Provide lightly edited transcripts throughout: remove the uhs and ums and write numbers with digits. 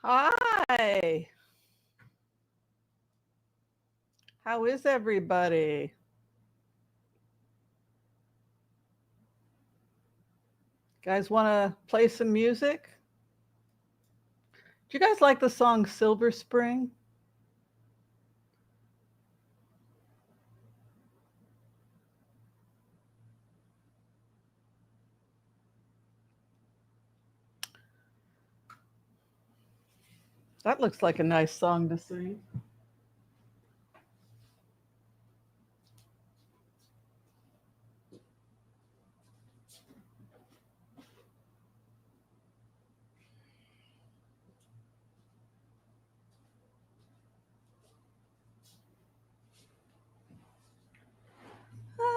Hi. How is everybody? Guys want to play some music? Do you guys like the song Silver Spring? That looks like a nice song to sing.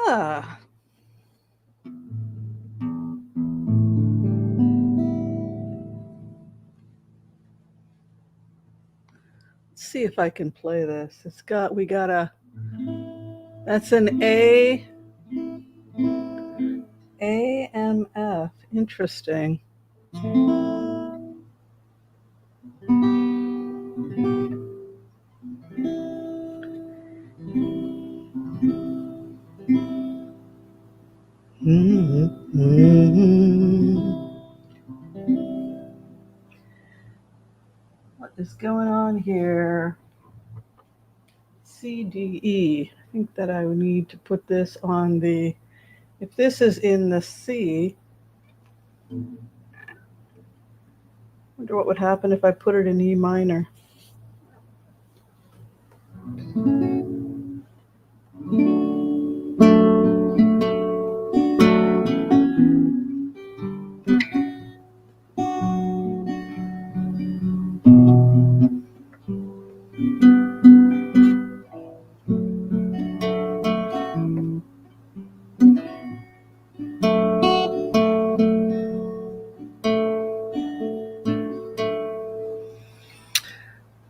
Ah. Let's see if I can play this. That's an AMF. Interesting. What is going on here? CDE. I think that I would need to put this on the, if this is in the C, wonder what would happen if I put it in E minor.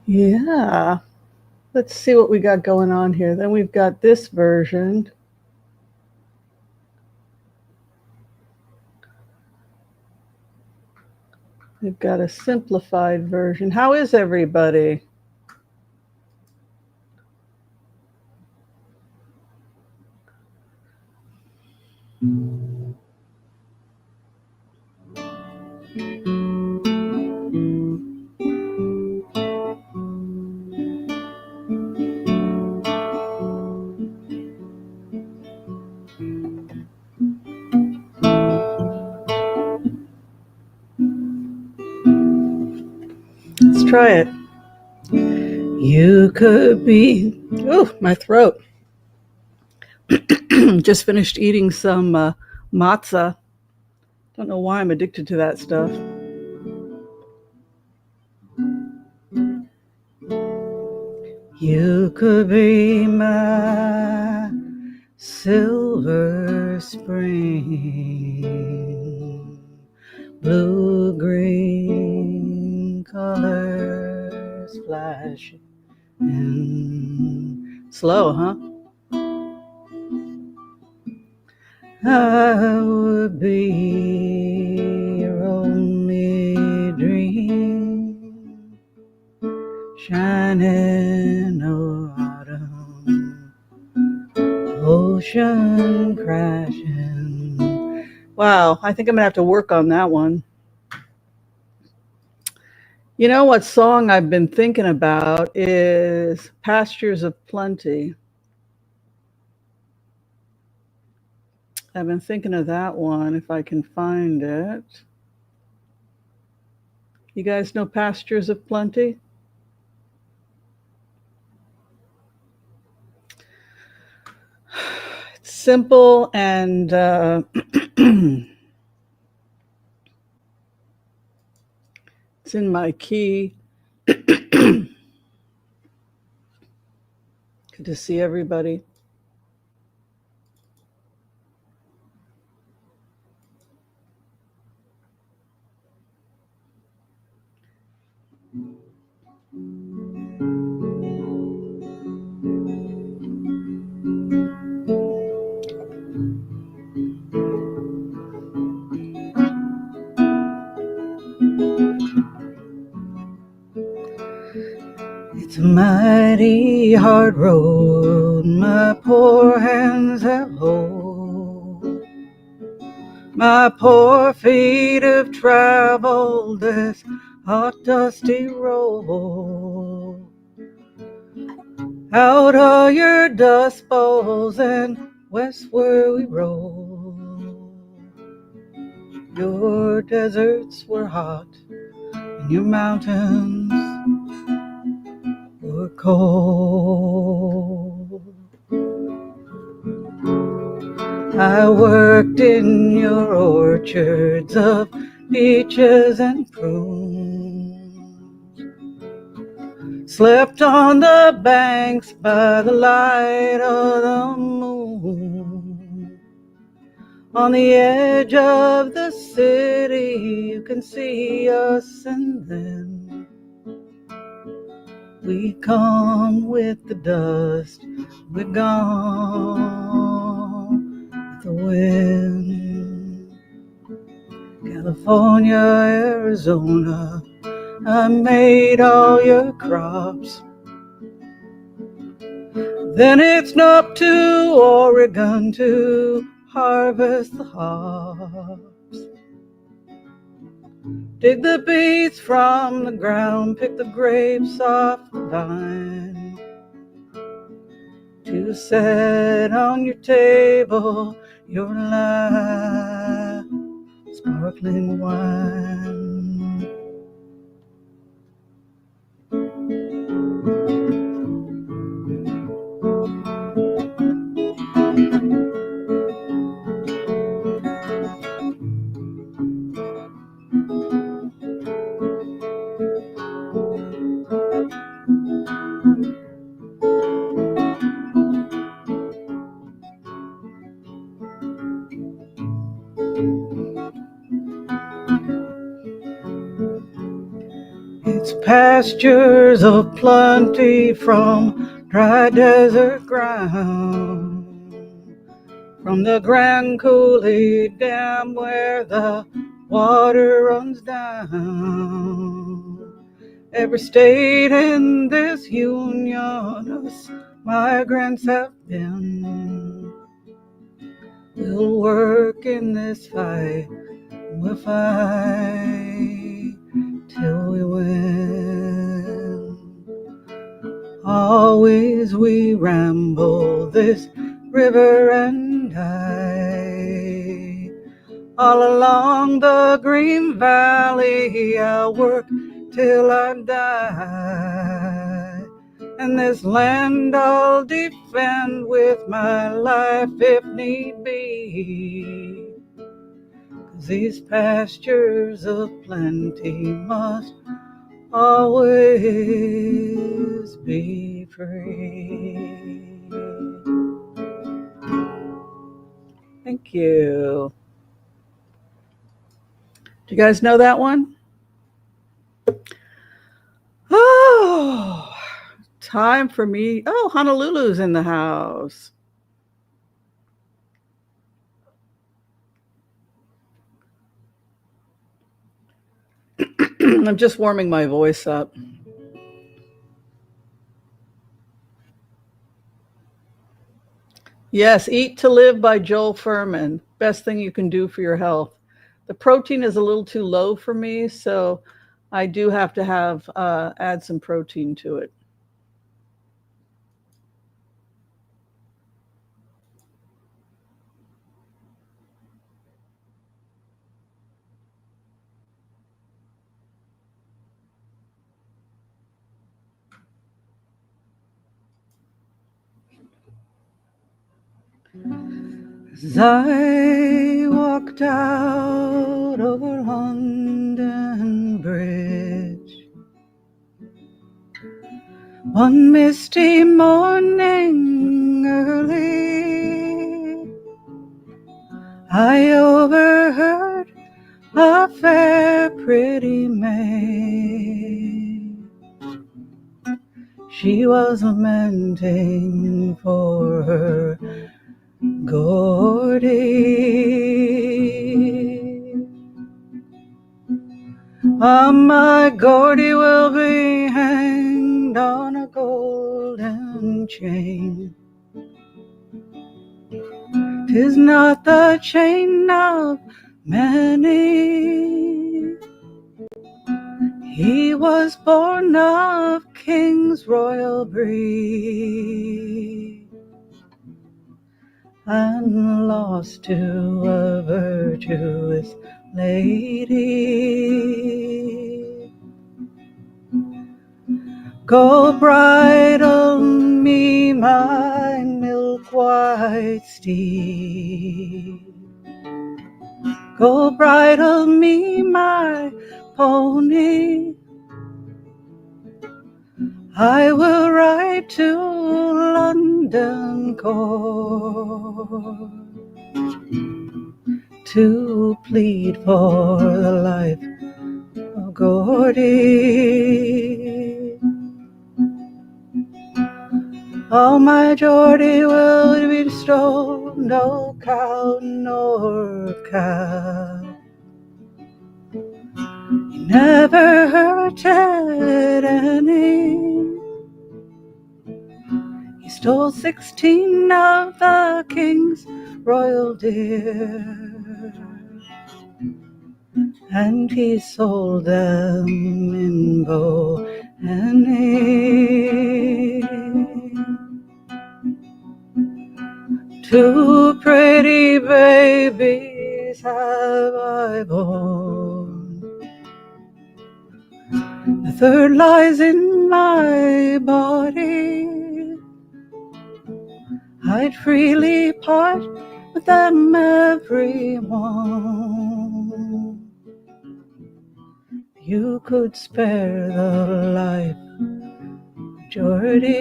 Yeah. Let's see what we got going on here. Then we've got this version. We've got a simplified version. How is everybody? Let's try it. You could be, oh, my throat. Just finished eating some matzah. Don't know why I'm addicted to that stuff. You could be my silver spring, blue-green colors flashing. Slow, huh? I would be your only dream, shining autumn, ocean crashing. Wow, I think I'm gonna have to work on that one. You know what song I've been thinking about is Pastures of Plenty. I've been thinking of that one if I can find it. You guys know Pastures of Plenty? It's simple and it's in my key. Good to see everybody. It's a mighty hard road my poor hands have hold. My poor feet have traveled this hot, dusty road. Out of your dust bowls and west where we roll. Your deserts were hot and your mountains were cold. I worked in your orchards of peaches and prunes, slept on the banks by the light of the moon. On the edge of the city you can see us, and then we come with the dust, we're gone with the wind. California, Arizona, I made all your crops. Then it's up to Oregon to harvest the hops. Dig the beets from the ground, pick the grapes off the vine, to set on your table your life, sparkling wine. It's pastures of plenty from dry desert ground, from the Grand Coulee Dam where the water runs down. Every state in this union us migrants have been. We'll work in this fight, we'll fight till we win. Always we ramble this river and I. All along the green valley I'll work till I die. And this land I'll defend with my life if need be. 'Cause these pastures of plenty must always be free. Thank you. Do you guys know that one? Oh, time for me. Oh, Honolulu's in the house. I'm just warming my voice up. Yes, Eat to Live by Joel Fuhrman. Best thing you can do for your health. The protein is a little too low for me, so I do have to have add some protein to it. As I walked out over London Bridge one misty morning early, I overheard a fair pretty maid. She was lamenting for her Gordy. My Gordy will be hanged hanged on a golden chain. 'Tis not the chain of many. He was born of king's royal breed and lost to a virtuous lady. Go bridle me, my milk-white steed. Go bridle me, my pony. I will ride to London court to plead for the life of Geordie. Oh, my Geordie will be stoned, no cow nor cow. He never hurted any. He stole 16 of the king's royal deer, and he sold them in Bohemy. Two pretty babies have I borne. The third lies in my body. I'd freely part with them every one. You could spare the life of Geordie.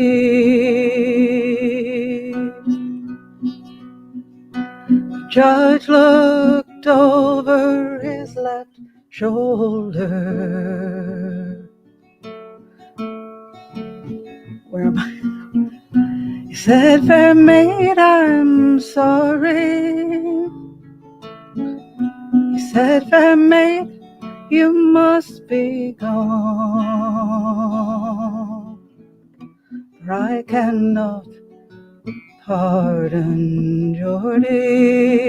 The judge looked over his left shoulder. Where am I? He said, fair maid, I'm sorry. He said, fair maid, you must be gone, for I cannot pardon Geordie.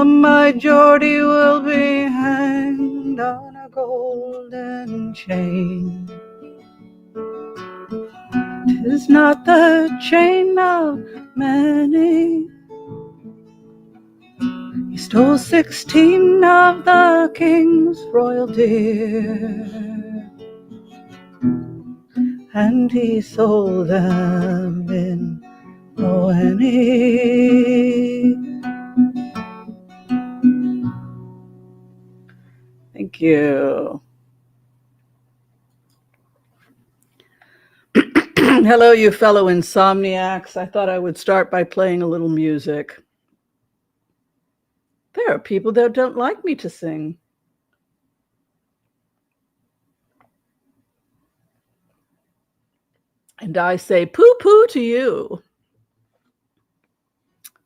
My Geordie will be hanged on a golden chain. 'Tis not the chain of many. He stole 16 of the king's royal deer, and he sold them in Bohemy. Thank you. Hello, you fellow insomniacs. I thought I would start by playing a little music. There are people that don't like me to sing. And I say poo-poo to you.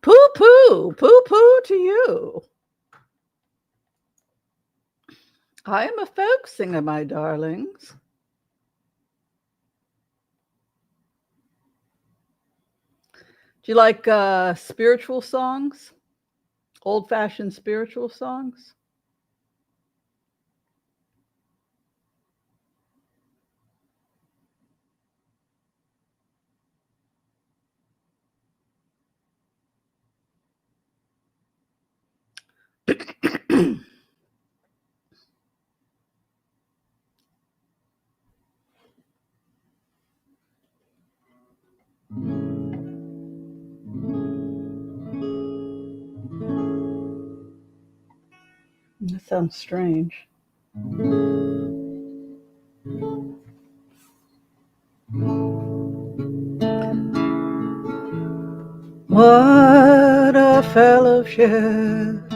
Poo-poo, poo-poo to you. I am a folk singer, my darlings. Do you like spiritual songs? Old-fashioned spiritual songs? That sounds strange. What a fellowship,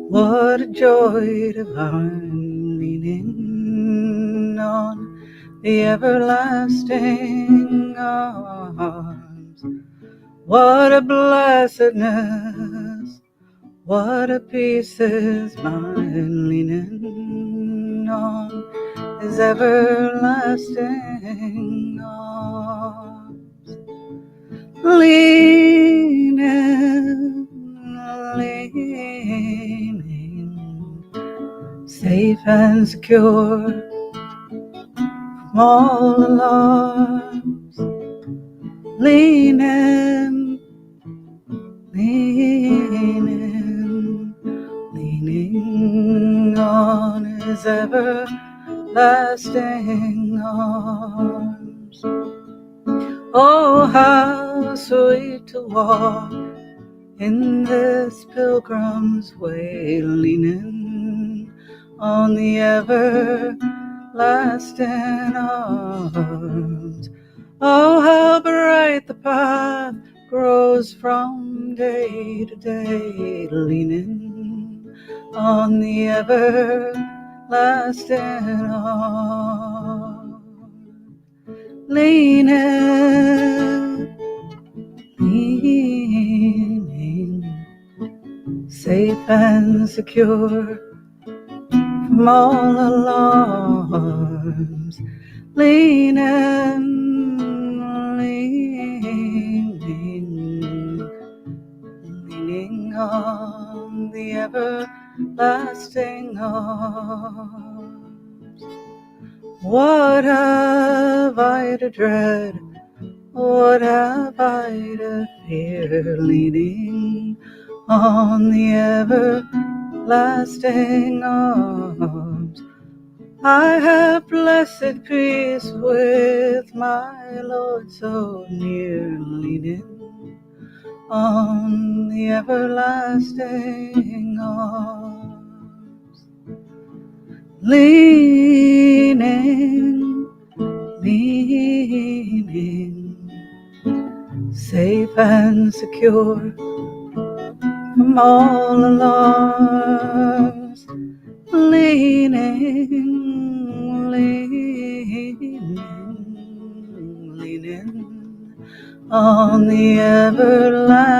what a joy divine, leaning on the everlasting arms. What a blessedness, what a peace is mine, leaning on his everlasting arms. Leaning, leaning, safe and secure from all alarms. Leaning, leaning, leaning on his everlasting arms. Oh, how sweet to walk in this pilgrim's way, leaning on the everlasting arms. Oh, how bright the path grows from day to day, leaning on the everlasting arms. Leaning, leaning, safe and secure from all alarms. Leaning, leaning, leaning on the everlasting arms. What have I to dread? What have I to fear? Leaning on the everlasting arms. I have blessed peace with my Lord so near, leaning on the everlasting arms. Leaning, leaning, safe and secure from all alarms. Leaning, leaning, leaning on the everlasting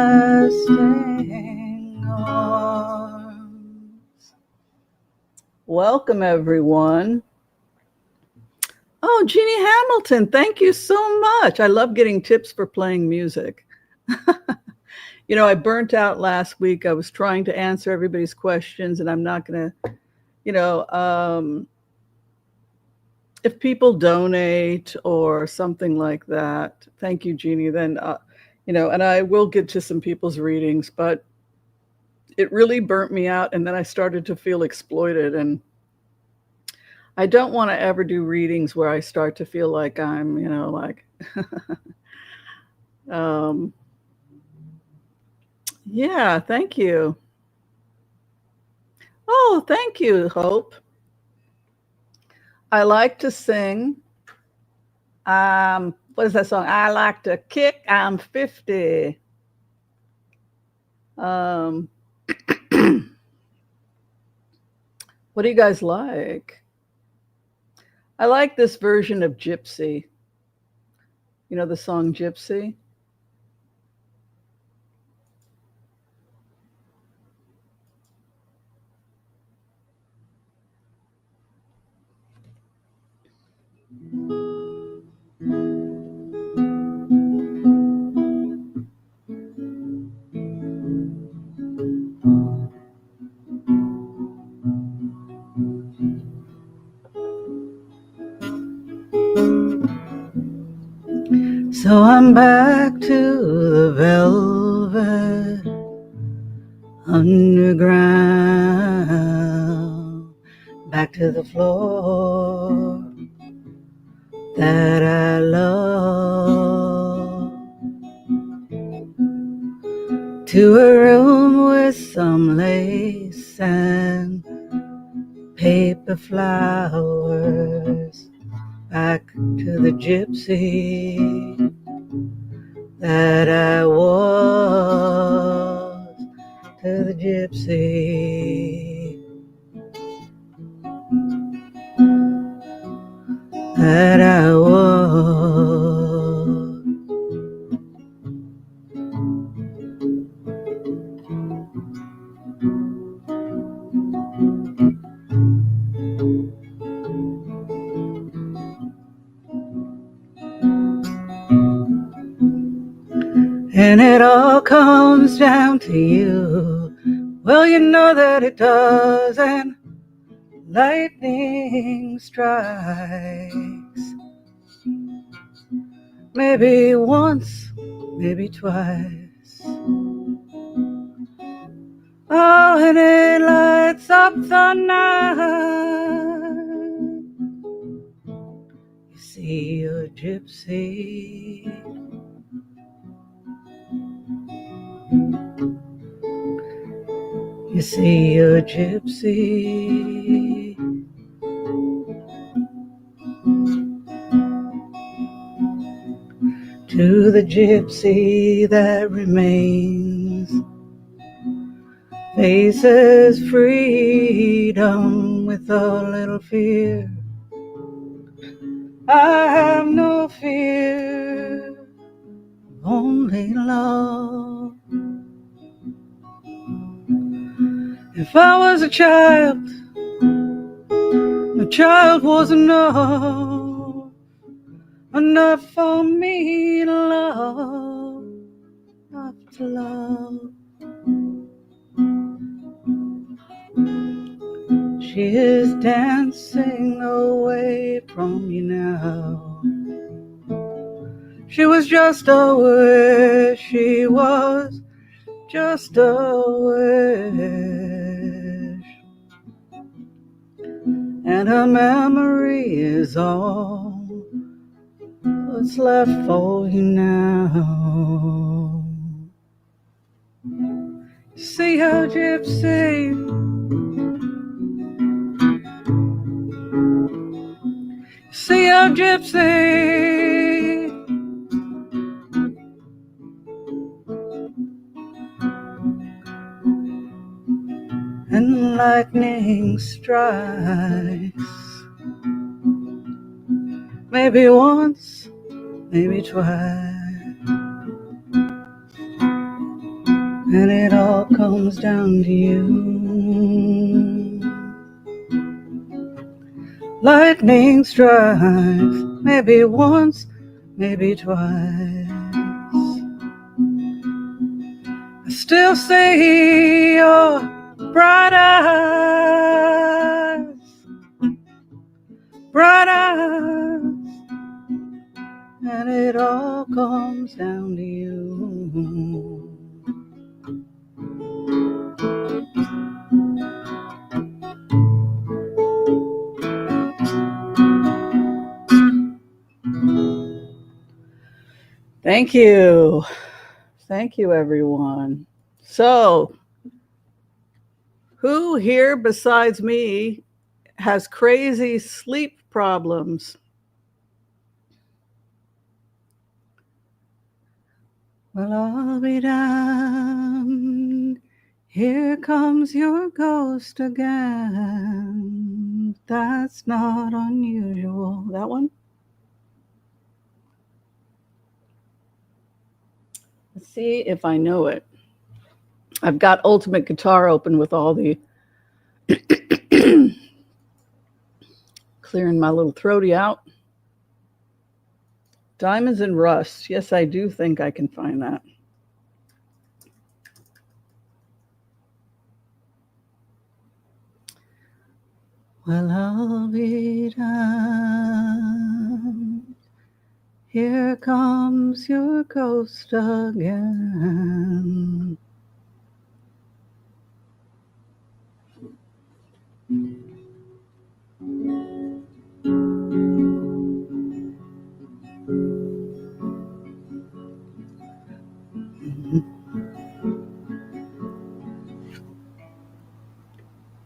arms. Welcome, everyone. Oh, Jeannie Hamilton, thank you so much. I love getting tips for playing music. You know, I burnt out last week. I was trying to answer everybody's questions, and I'm not going to, you know, if people donate or something like that, thank you, Jeannie, then, you know, and I will get to some people's readings, but it really burnt me out. And then I started to feel exploited. And I don't want to ever do readings where I start to feel like I'm, you know, like, yeah, thank you. Oh, thank you, Hope. I like to sing. What is that song? I like to kick. I'm 50. What do you guys like? I like this version of Gypsy. You know the song Gypsy? So I'm back to the velvet underground, back to the floor that I love, to a room with some lace and paper flowers, back to the gypsy that I was, to the gypsy that I was. and it all comes down to you. Well, you know that it does, and lightning strikes. Maybe once, maybe twice. Oh, and it lights up the night. You see a gypsy. You see a gypsy. To the gypsy that remains, faces freedom with a little fear. I have no fear, only love. If I was a child was enough for me to love, not to love. She is dancing away from you now. She was just a wish, she was just a wish, and her memory is all that's left for you now. See how gypsy, see how gypsy, and lightning strikes. Maybe once, maybe twice, and it all comes down to you. Lightning strikes, maybe once, maybe twice. I still see your bright eyes, and it all comes down to you. Thank you. Thank you, everyone. So, who here besides me has crazy sleep problems? Well, I'll be damned. Here comes your ghost again. That's not unusual. That one? Let's see if I know it. I've got Ultimate Guitar open with all the clearing my little throaty out. Diamonds and Rust. Yes, I do think I can find that. Well, I'll be damned. Here comes your ghost again.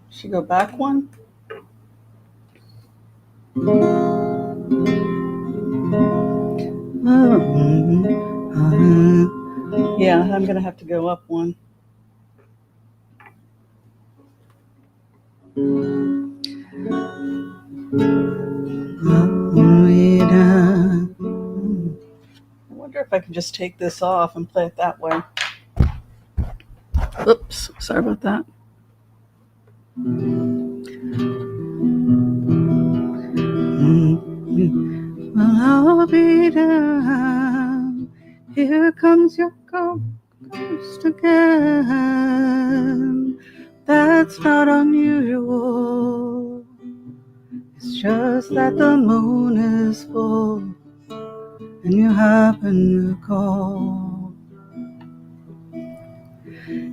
Should go back one? Yeah, I'm going to have to go up one. I wonder if I can just take this off and play it that way. Oops, sorry about that. Well, I'll be down. Here comes your ghost again. That's not unusual. It's just that the moon is full and you happen to call.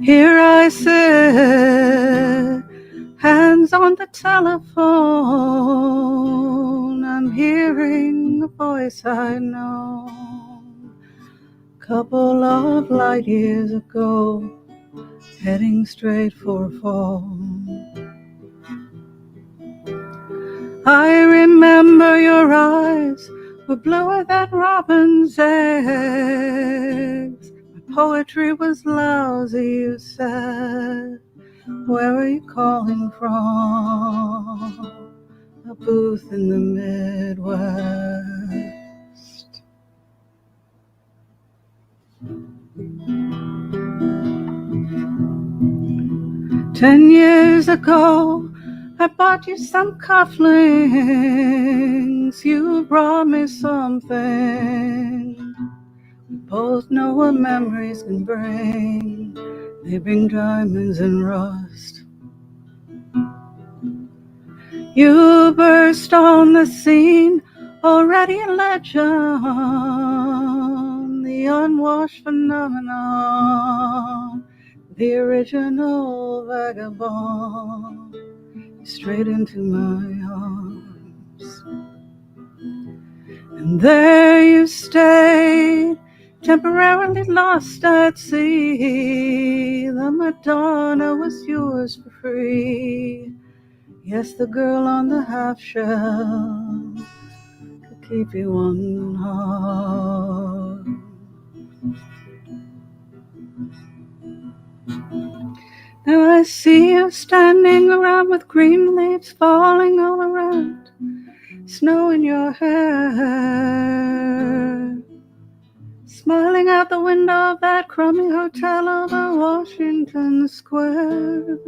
Here I sit, hands on the telephone. I'm hearing a voice I know. Couple of light years ago, heading straight for a fall. I remember your eyes were bluer than robin's eggs. My poetry was lousy, you said. Where are you calling from? A booth in the Midwest. "10 years ago, I bought you some cufflinks. You brought me something. We both know what memories can bring. They bring diamonds and rust. You burst on the scene, already a legend. The unwashed phenomenon, the original vagabond. Straight into my arms. And there you stayed, temporarily lost at sea. The Madonna was yours for free. Yes, the girl on the half shell could keep you on heart. Now I see you standing around with green leaves falling all around, snow in your hair, smiling out the window of that crummy hotel over Washington Square.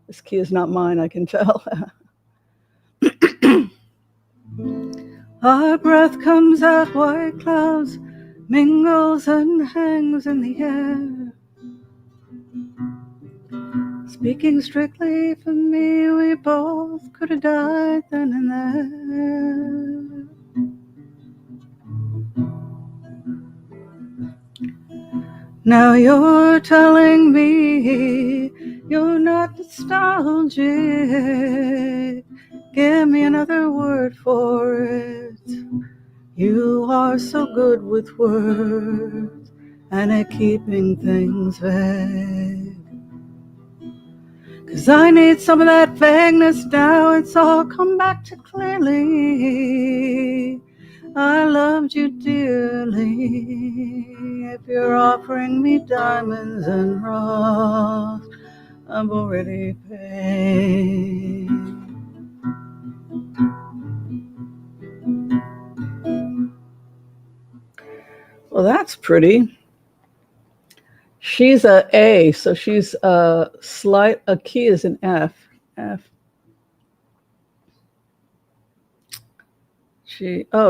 This key is not mine, I can tell. Our breath comes out, white clouds, mingles and hangs in the air. Speaking strictly for me, we both could have died then and there. Now you're telling me you're not nostalgic. Give me another word for it. You are so good with words and at keeping things vague. 'Cause I need some of that vagueness now. It's all come back to clearly. I loved you dearly. If you're offering me diamonds and rust, I've already paid. Well, that's pretty. She's a A, so she's a key is an F.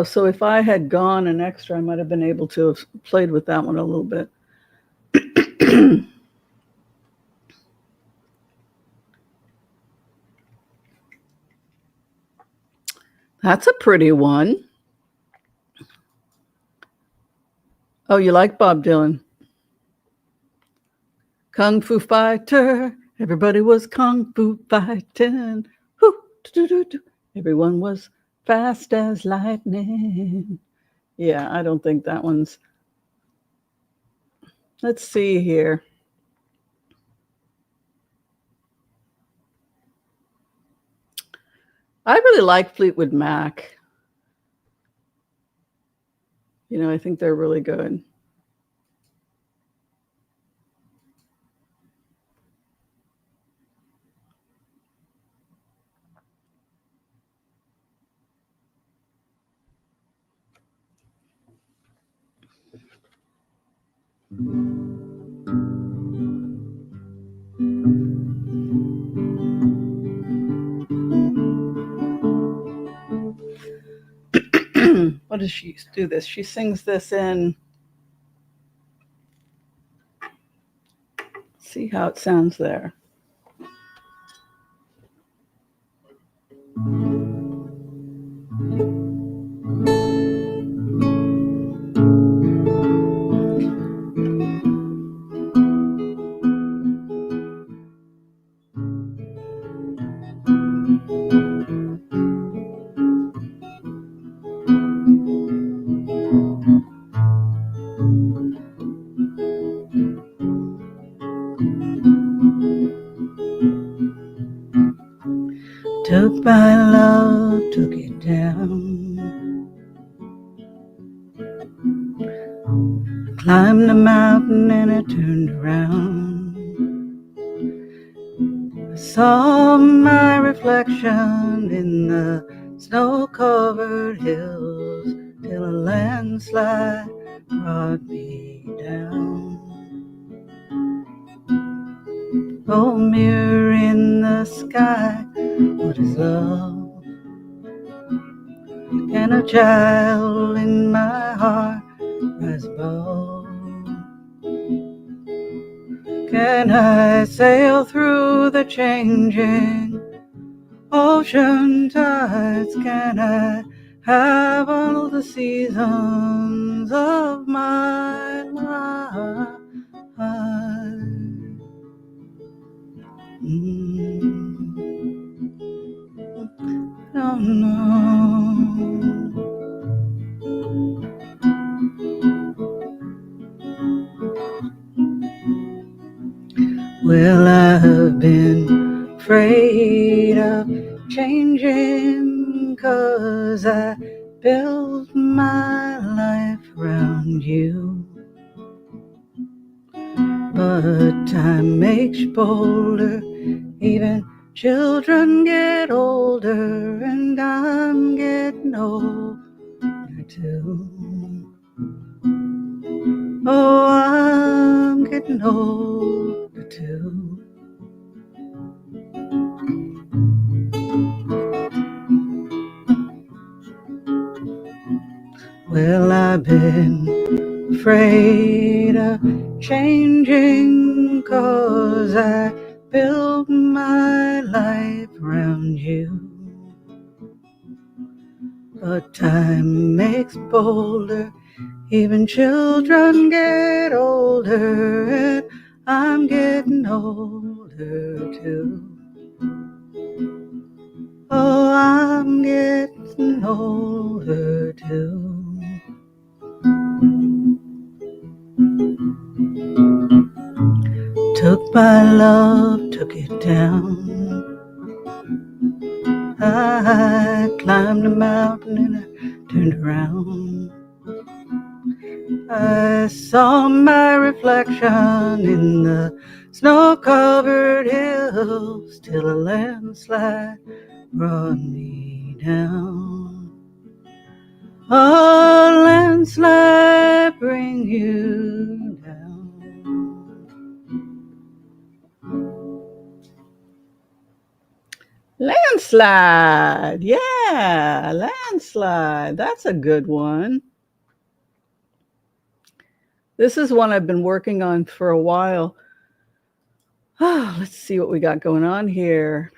So if I had gone an extra, I might have been able to have played with that one a little bit. That's a pretty one. Oh, you like Bob Dylan? Kung Fu Fighter. Everybody was Kung Fu fighting. Everyone was fast as lightning. Yeah, I don't think that one's. Let's see here. I really like Fleetwood Mac. You know, I think they're really good. What does she do this? She sings this in See how it sounds there. Took my love, took it down. Climbed a mountain and I turned around. I saw my reflection in the snow-covered hills till a landslide brought me down. Oh, mirror in the sky, what is love? Can a child in my heart rise above? Can I sail through the changing ocean tides? Can I have all the seasons of my life? Oh no. Well, I've been afraid of changing 'cause I built my life around you. But time makes you bolder, even children get older, and I'm getting older too. Oh, I'm getting older too. Well, I've been afraid of changing 'cause I built my life around you. But time makes bolder, even children get older, and I'm getting older too. Oh, I'm getting older too. Took my love, took it down. I climbed a mountain and I turned around. I saw my reflection in the snow-covered hills till a landslide brought me down. A landslide bring you down. Landslide, yeah, Landslide. That's a good one. This is one I've been working on for a while. Let's see what we got going on here.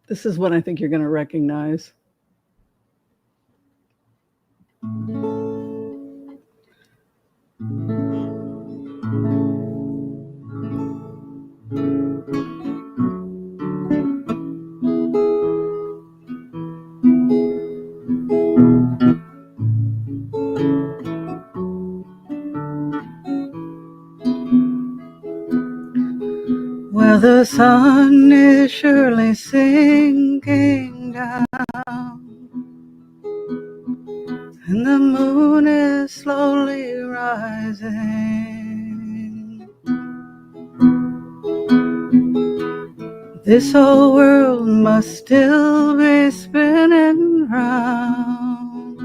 This is one I think you're going to recognize. Well, the sun is surely sinking down, and the moon is slowly rising. This whole world must still be spinning round.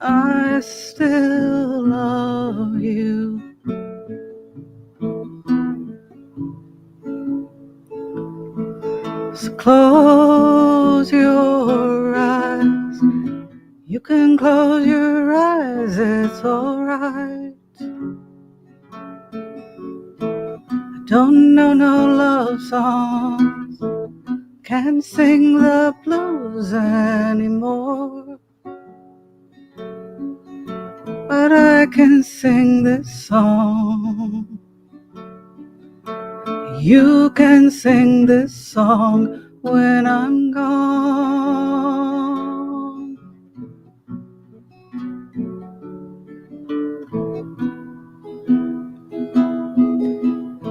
I still love you. So close your eyes. You can close your eyes, it's alright. I don't know no love songs, can't sing the blues anymore, but I can sing this song. You can sing this song when I'm gone.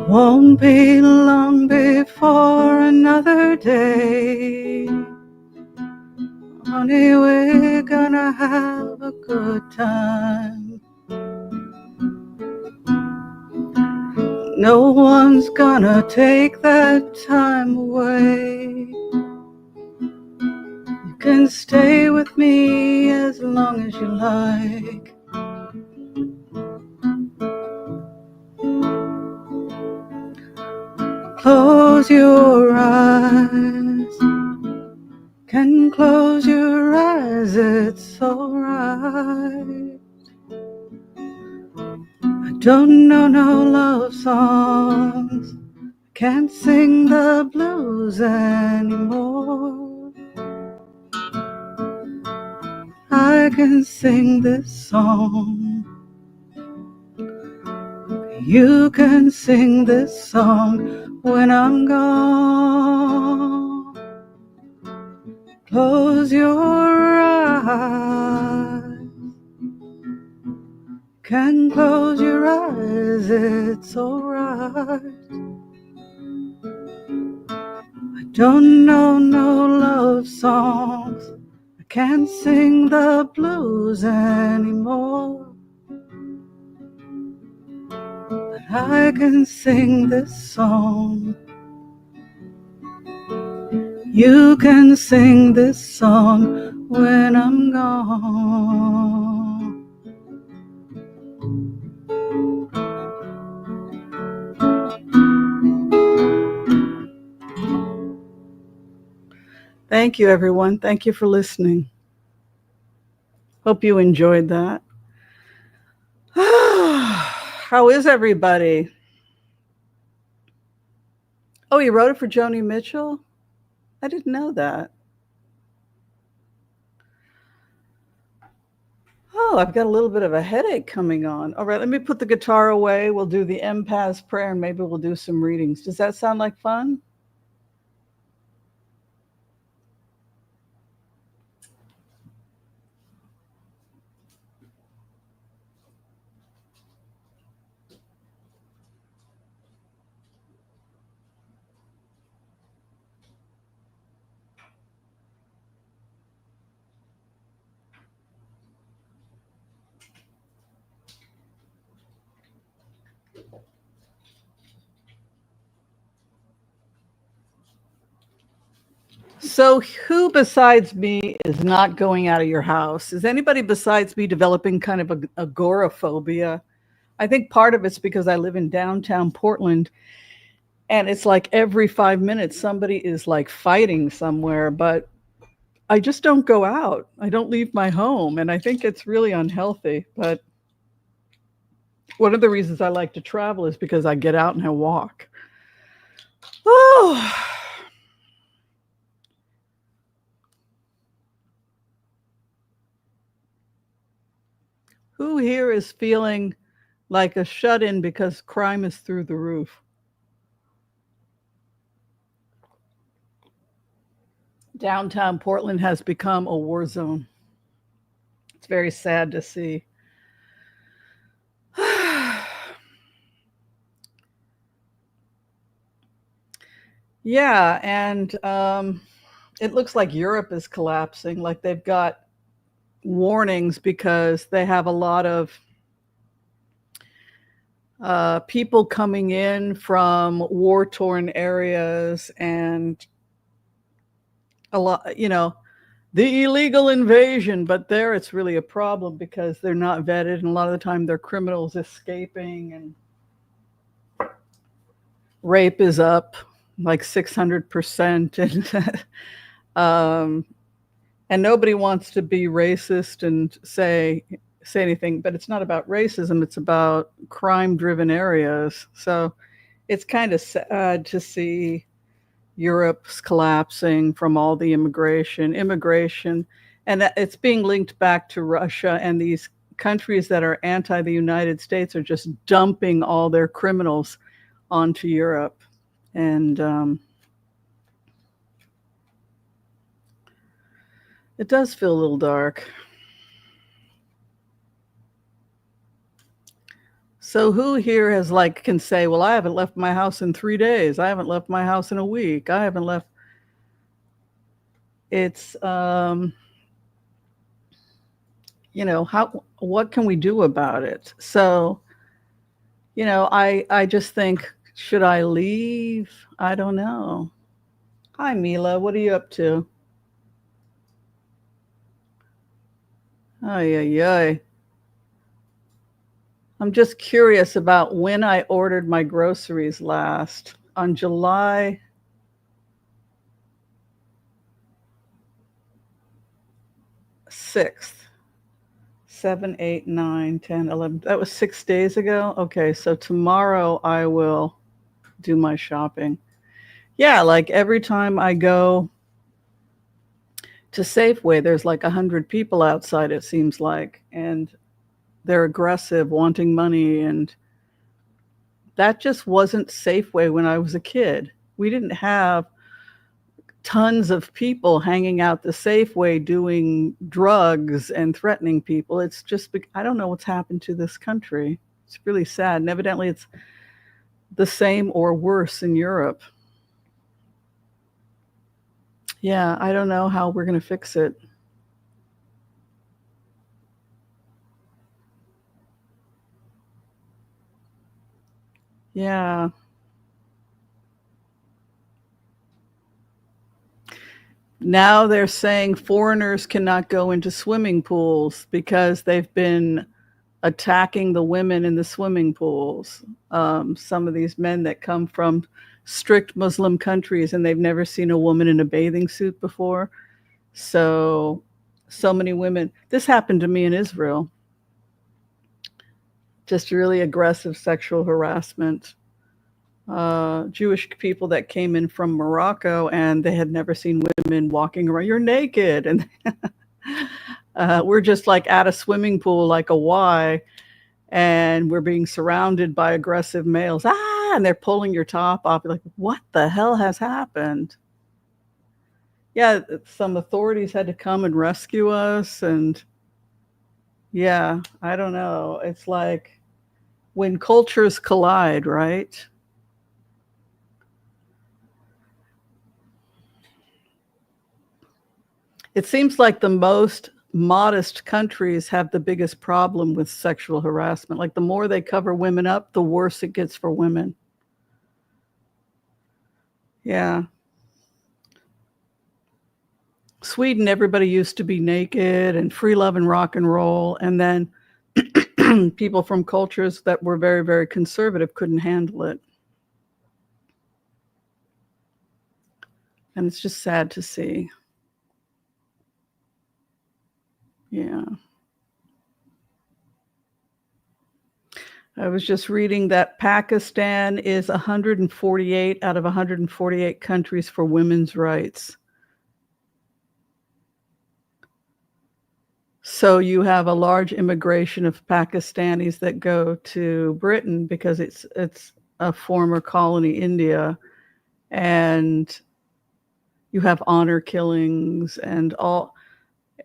Won't be long before another day. Honey, we're gonna have a good time. No one's gonna take that time away. You can stay with me as long as you like. Close your eyes, can close your eyes, it's alright. I don't know no love songs, can't sing the blues anymore. I can sing this song. You can sing this song when I'm gone. Close your eyes, can close your eyes, it's alright. I don't know no love songs, I can't sing the blues anymore, but I can sing this song. You can sing this song when I'm gone. Thank you, everyone. Thank you for listening. Hope you enjoyed that. How is everybody? Oh, you wrote it for Joni Mitchell? I didn't know that. Oh, I've got a little bit of a headache coming on. All right, let me put the guitar away. We'll do the Empath's prayer and maybe we'll do some readings. Does that sound like fun? So who besides me is not going out of your house? Is anybody besides me developing kind of agoraphobia? I think part of it's because I live in downtown Portland and it's like every 5 minutes somebody is like fighting somewhere, but I just don't go out. I don't leave my home and I think it's really unhealthy. But one of the reasons I like to travel is because I get out and I walk. Oh. Who here is feeling like a shut-in because crime is through the roof? Downtown Portland has become a war zone. It's very sad to see. Yeah, and it looks like Europe is collapsing. Like they've got warnings because they have a lot of people coming in from war-torn areas and a lot, you know, the illegal invasion, but there it's really a problem because they're not vetted and a lot of the time they're criminals escaping and rape is up like 600% and And nobody wants to be racist and say anything, but it's not about racism, it's about crime driven areas. So it's kind of sad to see Europe's collapsing from all the immigration, and that it's being linked back to Russia, and these countries that are anti the United States are just dumping all their criminals onto Europe. And it does feel a little dark. So who here has can say, well, I haven't left my house in 3 days. I haven't left my house in a week. I haven't left. It's, what can we do about it? So, I just think, should I leave? I don't know. Hi, Mila. What are you up to? Ay, ay, ay. I'm just curious about when I ordered my groceries last. On July 6th. 7, 8, 9, 10, 11. That was 6 days ago. Okay, so tomorrow I will do my shopping. Yeah, like every time I go to Safeway, there's like 100 people outside, it seems like, and they're aggressive, wanting money, and that just wasn't Safeway when I was a kid. We didn't have tons of people hanging out the Safeway doing drugs and threatening people. It's just, I don't know what's happened to this country. It's really sad. And evidently it's the same or worse in Europe. Yeah, I don't know how we're going to fix it. Yeah. Now they're saying foreigners cannot go into swimming pools because they've been attacking the women in the swimming pools. Some of these men that come from strict Muslim countries and they've never seen a woman in a bathing suit before. So many women. This happened to me in Israel. Just really aggressive sexual harassment. Jewish people that came in from Morocco and they had never seen women walking around. You're naked. And we're just like at a swimming pool, like a Y, and we're being surrounded by aggressive males. And they're pulling your top off. You're like, what the hell has happened? Yeah, some authorities had to come and rescue us. And yeah, I don't know. It's like when cultures collide, right? It seems like the most modest countries have the biggest problem with sexual harassment. Like the more they cover women up, the worse it gets for women. Yeah. Sweden, everybody used to be naked and free love and rock and roll. And then people from cultures that were very, very conservative couldn't handle it. And it's just sad to see. Yeah. I was just reading that Pakistan is 148 out of 148 countries for women's rights. So you have a large immigration of Pakistanis that go to Britain because it's a former colony, India, and you have honor killings and all,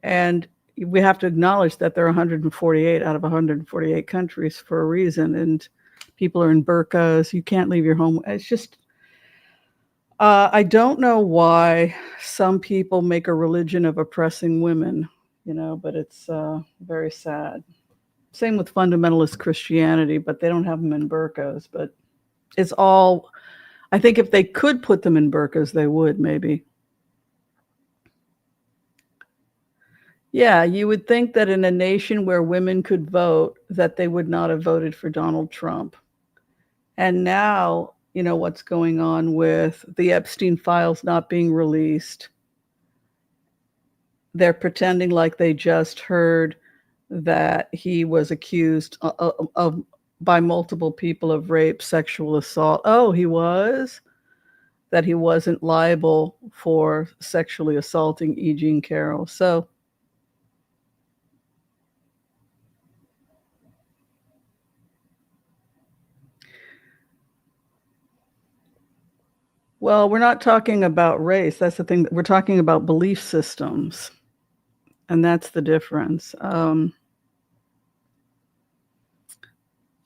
and we have to acknowledge that there are 148 out of 148 countries for a reason, and people are in burqas. You can't leave your home. It's just, I don't know why some people make a religion of oppressing women, but it's very sad. Same with fundamentalist Christianity, but they don't have them in burqas. But it's all, I think if they could put them in burqas, they would maybe. Yeah, you would think that in a nation where women could vote, that they would not have voted for Donald Trump. And now, what's going on with the Epstein files not being released. they're pretending like they just heard that he was accused of by multiple people of rape, sexual assault. Oh, he was? That he wasn't liable for sexually assaulting E. Jean Carroll. So, well, we're not talking about race. That's the thing. We're talking about belief systems. And that's the difference.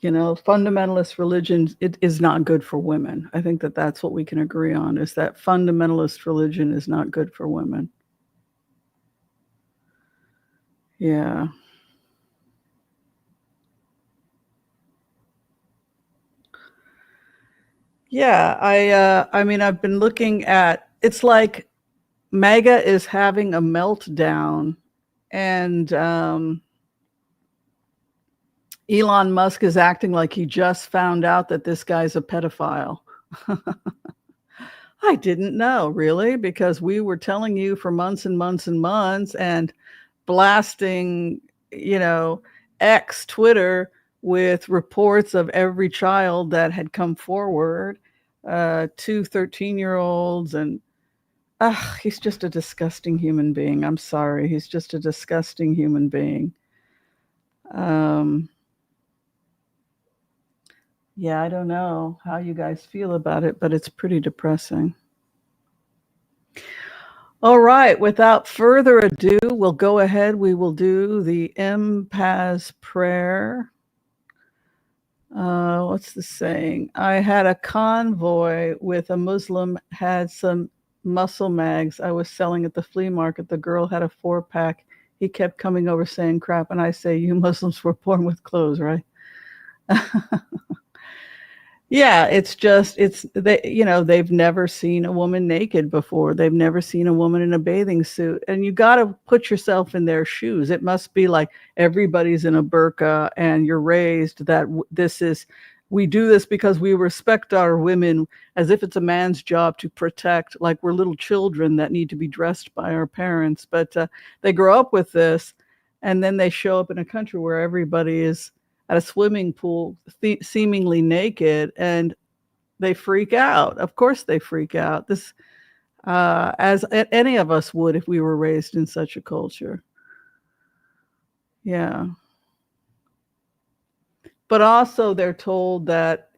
Fundamentalist religion, it is not good for women. I think that that's what we can agree on, is that fundamentalist religion is not good for women. Yeah. Yeah, I mean, I've been looking at, it's like MAGA is having a meltdown, and Elon Musk is acting like he just found out that this guy's a pedophile. I didn't know, really, because we were telling you for months and months and months, and blasting, X Twitter with reports of every child that had come forward, 2 13-year-olds, and he's just a disgusting human being. I'm sorry. He's just a disgusting human being. Yeah, I don't know how you guys feel about it, but it's pretty depressing. All right. Without further ado, we'll go ahead. We will do the Empath prayer. What's the saying? I had a convoy with a Muslim, had some muscle mags I was selling at the flea market. The girl had a 4-pack. He kept coming over saying crap, and I say, you Muslims were born with clothes, right? Yeah, they've never seen a woman naked before. They've never seen a woman in a bathing suit. And you got to put yourself in their shoes. It must be like everybody's in a burqa, and you're raised that we do this because we respect our women, as if it's a man's job to protect, like we're little children that need to be dressed by our parents. But they grow up with this, and then they show up in a country where everybody is at a swimming pool, seemingly naked, and they freak out. Of course they freak out. This, as any of us would if we were raised in such a culture. Yeah. But also they're told that,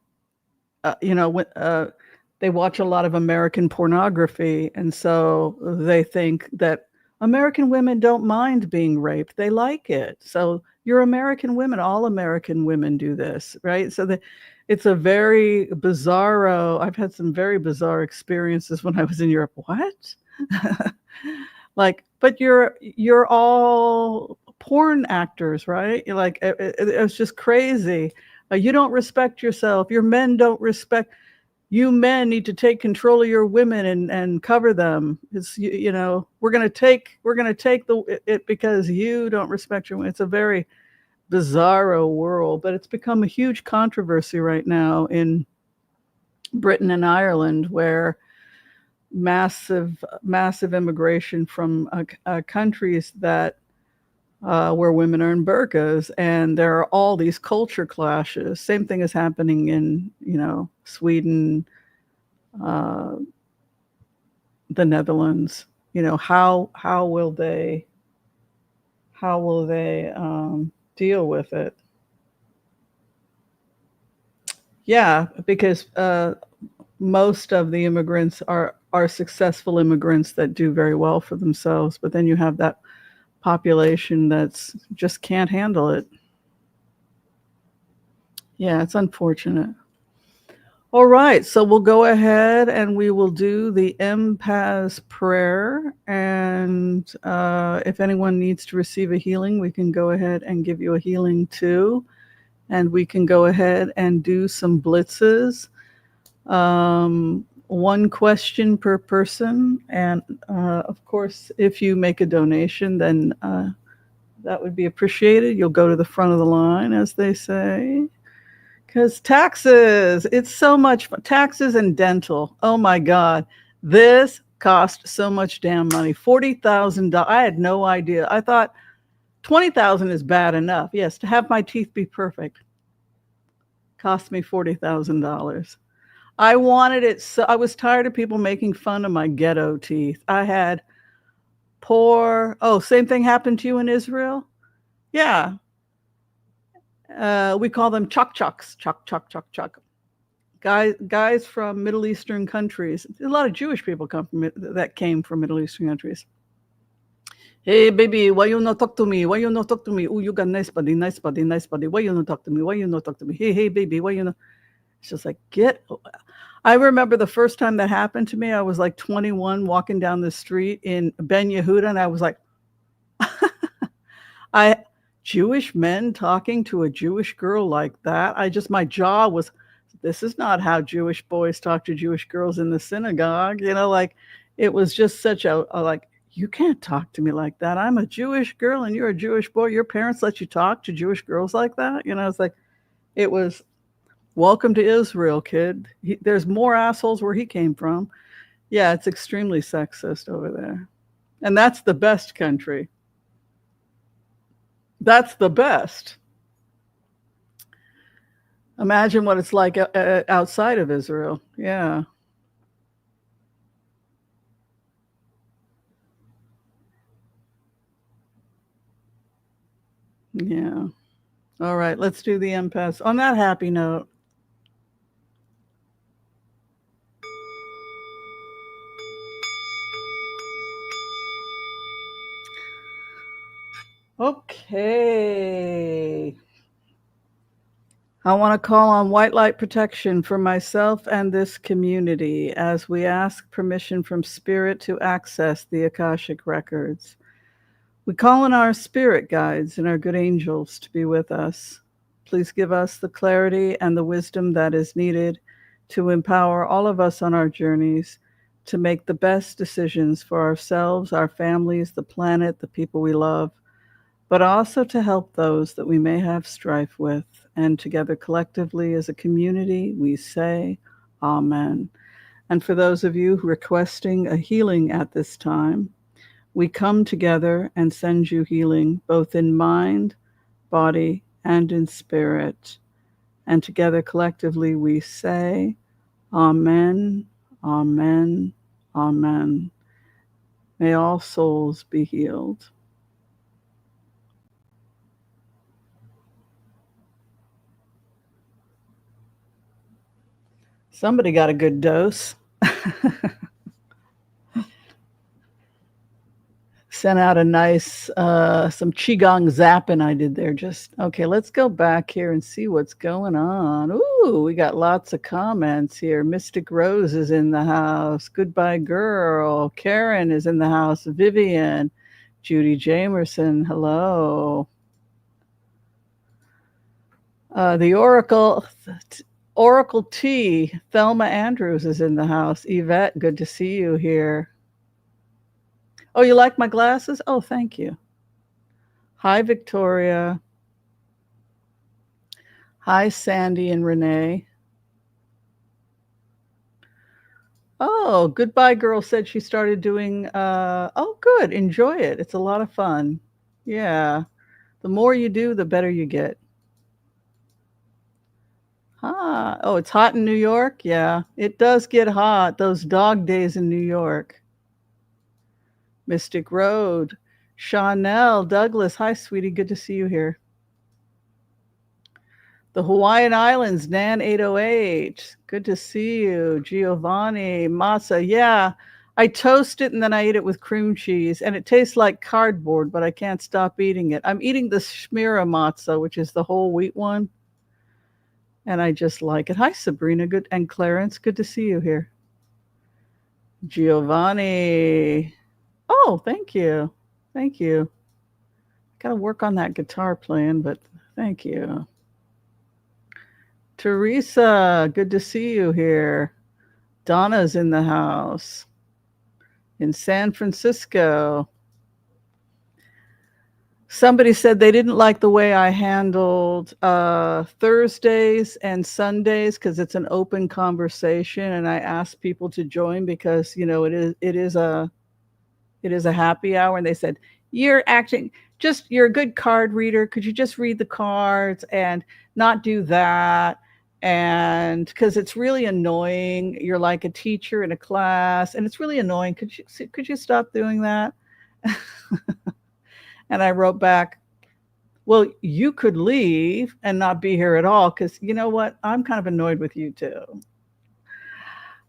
they watch a lot of American pornography, and so they think that American women don't mind being raped. They like it. So you're American women. All American women do this, right? So it's a very bizarro. I've had some very bizarre experiences when I was in Europe. What? Like, but you're all porn actors, right? You're like, it was just crazy. You don't respect yourself. Your men don't respect. You men need to take control of your women and cover them. It's, we're going to take it because you don't respect your women. It's a very bizarro world, but it's become a huge controversy right now in Britain and Ireland, where massive immigration from countries that where women are in burqas, and there are all these culture clashes. Same thing is happening in Sweden, the Netherlands. How will they deal with it? Yeah, because most of the immigrants are successful immigrants that do very well for themselves, but then you have that population that's just can't handle it. Yeah, it's unfortunate. All right, so we'll go ahead and we will do the Empath prayer. And if anyone needs to receive a healing, we can go ahead and give you a healing too. And we can go ahead and do some blitzes. One question per person. And of course, if you make a donation, then that would be appreciated. You'll go to the front of the line, as they say. Because taxes, it's so much fun. Taxes and dental. Oh my God. This cost so much damn money. $40,000. I had no idea. I thought $20,000 is bad enough. Yes, to have my teeth be perfect cost me $40,000. I wanted it so. I was tired of people making fun of my ghetto teeth. I had poor. Oh, same thing happened to you in Israel? Yeah. We call them chok-choks. Chok. Guys from Middle Eastern countries. A lot of Jewish people came from Middle Eastern countries. Hey, baby, why you not talk to me? Why you not talk to me? Oh, you got nice body. Why you not talk to me? Why you not talk to me? Hey, baby, why you not? It's just like, I remember the first time that happened to me, I was like 21 walking down the street in Ben Yehuda, and I was like, Jewish men talking to a Jewish girl like that. My jaw was, this is not how Jewish boys talk to Jewish girls in the synagogue. Like it was just such a like, you can't talk to me like that. I'm a Jewish girl and you're a Jewish boy. Your parents let you talk to Jewish girls like that? It's like, it was, welcome to Israel, kid. There's more assholes where he came from. Yeah, it's extremely sexist over there. And that's the best country. That's the best. Imagine what it's like outside of Israel. Yeah. Yeah. All right, let's do the empaths. On that happy note. Okay. I want to call on white light protection for myself and this community as we ask permission from Spirit to access the Akashic records. We call on our spirit guides and our good angels to be with us. Please give us the clarity and the wisdom that is needed to empower all of us on our journeys to make the best decisions for ourselves, our families, the planet, the people we love, but also to help those that we may have strife with. And together collectively as a community, we say, Amen. And for those of you requesting a healing at this time, we come together and send you healing, both in mind, body, and in spirit. And together collectively we say, Amen, Amen, Amen. May all souls be healed. Somebody got a good dose. Sent out a nice, some Qigong zapping I did there. Okay, let's go back here and see what's going on. Ooh, we got lots of comments here. Mystic Rose is in the house. Goodbye, girl. Karen is in the house. Vivian. Judy Jamerson, hello. The Oracle T, Thelma Andrews is in the house. Yvette, good to see you here. Oh, you like my glasses? Oh, thank you. Hi, Victoria. Hi, Sandy and Renee. Oh, Goodbye Girl said she started doing, oh, good. Enjoy it. It's a lot of fun. Yeah. The more you do, the better you get. Oh, it's hot in New York? Yeah, it does get hot. Those dog days in New York. Mystic Road. Chanel, Douglas. Hi, sweetie. Good to see you here. The Hawaiian Islands, Nan 808. Good to see you. Giovanni, masa. Yeah, I toast it and then I eat it with cream cheese. And it tastes like cardboard, but I can't stop eating it. I'm eating the Shmira matzo, which is the whole wheat one. And I just like it. Hi, Sabrina. Good. And Clarence, good to see you here. Giovanni. Oh, thank you. Thank you. Got to work on that guitar playing, but thank you. Teresa, good to see you here. Donna's in the house in San Francisco. Somebody said they didn't like the way I handled Thursdays and Sundays because it's an open conversation, and I asked people to join because it is a happy hour, and they said you're acting you're a good card reader. Could you just read the cards and not do that? And because it's really annoying, you're like a teacher in a class, and it's really annoying. Could you stop doing that? And I wrote back, well, you could leave and not be here at all because you know what? I'm kind of annoyed with you too.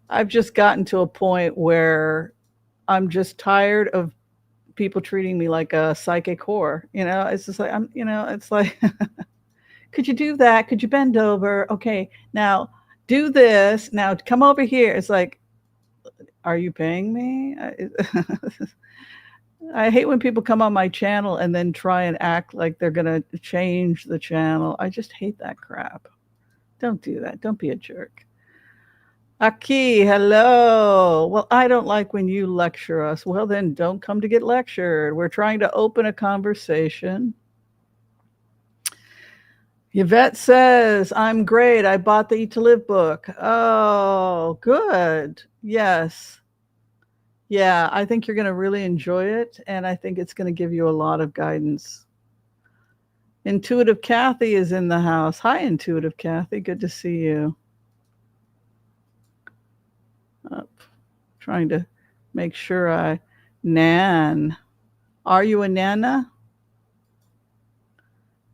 I've just gotten to a point where I'm just tired of people treating me like a psychic whore. It's just like, it's like, could you do that? Could you bend over? Okay, now do this. Now come over here. It's like, are you paying me? I hate when people come on my channel and then try and act like they're going to change the channel. I just hate that crap. Don't do that. Don't be a jerk. Aki, hello. Well, I don't like when you lecture us. Well, then don't come to get lectured. We're trying to open a conversation. Yvette says, I'm great. I bought the Eat to Live book. Oh, good. Yes. Yeah, I think you're going to really enjoy it, and I think it's going to give you a lot of guidance. Intuitive Kathy is in the house. Hi, Intuitive Kathy. Good to see you. Trying to make sure Nan. Are you a Nana?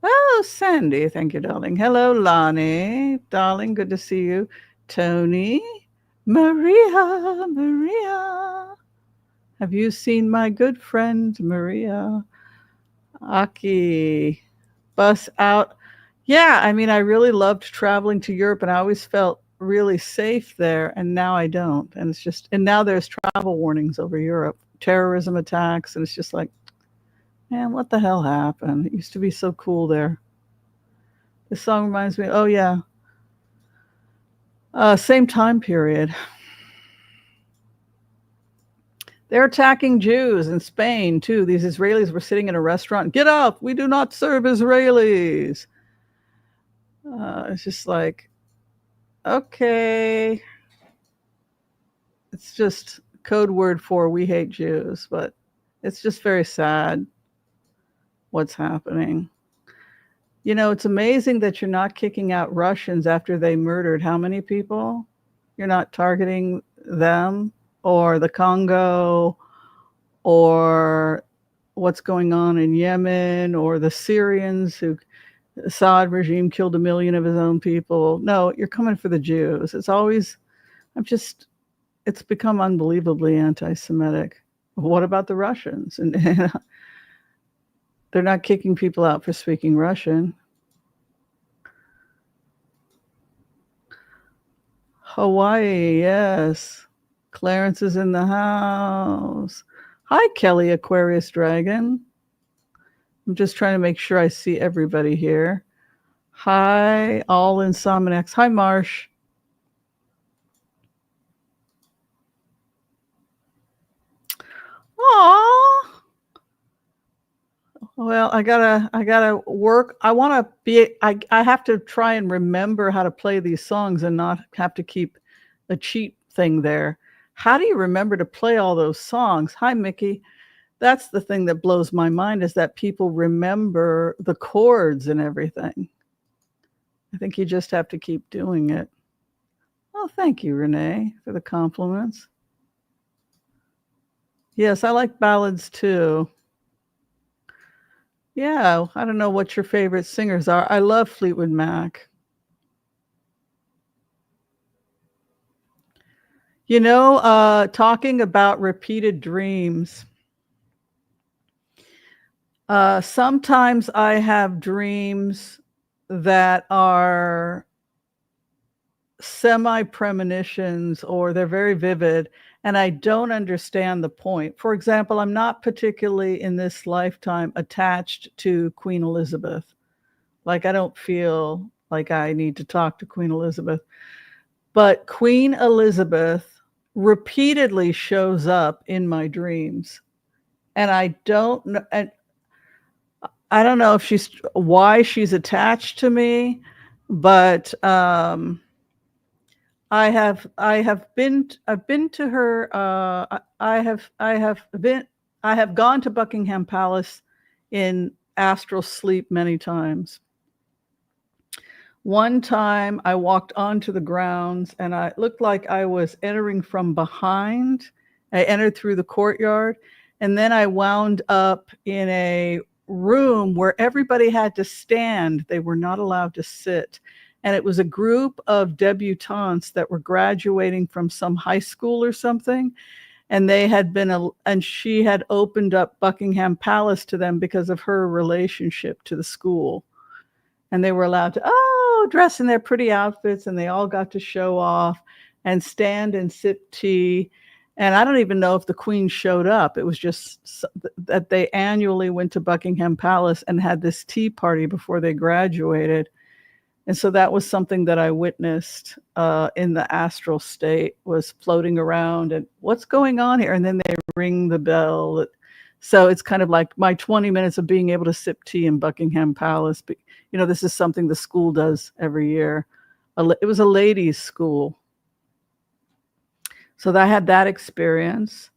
Oh, Sandy. Thank you, darling. Hello, Lonnie. Darling, good to see you. Tony. Maria. Have you seen my good friend, Maria? Aki. Bus out. Yeah, I mean, I really loved traveling to Europe, and I always felt really safe there, and now I don't. And now there's travel warnings over Europe, terrorism attacks, and it's just like, man, what the hell happened? It used to be so cool there. This song reminds me, oh yeah, same time period. They're attacking Jews in Spain too. These Israelis were sitting in a restaurant. Get up! We do not serve Israelis. It's just like, okay. It's just code word for we hate Jews, but it's just very sad what's happening. It's amazing that you're not kicking out Russians after they murdered how many people? You're not targeting them or the Congo or what's going on in Yemen or the Syrians who the Assad regime killed 1 million of his own people. No, you're coming for the Jews. It's become unbelievably anti-Semitic. What about the Russians? And they're not kicking people out for speaking Russian. Hawaii, yes. Clarence is in the house. Hi, Kelly Aquarius Dragon. I'm just trying to make sure I see everybody here. Hi, all Insomniacs. Hi, Marsh. Aww. Well, I gotta work. I have to try and remember how to play these songs and not have to keep a cheat thing there. How do you remember to play all those songs? Hi, Mickey. That's the thing that blows my mind is that people remember the chords and everything. I think you just have to keep doing it. Oh, thank you, Renee, for the compliments. Yes, I like ballads too. Yeah, I don't know what your favorite singers are. I love Fleetwood Mac. Talking about repeated dreams. Sometimes I have dreams that are semi-premonitions or they're very vivid and I don't understand the point. For example, I'm not particularly in this lifetime attached to Queen Elizabeth. Like I don't feel like I need to talk to Queen Elizabeth. But Queen Elizabeth repeatedly shows up in my dreams. And I don't know. And I don't know if why she's attached to me, but I've been to her. I have gone to Buckingham Palace in astral sleep many times. One time I walked onto the grounds and it looked like I was entering from behind. I entered through the courtyard, and then I wound up in a room where everybody had to stand. They were not allowed to sit. And it was a group of debutantes that were graduating from some high school or something. And and she had opened up Buckingham Palace to them because of her relationship to the school. And they were allowed to, dress in their pretty outfits, and they all got to show off and stand and sip tea. And I don't even know if the Queen showed up. It was just that they annually went to Buckingham Palace and had this tea party before they graduated. And so that was something that I witnessed in the astral state, was floating around and what's going on here? And then they ring the bell. So it's kind of like my 20 minutes of being able to sip tea in Buckingham Palace. But, this is something the school does every year. It was a ladies' school. So I had that experience.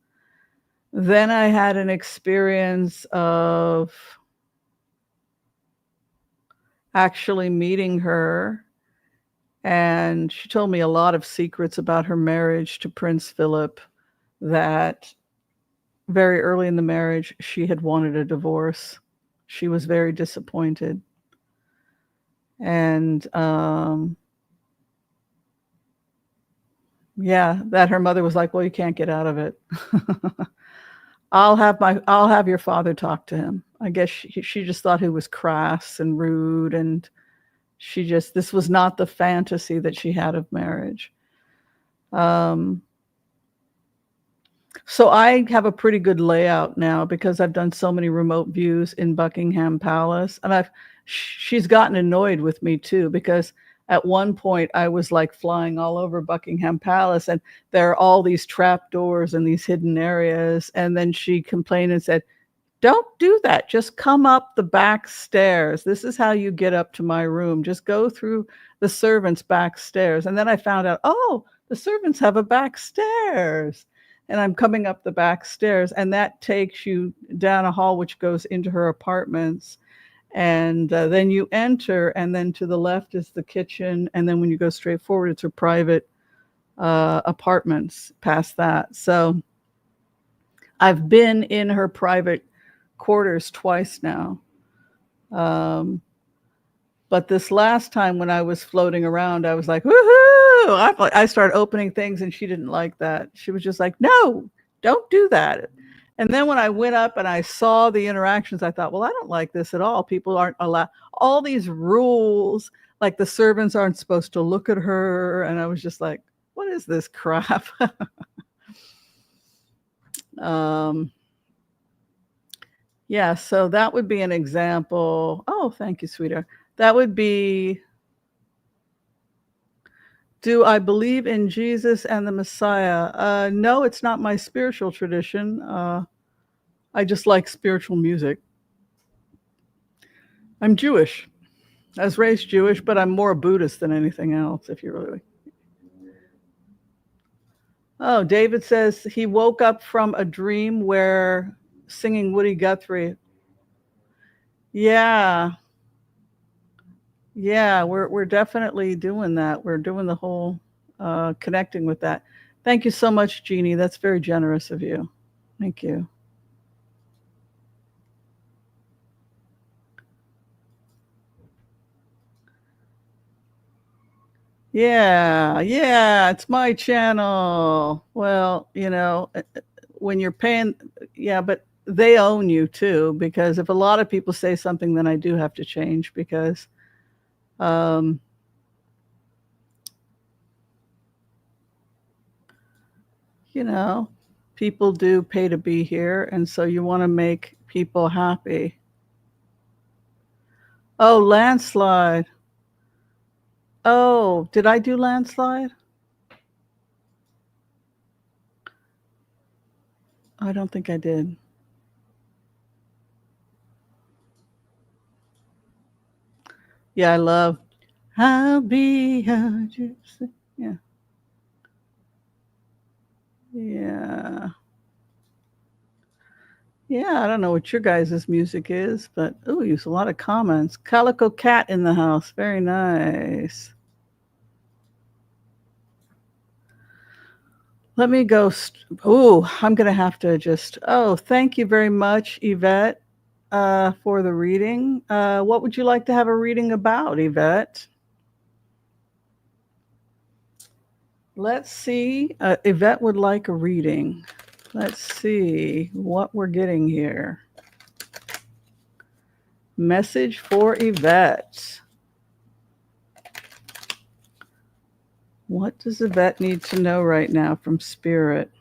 Then I had an experience of actually meeting her. And she told me a lot of secrets about her marriage to Prince Philip, that very early in the marriage, she had wanted a divorce. She was very disappointed. And that her mother was like, well, you can't get out of it. I'll have your father talk to him. I guess she just thought he was crass and rude, and this was not the fantasy that she had of marriage. So I have a pretty good layout now because I've done so many remote views in Buckingham Palace, and she's gotten annoyed with me too, because at one point I was like flying all over Buckingham Palace, and there are all these trap doors and these hidden areas. And then she complained and said, don't do that. Just come up the back stairs. This is how you get up to my room. Just go through the servants' back stairs. And then I found out, the servants have a back stairs. And I'm coming up the back stairs, and that takes you down a hall which goes into her apartments. And then you enter, and then to the left is the kitchen. And then when you go straight forward, it's her private apartments past that. So I've been in her private quarters twice now. But this last time when I was floating around, I was like, woohoo! I started opening things, and she didn't like that. She was just like, no, don't do that. And then when I went up and I saw the interactions, I thought, well, I don't like this at all. People aren't allowed, all these rules, like the servants aren't supposed to look at her. And I was just like, what is this crap? So that would be an example. Oh, thank you, sweetheart. That would be, do I believe in Jesus and the Messiah? No, it's not my spiritual tradition. I just like spiritual music. I'm Jewish. I was raised Jewish, but I'm more Buddhist than anything else, if you really. Oh, David says he woke up from a dream where singing Woody Guthrie. Yeah. Yeah, we're definitely doing that. We're doing the whole connecting with that. Thank you so much, Jeannie. That's very generous of you. Thank you. Yeah, it's my channel. Well, when you're paying, but they own you too, because if a lot of people say something, then I do have to change, because people do pay to be here, and so you want to make people happy. Oh, Landslide. Oh, did I do Landslide? I don't think I did. Yeah, I love I'll be a gypsy. Yeah. Yeah. Yeah, I don't know what your guys' music is, but ooh, use a lot of comments. Calico cat in the house. Very nice. Let me go. Ooh, I'm going to have to just. Oh, thank you very much, Yvette, for the reading. What would you like to have a reading about, Yvette? Let's see. Yvette would like a reading. Let's see what we're getting here. Message for Yvette. What does Yvette need to know right now from Spirit?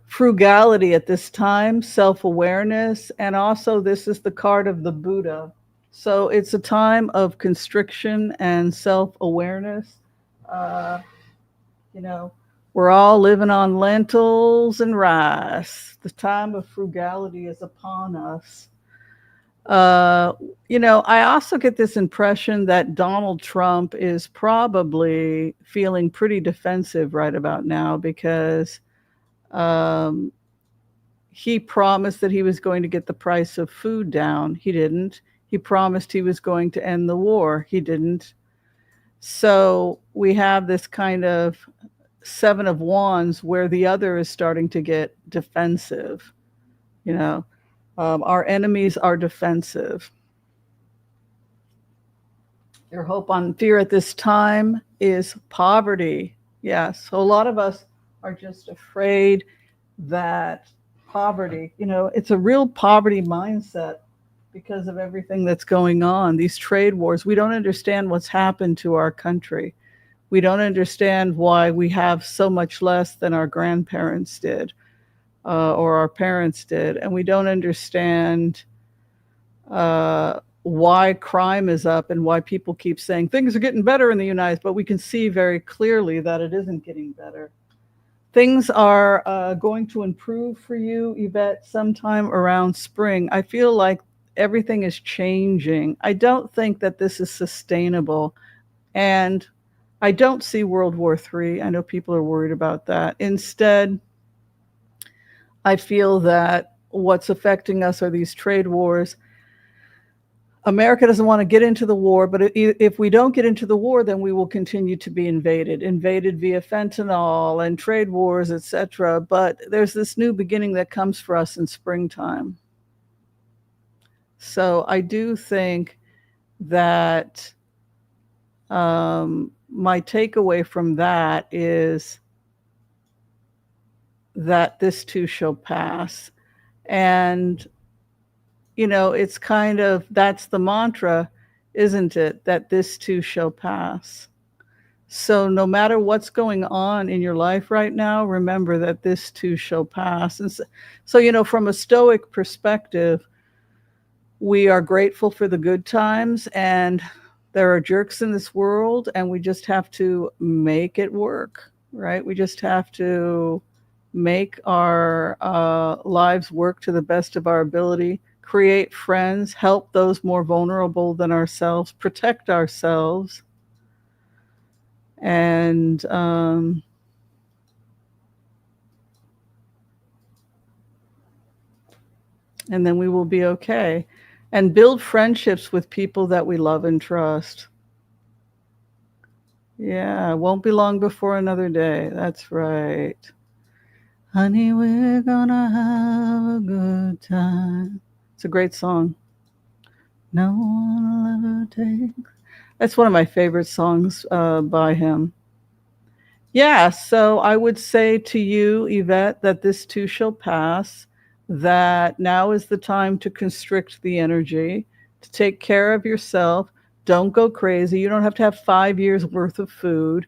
Frugality at this time, self-awareness, and also this is the card of the Buddha. So it's a time of constriction and self-awareness. Uh, you know, we're all living on lentils and rice. The time of frugality is upon us. Uh, I also get this impression that Donald Trump is probably feeling pretty defensive right about now because um, he promised that he was going to get the price of food down. He didn't. He promised he was going to end the war. He didn't. So we have this kind of Seven of Wands where the other is starting to get defensive. Our enemies are defensive. Your hope on fear at this time is poverty. Yes. So a lot of us are just afraid that poverty, it's a real poverty mindset because of everything that's going on. These trade wars, we don't understand what's happened to our country. We don't understand why we have so much less than our grandparents did or our parents did. And we don't understand why crime is up and why people keep saying things are getting better in the United States, but we can see very clearly that it isn't getting better. Things are going to improve for you, Yvette, sometime around spring. I feel like everything is changing. I don't think that this is sustainable. And I don't see World War III. I know people are worried about that. Instead, I feel that what's affecting us are these trade wars. America doesn't want to get into the war, but if we don't get into the war, then we will continue to be invaded via fentanyl and trade wars, etc. But there's this new beginning that comes for us in springtime. So I do think that my takeaway from that is that this too shall pass. And it's kind of, that's the mantra, isn't it? That this too shall pass. So no matter what's going on in your life right now, remember that this too shall pass. And so from a Stoic perspective, we are grateful for the good times, and there are jerks in this world, and we just have to make it work, right? We just have to make our lives work to the best of our ability, create friends, help those more vulnerable than ourselves, protect ourselves, and then we will be okay. And build friendships with people that we love and trust. Yeah, it won't be long before another day. That's right. Honey, we're gonna have a good time. It's a great song. No one will ever take. That's one of my favorite songs by him. Yeah, so I would say to you, Yvette, that this too shall pass, that now is the time to constrict the energy, to take care of yourself. Don't go crazy. You don't have to have 5 years worth of food,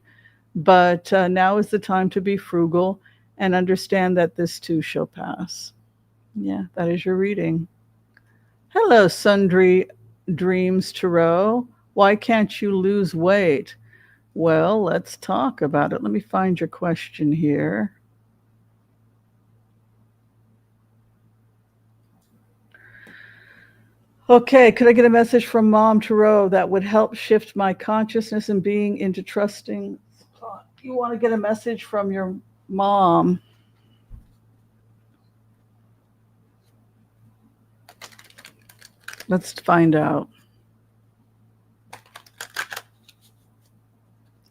but now is the time to be frugal and understand that this too shall pass. Yeah, that is your reading. Hello, Sundry Dreams Tarot. Why can't you lose weight? Well, let's talk about it. Let me find your question here. Okay, could I get a message from Mom Tarot that would help shift my consciousness and being into trusting? You want to get a message from your mom? Let's find out.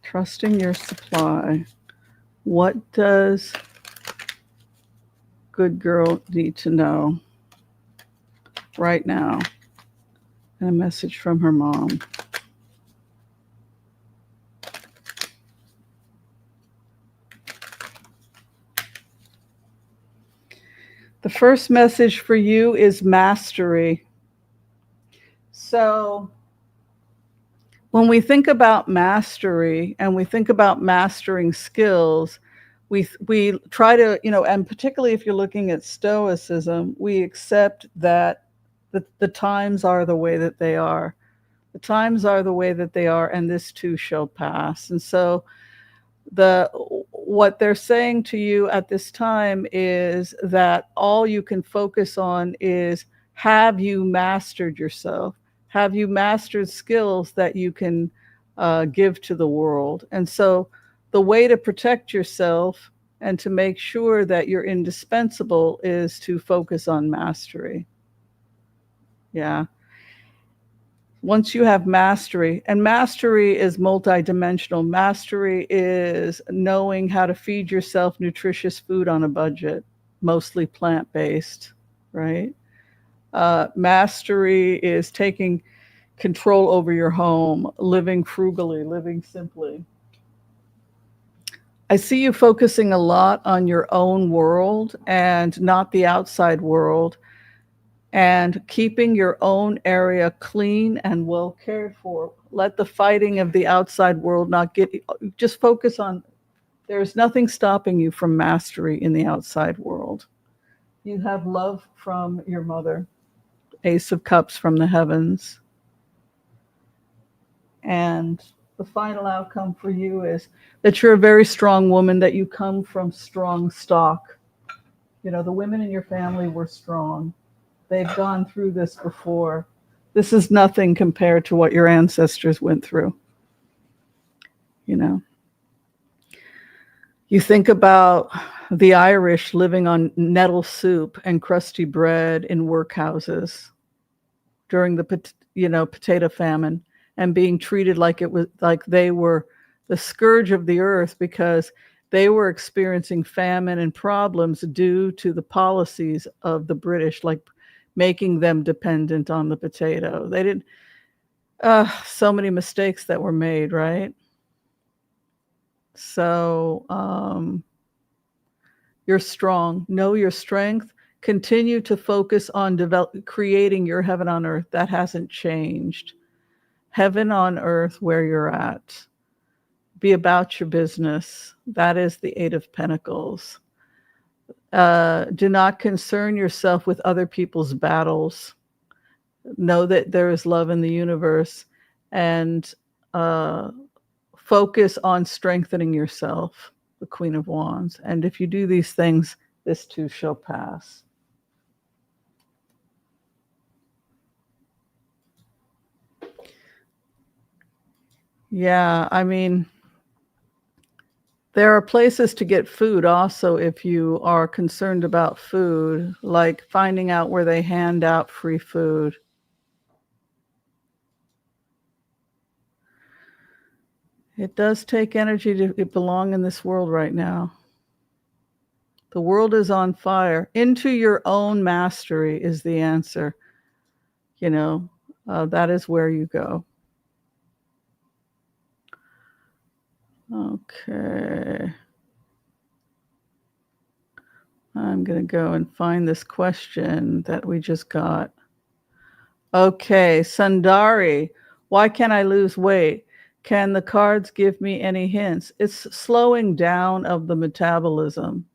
Trusting your supply. What does good girl need to know right now? And a message from her mom. The first message for you is mastery. So when we think about mastery and we think about mastering skills, we try to, and particularly if you're looking at Stoicism, we accept that the times are the way that they are. The times are the way that they are, and this too shall pass. And so what they're saying to you at this time is that all you can focus on is, have you mastered yourself? Have you mastered skills that you can give to the world? And so the way to protect yourself and to make sure that you're indispensable is to focus on mastery. Yeah. Once you have mastery, and mastery is multidimensional. Mastery is knowing how to feed yourself nutritious food on a budget, mostly plant-based, right? Mastery is taking control over your home, living frugally, living simply. I see you focusing a lot on your own world and not the outside world, and keeping your own area clean and well cared for. Let the fighting of the outside world not get, just focus on, there's nothing stopping you from mastery in the outside world. You have love from your mother, Ace of Cups from the heavens. And the final outcome for you is that you're a very strong woman, that you come from strong stock. The women in your family were strong. They've gone through this before. This is nothing compared to what your ancestors went through. You think about the Irish living on nettle soup and crusty bread in workhouses during the potato famine, and being treated like they were the scourge of the earth because they were experiencing famine and problems due to the policies of the British, like making them dependent on the potato. They didn't, so many mistakes that were made, right? So you're strong. Know your strength. Continue to focus on creating your heaven on earth. That hasn't changed. Heaven on earth where you're at. Be about your business. That is the Eight of Pentacles. Do not concern yourself with other people's battles. Know that there is love in the universe, and focus on strengthening yourself, the Queen of Wands. And if you do these things, this too shall pass. Yeah, I mean, there are places to get food also if you are concerned about food, like finding out where they hand out free food. It does take energy to belong in this world right now. The world is on fire. Into your own mastery is the answer. That is where you go. Okay. I'm going to go and find this question that we just got. Okay, Sundari, why can't I lose weight? Can the cards give me any hints? It's slowing down of the metabolism.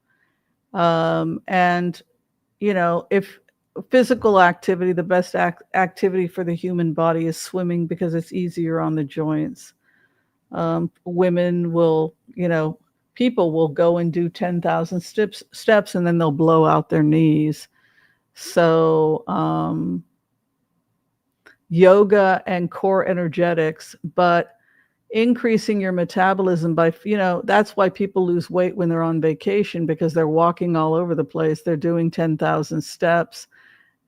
And, if physical activity, the best activity for the human body is swimming because it's easier on the joints. Women will, people will go and do 10,000 steps and then they'll blow out their knees. So yoga and core energetics, but increasing your metabolism by, that's why people lose weight when they're on vacation, because they're walking all over the place. They're doing 10,000 steps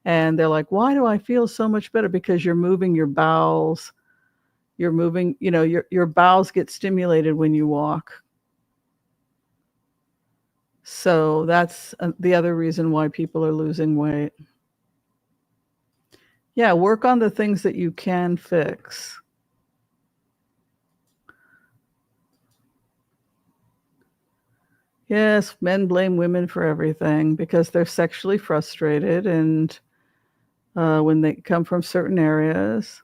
and they're like, why do I feel so much better? Because you're moving your bowels. You're moving, your bowels get stimulated when you walk. So that's the other reason why people are losing weight. Yeah, work on the things that you can fix. Yes, men blame women for everything because they're sexually frustrated, and when they come from certain areas.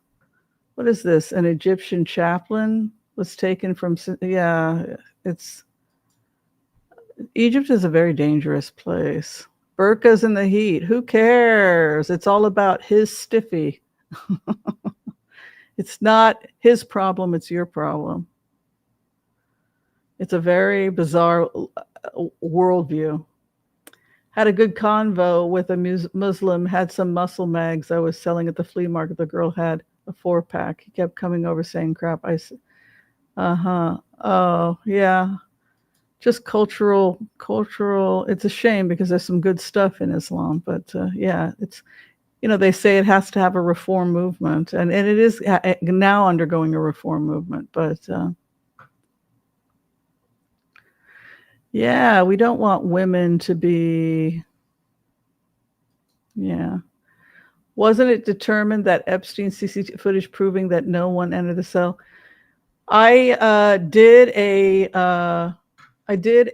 What is this? An Egyptian chaplain was taken from, Egypt is a very dangerous place. Burkas in the heat. Who cares? It's all about his stiffy. It's not his problem, it's your problem. It's a very bizarre worldview. Had a good convo with a Muslim, had some muscle mags I was selling at the flea market. The girl had a 4-pack. He kept coming over saying crap. I said, oh, yeah. Just cultural. It's a shame because there's some good stuff in Islam, but yeah, it's, they say it has to have a reform movement, and it is now undergoing a reform movement, but yeah, we don't want women to be, yeah. Wasn't it determined that Epstein CCTV footage proving that no one entered the cell? I did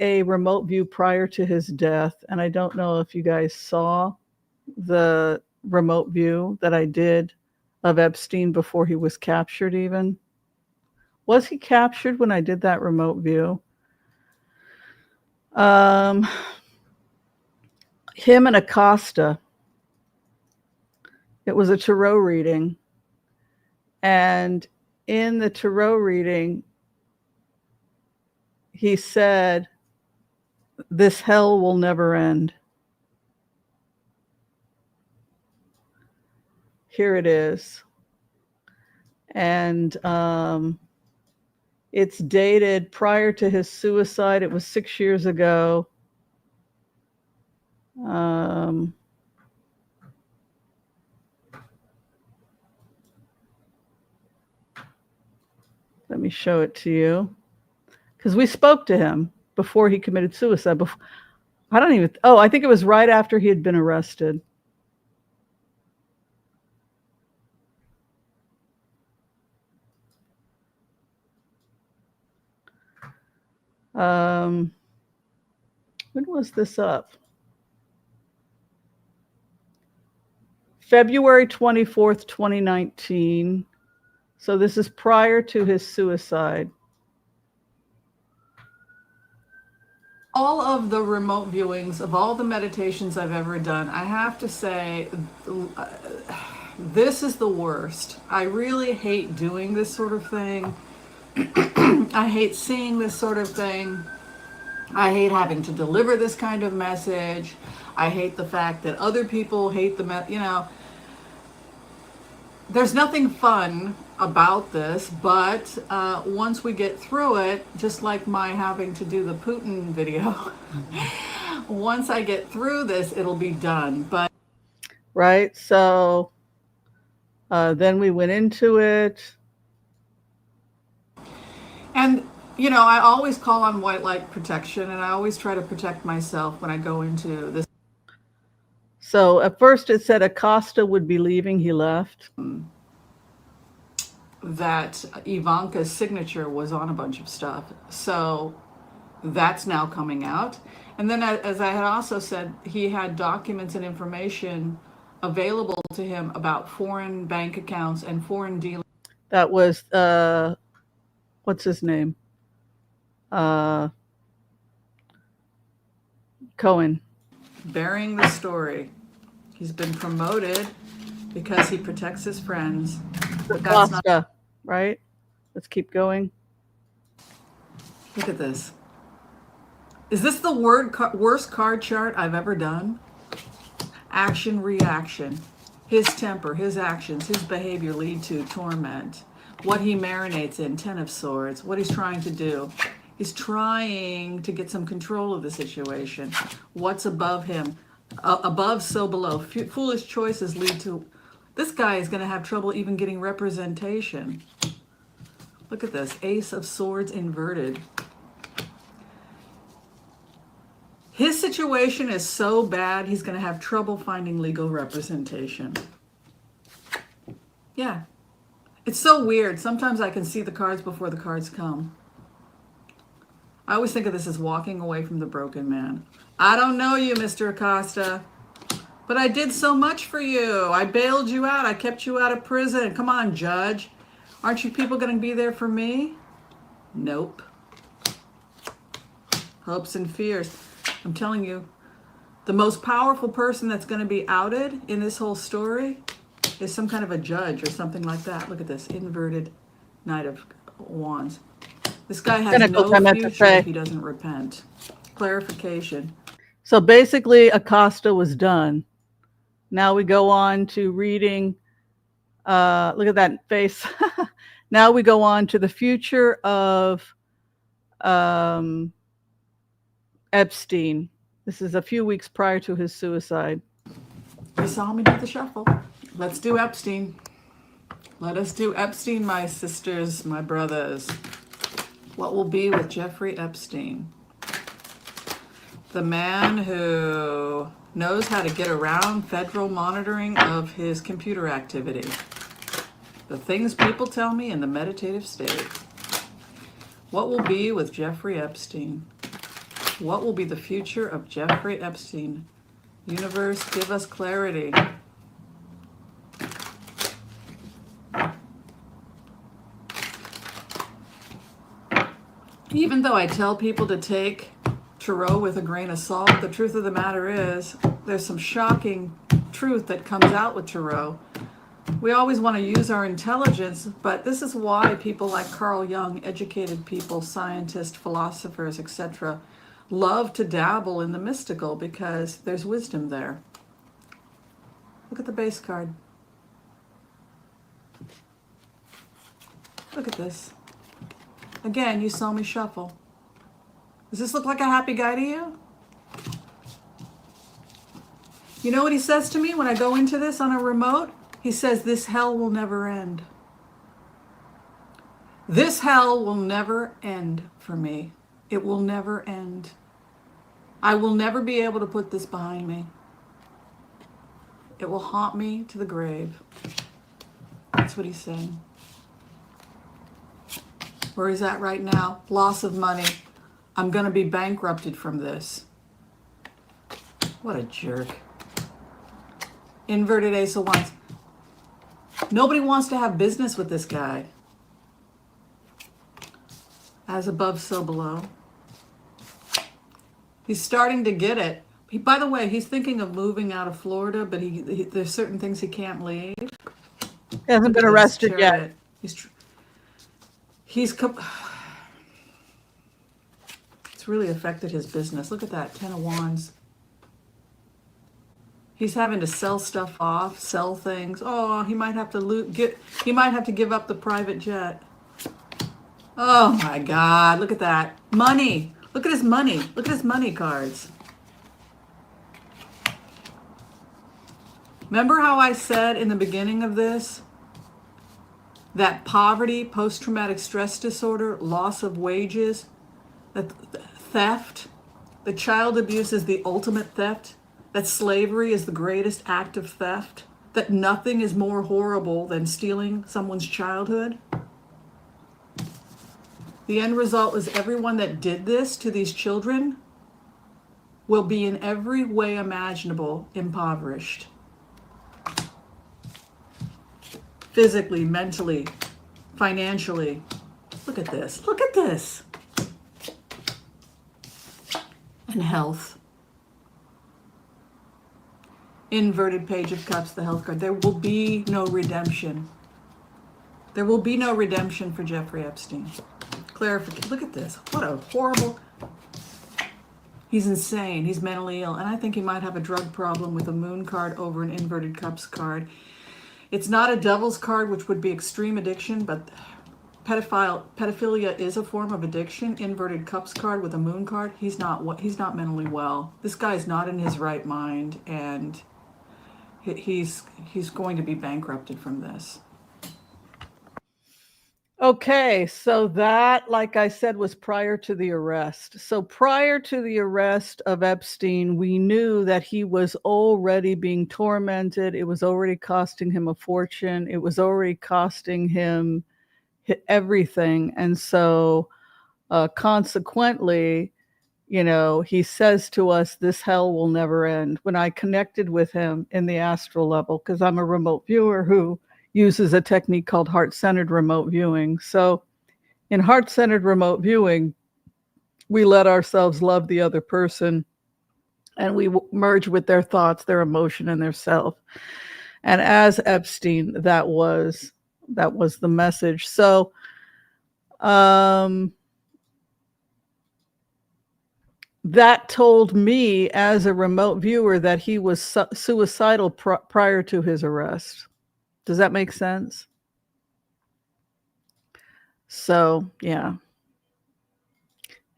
a remote view prior to his death, and I don't know if you guys saw the remote view that I did of Epstein before he was captured even. Was he captured when I did that remote view? Him and Acosta. It was a tarot reading. And in the tarot reading, he said, this hell will never end. Here it is. And it's dated prior to his suicide. It was 6 years ago. Let me show it to you. Because we spoke to him before he committed suicide. I think it was right after he had been arrested. When was this up? February 24th, 2019. So this is prior to his suicide. All of the remote viewings of all the meditations I've ever done, I have to say, this is the worst. I really hate doing this sort of thing. I hate seeing this sort of thing. I hate having to deliver this kind of message. I hate the fact that other people hate there's nothing fun about this, but once we get through it, just like my having to do the Putin video, once I get through this, it'll be done. But right, so then we went into it. And, I always call on white light protection, and I always try to protect myself when I go into this. So at first it said Acosta would be leaving. He left. That Ivanka's signature was on a bunch of stuff. So that's now coming out. And then, as I had also said, he had documents and information available to him about foreign bank accounts and foreign dealing. That was, what's his name? Cohen. Bearing the story. He's been promoted because he protects his friends. But that's not right. Let's keep going. Look at this. Is this the worst card chart I've ever done? Action, reaction. His temper, his actions, his behavior lead to torment. What he marinates in, Ten of Swords, what he's trying to do. He's trying to get some control of the situation. What's above him? Above, so below. Foolish choices lead to... This guy is going to have trouble even getting representation. Look at this. Ace of Swords inverted. His situation is so bad, he's going to have trouble finding legal representation. Yeah. It's so weird. Sometimes I can see the cards before the cards come. I always think of this as walking away from the broken man. I don't know you, Mr. Acosta, but I did so much for you. I bailed you out. I kept you out of prison. Come on, judge. Aren't you people going to be there for me? Nope. Hopes and fears. I'm telling you, the most powerful person that's going to be outed in this whole story is some kind of a judge or something like that. Look at this, inverted Knight of Wands. This guy has no future if he doesn't repent. Clarification. So basically, Acosta was done. Now we go on to reading. Look at that face. Now we go on to the future of Epstein. This is a few weeks prior to his suicide. You saw me do the shuffle. Let's do Epstein. Let us do Epstein, my sisters, my brothers. What will be with Jeffrey Epstein? The man who knows how to get around federal monitoring of his computer activity. The things people tell me in the meditative state. What will be with Jeffrey Epstein? What will be the future of Jeffrey Epstein? Universe, give us clarity. Even though I tell people to take tarot with a grain of salt, the truth of the matter is there's some shocking truth that comes out with tarot. We always want to use our intelligence, but this is why people like Carl Jung, educated people, scientists, philosophers, etc., love to dabble in the mystical because there's wisdom there. Look at the base card. Look at this. Again, you saw me shuffle. Does this look like a happy guy to you? You know what he says to me when I go into this on a remote? He says, this hell will never end. This hell will never end for me. It will never end. I will never be able to put this behind me. It will haunt me to the grave. That's what he's saying. Where he's at right now, loss of money. I'm going to be bankrupted from this. What a jerk. Inverted Ace of Wands. Nobody wants to have business with this guy. As above, so below. He's starting to get it. By the way, he's thinking of moving out of Florida, but there's certain things he can't leave. He hasn't been arrested yet. It's really affected his business. Look at that, 10 of Wands. He's having to sell stuff off, sell things. Oh, he might have to he might have to give up the private jet. Oh my God, look at that. Money. Look at his money. Look at his money cards. Remember how I said in the beginning of this that poverty, post-traumatic stress disorder, loss of wages, that theft, that child abuse is the ultimate theft, that slavery is the greatest act of theft, that nothing is more horrible than stealing someone's childhood? The end result is everyone that did this to these children will be in every way imaginable impoverished. Physically, mentally, financially. Look at this. Look at this. And health. Inverted Page of Cups, the health card. There will be no redemption. There will be no redemption for Jeffrey Epstein. Clarification. Look at this. What a horrible... He's insane. He's mentally ill. And I think he might have a drug problem with a moon card over an inverted cups card. It's not a devil's card, which would be extreme addiction, but pedophilia is a form of addiction. Inverted cups card with a moon card. He's not mentally well. This guy's not in his right mind, and he's going to be bankrupted from this. Okay, so that, like I said, was prior to the arrest. So prior to the arrest of Epstein, we knew that he was already being tormented. It was already costing him a fortune. It was already costing him everything. And so consequently, he says to us, this hell will never end. When I connected with him in the astral level, because I'm a remote viewer who uses a technique called heart-centered remote viewing. So in heart-centered remote viewing, we let ourselves love the other person, and we merge with their thoughts, their emotion, and their self. And as Epstein, that was the message. So that told me as a remote viewer that he was suicidal prior to his arrest. Does that make sense? So, yeah.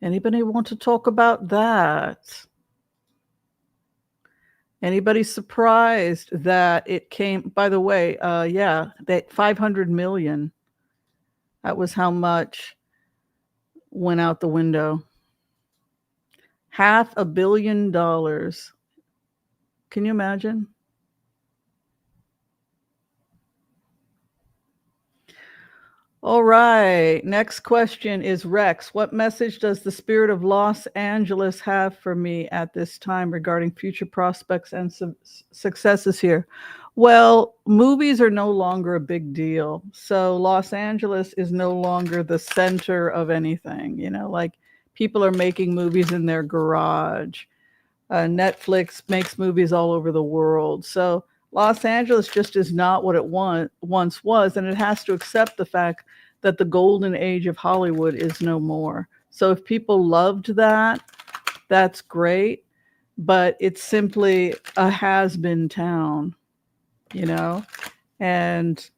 Anybody want to talk about that? Anybody surprised that it came, by the way, that 500 million, that was how much went out the window. $500 million. Can you imagine? All right. Next question is Rex. What message does the spirit of Los Angeles have for me at this time regarding future prospects and successes here? Well, movies are no longer a big deal. So Los Angeles is no longer the center of anything. Like people are making movies in their garage. Netflix makes movies all over the world. So Los Angeles just is not what it once was, and it has to accept the fact that the golden age of Hollywood is no more. So if people loved that, that's great, but it's simply a has-been town, and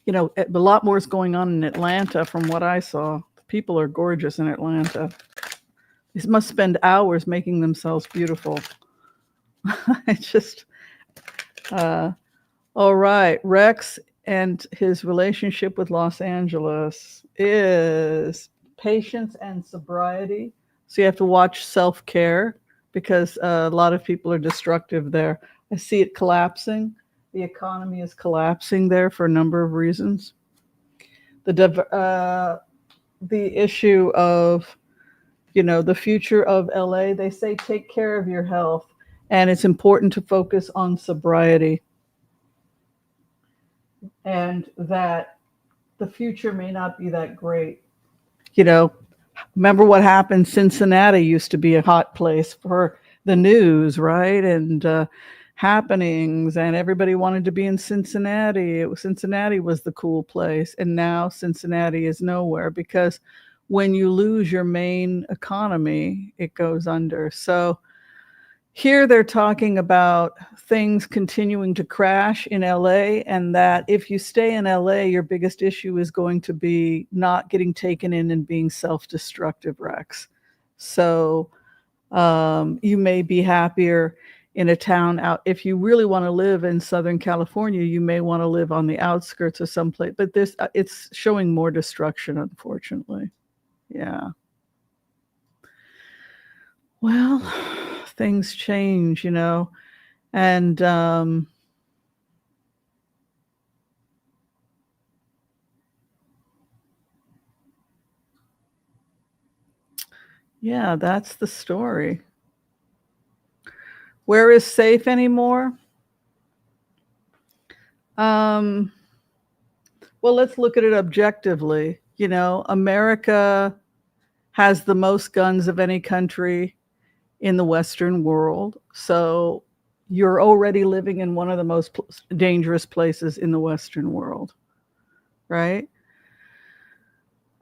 a lot more is going on in Atlanta from what I saw. People are gorgeous in Atlanta. They must spend hours making themselves beautiful. It's just, all right. Rex and his relationship with Los Angeles is patience and sobriety. So you have to watch self-care because a lot of people are destructive there. I see it collapsing. The economy is collapsing there for a number of reasons. The issue of, the future of LA, they say take care of your health. And it's important to focus on sobriety, and that the future may not be that great. Remember what happened? Cincinnati used to be a hot place for the news, right? And happenings, and everybody wanted to be in Cincinnati. Cincinnati was the cool place. And now Cincinnati is nowhere because when you lose your main economy, it goes under. So here they're talking about things continuing to crash in LA, and that if you stay in LA, your biggest issue is going to be not getting taken in and being self-destructive, Rex. So you may be happier in a town out. If you really want to live in Southern California, you may want to live on the outskirts of someplace, but it's showing more destruction, unfortunately. Yeah. Well, things change, and yeah, that's the story. Where is safe anymore? Well, let's look at it objectively. America has the most guns of any country in the Western world. So you're already living in one of the most dangerous places in the Western world, right?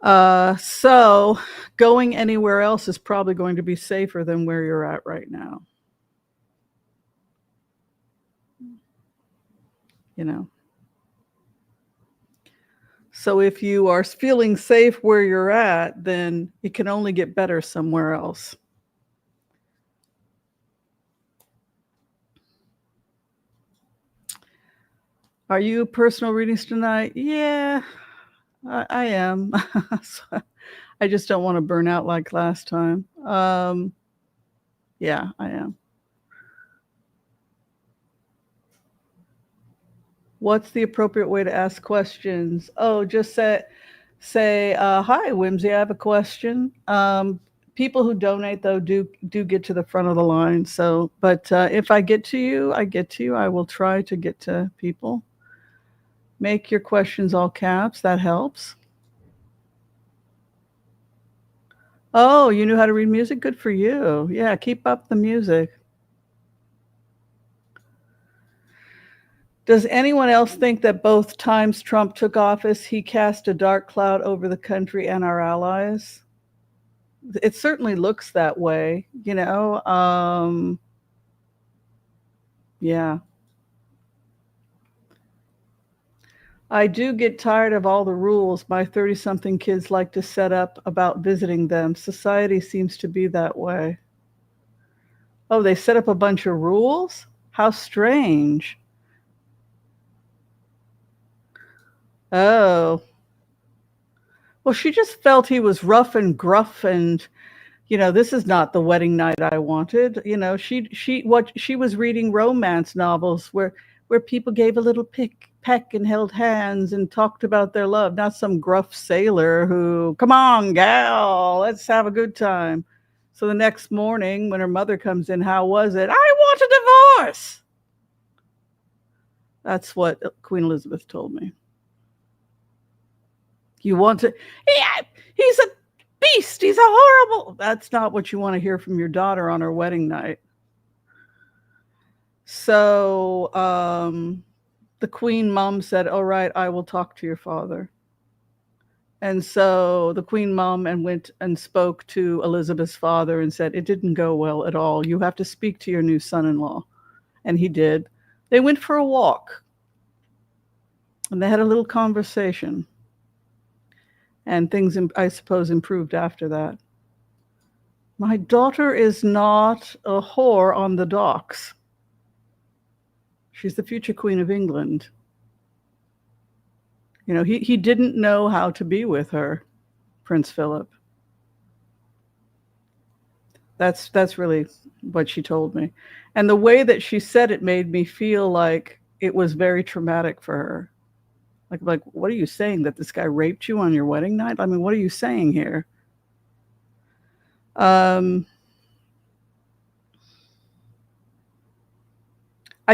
So going anywhere else is probably going to be safer than where you're at right now. You know. So if you are feeling safe where you're at, then it can only get better somewhere else. Are you personal readings tonight? Yeah, I am. I just don't want to burn out like last time. Yeah, I am. What's the appropriate way to ask questions? Oh, just say hi, Whimsy, I have a question. People who donate, though, do get to the front of the line. So, but if I get to you, I get to you. I will try to get to people. Make your questions all caps. That helps. Oh, you knew how to read music? Good for you. Yeah, keep up the music. Does anyone else think that both times Trump took office, he cast a dark cloud over the country and our allies? It certainly looks that way, you know. Yeah. I do get tired of all the rules my 30-something kids like to set up about visiting them. Society seems to be that way. Oh, they set up a bunch of rules? How strange. Oh. Well, she just felt he was rough and gruff and, you know, this is not the wedding night I wanted. You know, she was reading romance novels where people gave a little peck and held hands and talked about their love, not some gruff sailor who, come on, gal, let's have a good time. So the next morning when her mother comes in, how was it? I want a divorce. That's what Queen Elizabeth told me. You want to, yeah, he's a beast. He's a horrible. That's not what you want to hear from your daughter on her wedding night. So the Queen mom said, all right, I will talk to your father. And so the Queen mom went and spoke to Elizabeth's father and said, it didn't go well at all. You have to speak to your new son-in-law. And he did. They went for a walk. And they had a little conversation. And things, I suppose, improved after that. My daughter is not a whore on the docks. She's the future Queen of England. You know, he didn't know how to be with her, Prince Philip. That's really what she told me. And the way that she said it made me feel like it was very traumatic for her. Like, what are you saying? That this guy raped you on your wedding night? I mean, what are you saying here? I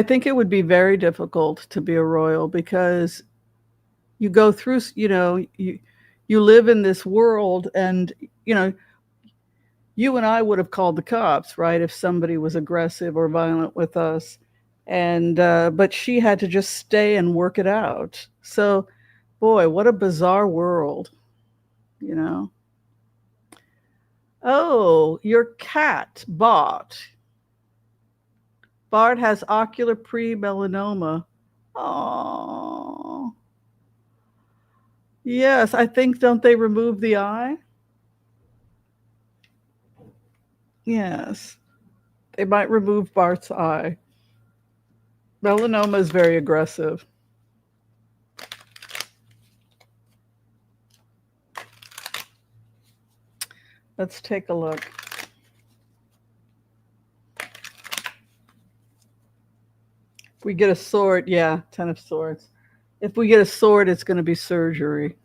think it would be very difficult to be a royal because you go through, you know, you live in this world and, you know, you and I would have called the cops, right? If somebody was aggressive or violent with us. And, but she had to just stay and work it out. So, boy, what a bizarre world, you know? Oh, your cat, Bart. Bart has ocular pre-melanoma. Oh. Yes, I think, don't they remove the eye? Yes. They might remove Bart's eye. Melanoma is very aggressive. Let's take a look. If we get a sword, yeah, 10 of Swords. If we get a sword, it's going to be surgery.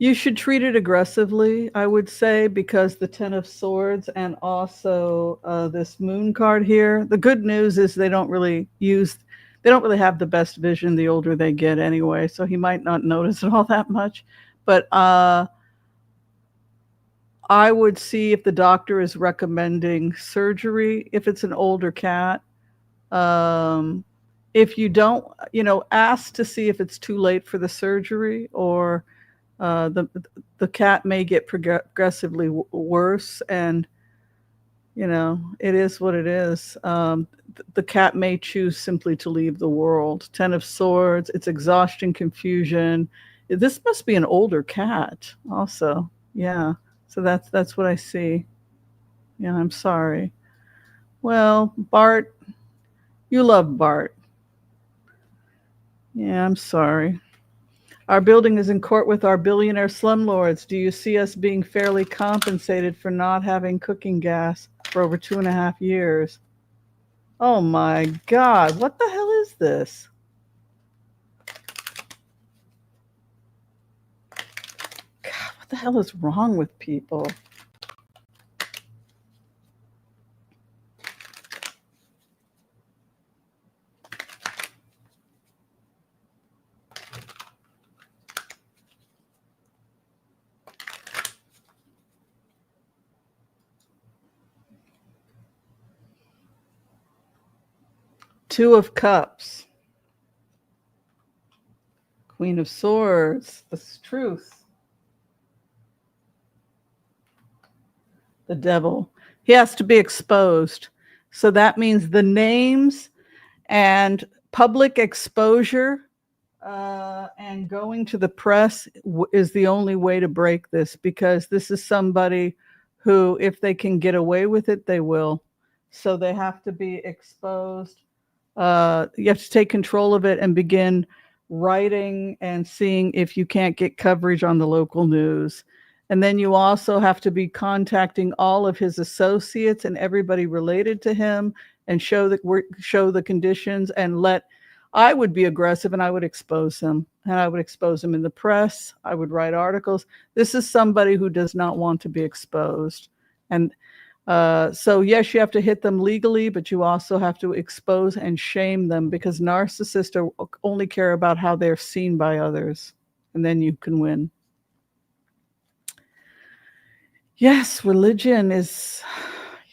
You should treat it aggressively, I would say, because the 10 of Swords and also this Moon card here. The good news is they don't really have the best vision the older they get anyway, so he might not notice it all that much. But I would see if the doctor is recommending surgery if it's an older cat. If you don't, ask to see if it's too late for the surgery, or the cat may get progressively worse, and it is what it is. The cat may choose simply to leave the world. 10 of Swords, it's exhaustion, confusion. This must be an older cat also. Yeah. So that's what I see. Yeah, I'm sorry. Well, Bart, you love Bart. Yeah, I'm sorry. Our building is in court with our billionaire slumlords. Do you see us being fairly compensated for not having cooking gas for over 2.5 years? Oh my God, what the hell is this? God, what the hell is wrong with people? Two of Cups. Queen of Swords. The truth. The Devil. He has to be exposed. So that means the names and public exposure and going to the press is the only way to break this, because this is somebody who, if they can get away with it, they will. So they have to be exposed. You have to take control of it and begin writing and seeing if you can't get coverage on the local news. And then you also have to be contacting all of his associates and everybody related to him and show the conditions, and I would be aggressive and I would expose him, and I would expose him in the press. I would write articles. This is somebody who does not want to be exposed. And so yes, you have to hit them legally, but you also have to expose and shame them, because narcissists only care about how they're seen by others, and then you can win. Yes, religion is,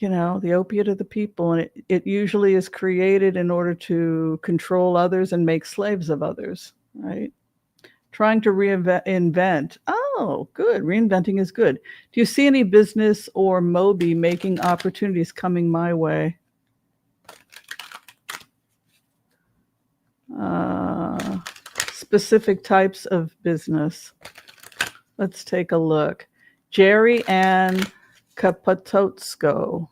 the opiate of the people, and it usually is created in order to control others and make slaves of others, right? Trying to reinvent. Oh, good. Reinventing is good. Do you see any business or Moby making opportunities coming my way? Specific types of business. Let's take a look. Jerry Ann Kapototsko.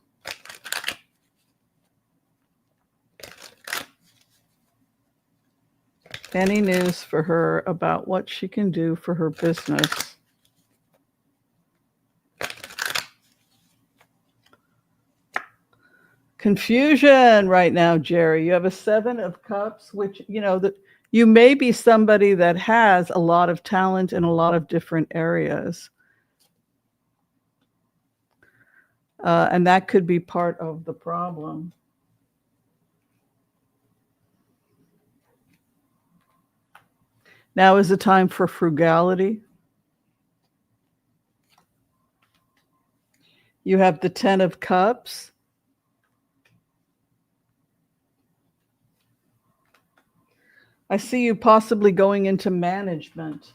Any news for her about what she can do for her business? Confusion right now, Jerry. You have a 7 of Cups, which, that you may be somebody that has a lot of talent in a lot of different areas. And that could be part of the problem. Now is the time for frugality. You have the 10 of Cups. I see you possibly going into management,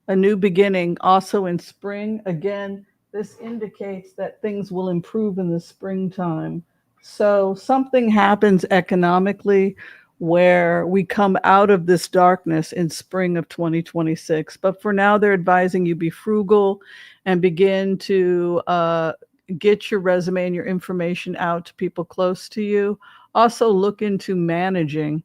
a new beginning, also in spring. Again, this indicates that things will improve in the springtime. So something happens economically where we come out of this darkness in spring of 2026. But for now, they're advising you be frugal and begin to get your resume and your information out to people close to you. Also look into managing.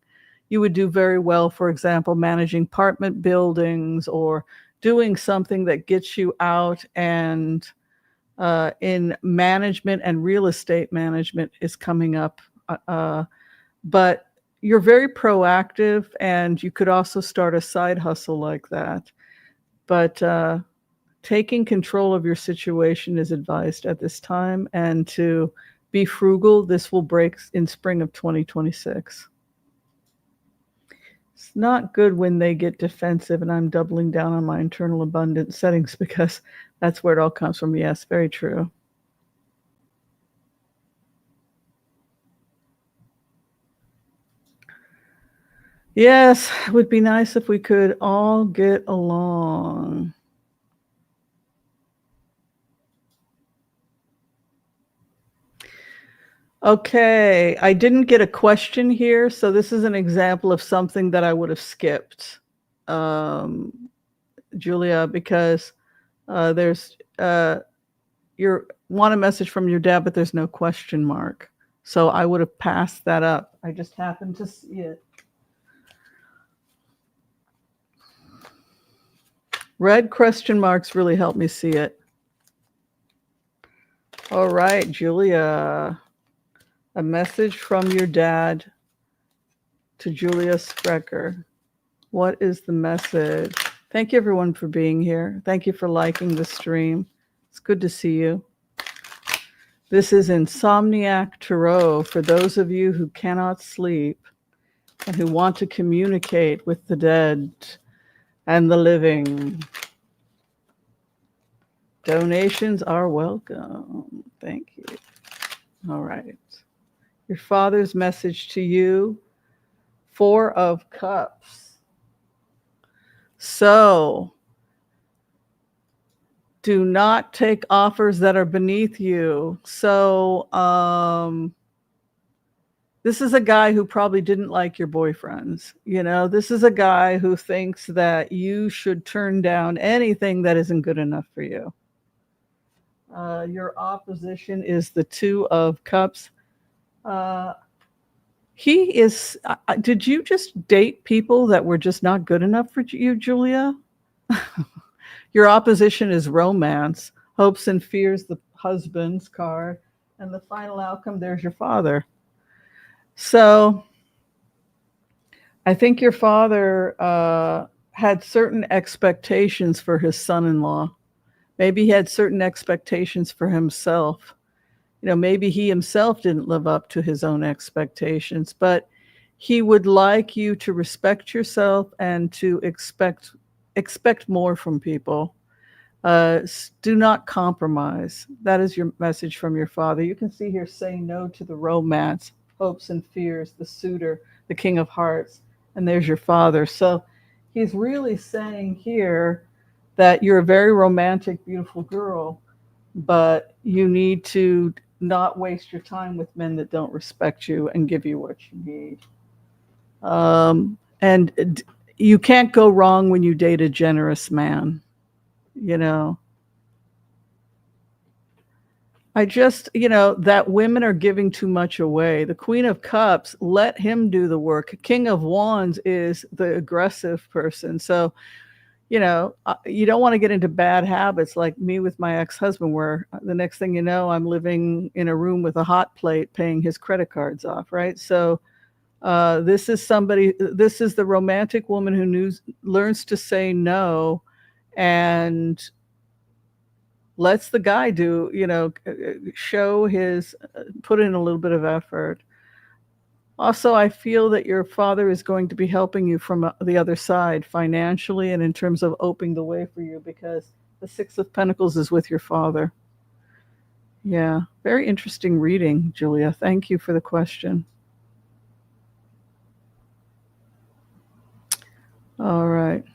You would do very well, for example, managing apartment buildings or doing something that gets you out, and in management and real estate management is coming up. But you're very proactive, and you could also start a side hustle like that. But taking control of your situation is advised at this time, and to be frugal. This will break in spring of 2026. It's not good when they get defensive, and I'm doubling down on my internal abundance settings, because That's where it all comes from. Yes, very true. Yes, it would be nice if we could all get along. Okay, I didn't get a question here, so this is an example of something that I would have skipped, Julia, because there's you want a message from your dad, but there's no question mark. So I would have passed that up. I just happened to see it. Red question marks really help me see it. All right, Julia. A message from your dad to Julia Sprecher. What is the message? Thank you, everyone, for being here. Thank you for liking the stream. It's good to see you. This is Insomniac Tarot for those of you who cannot sleep and who want to communicate with the dead and the living. Donations are welcome. Thank you. All right. Your father's message to you, 4 of Cups. So, do not take offers that are beneath you. So, this is a guy who probably didn't like your boyfriends. You know, this is a guy who thinks that you should turn down anything that isn't good enough for you. Your opposition is the 2 of Cups. He is. Did you just date people that were just not good enough for you, Julia? Your opposition is romance, hopes and fears, the husband's card, and the final outcome, there's your father. So I think your father had certain expectations for his son-in-law. Maybe he had certain expectations for himself. You know, maybe he himself didn't live up to his own expectations, but he would like you to respect yourself and to expect more from people. Do not compromise. That is your message from your father. You can see here, say no to the romance, hopes and fears, the suitor, the king of hearts, and there's your father. So he's really saying here that you're a very romantic, beautiful girl, but you need to not waste your time with men that don't respect you and give you what you need. And you can't go wrong when you date a generous man, you know. I just, that women are giving too much away. The Queen of Cups, let him do the work. King of Wands is the aggressive person. So, you don't want to get into bad habits like me with my ex-husband, where the next thing you know, I'm living in a room with a hot plate paying his credit cards off, right? So this is the romantic woman who learns to say no and lets the guy do, show his, put in a little bit of effort. Also, I feel that your father is going to be helping you from the other side financially and in terms of opening the way for you, because the 6 of Pentacles is with your father. Yeah, very interesting reading, Julia. Thank you for the question. All right.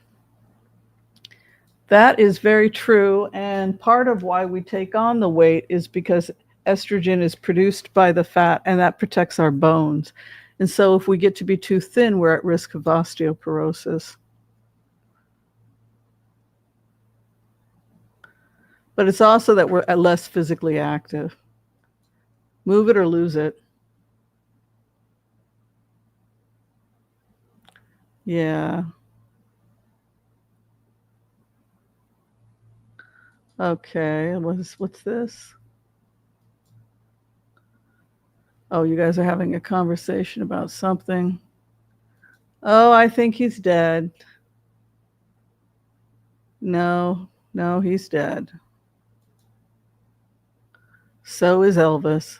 That is very true. And part of why we take on the weight is because estrogen is produced by the fat, and that protects our bones. And so if we get to be too thin, we're at risk of osteoporosis. But it's also that we're less physically active. Move it or lose it. Yeah. Okay. What's this? Oh, you guys are having a conversation about something. Oh, I think he's dead. No, he's dead. So is Elvis.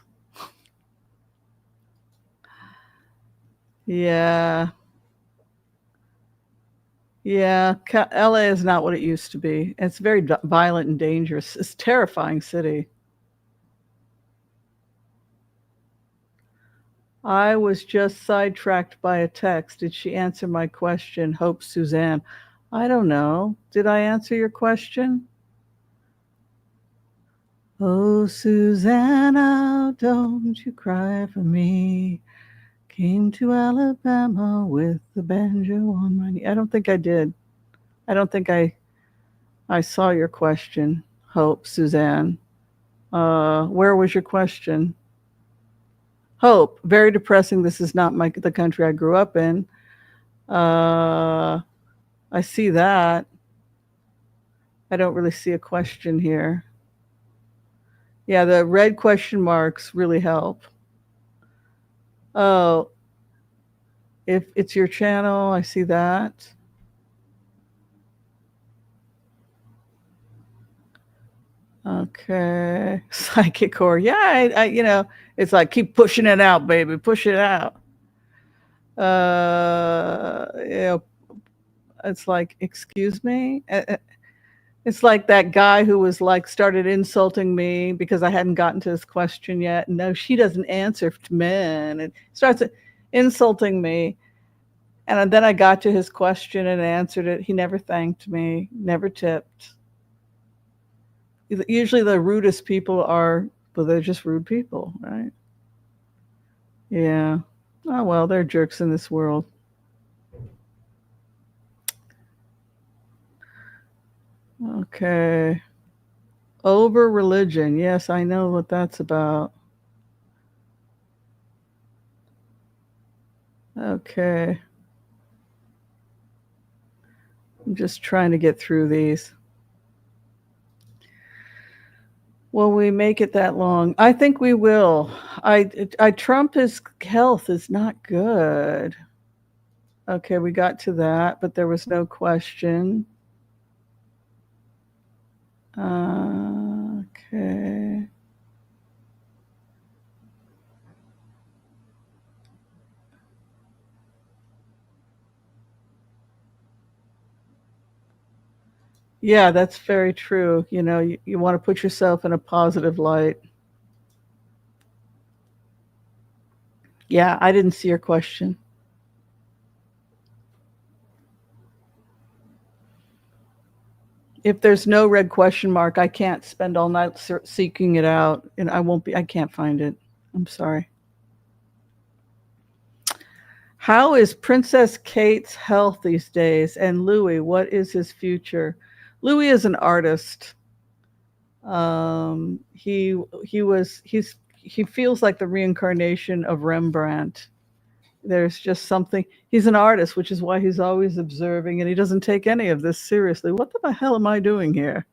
Yeah. Yeah, LA is not what it used to be. It's very violent and dangerous. It's a terrifying city. I was just sidetracked by a text. Did she answer my question? Hope Suzanne. I don't know. Did I answer your question? Oh, Susanna, don't you cry for me. Came to Alabama with the banjo on my knee. I don't think I did. I don't think I saw your question, Hope, Suzanne. Where was your question? Hope, very depressing. This is not the country I grew up in. I see that. I don't really see a question here. Yeah, the red question marks really help. Oh, if it's your channel, I see that. Okay. Psychic core. Yeah, it's like keep pushing it out, baby. Push it out. Yeah, it's like, excuse me? It's like that guy who was like started insulting me because I hadn't gotten to his question yet. No, she doesn't answer to men. And starts insulting me. And then I got to his question and answered it. He never thanked me, never tipped. Usually the rudest people well, they're just rude people, right? Yeah. Oh, well, they're jerks in this world. Okay. Over religion. Yes, I know what that's about. Okay. I'm just trying to get through these. Will we make it that long? I think we will. Trump's health is not good. Okay, we got to that, but there was no question. Okay. Yeah, that's very true. You want to put yourself in a positive light. Yeah, I didn't see your question. If there's no red question mark, I can't spend all night seeking it out, and I can't find it. I'm sorry. How is Princess Kate's health these days? And Louis, what is his future? Louis is an artist. He feels like the reincarnation of Rembrandt. There's just something. He's an artist, which is why he's always observing, and he doesn't take any of this seriously. What the hell am I doing here?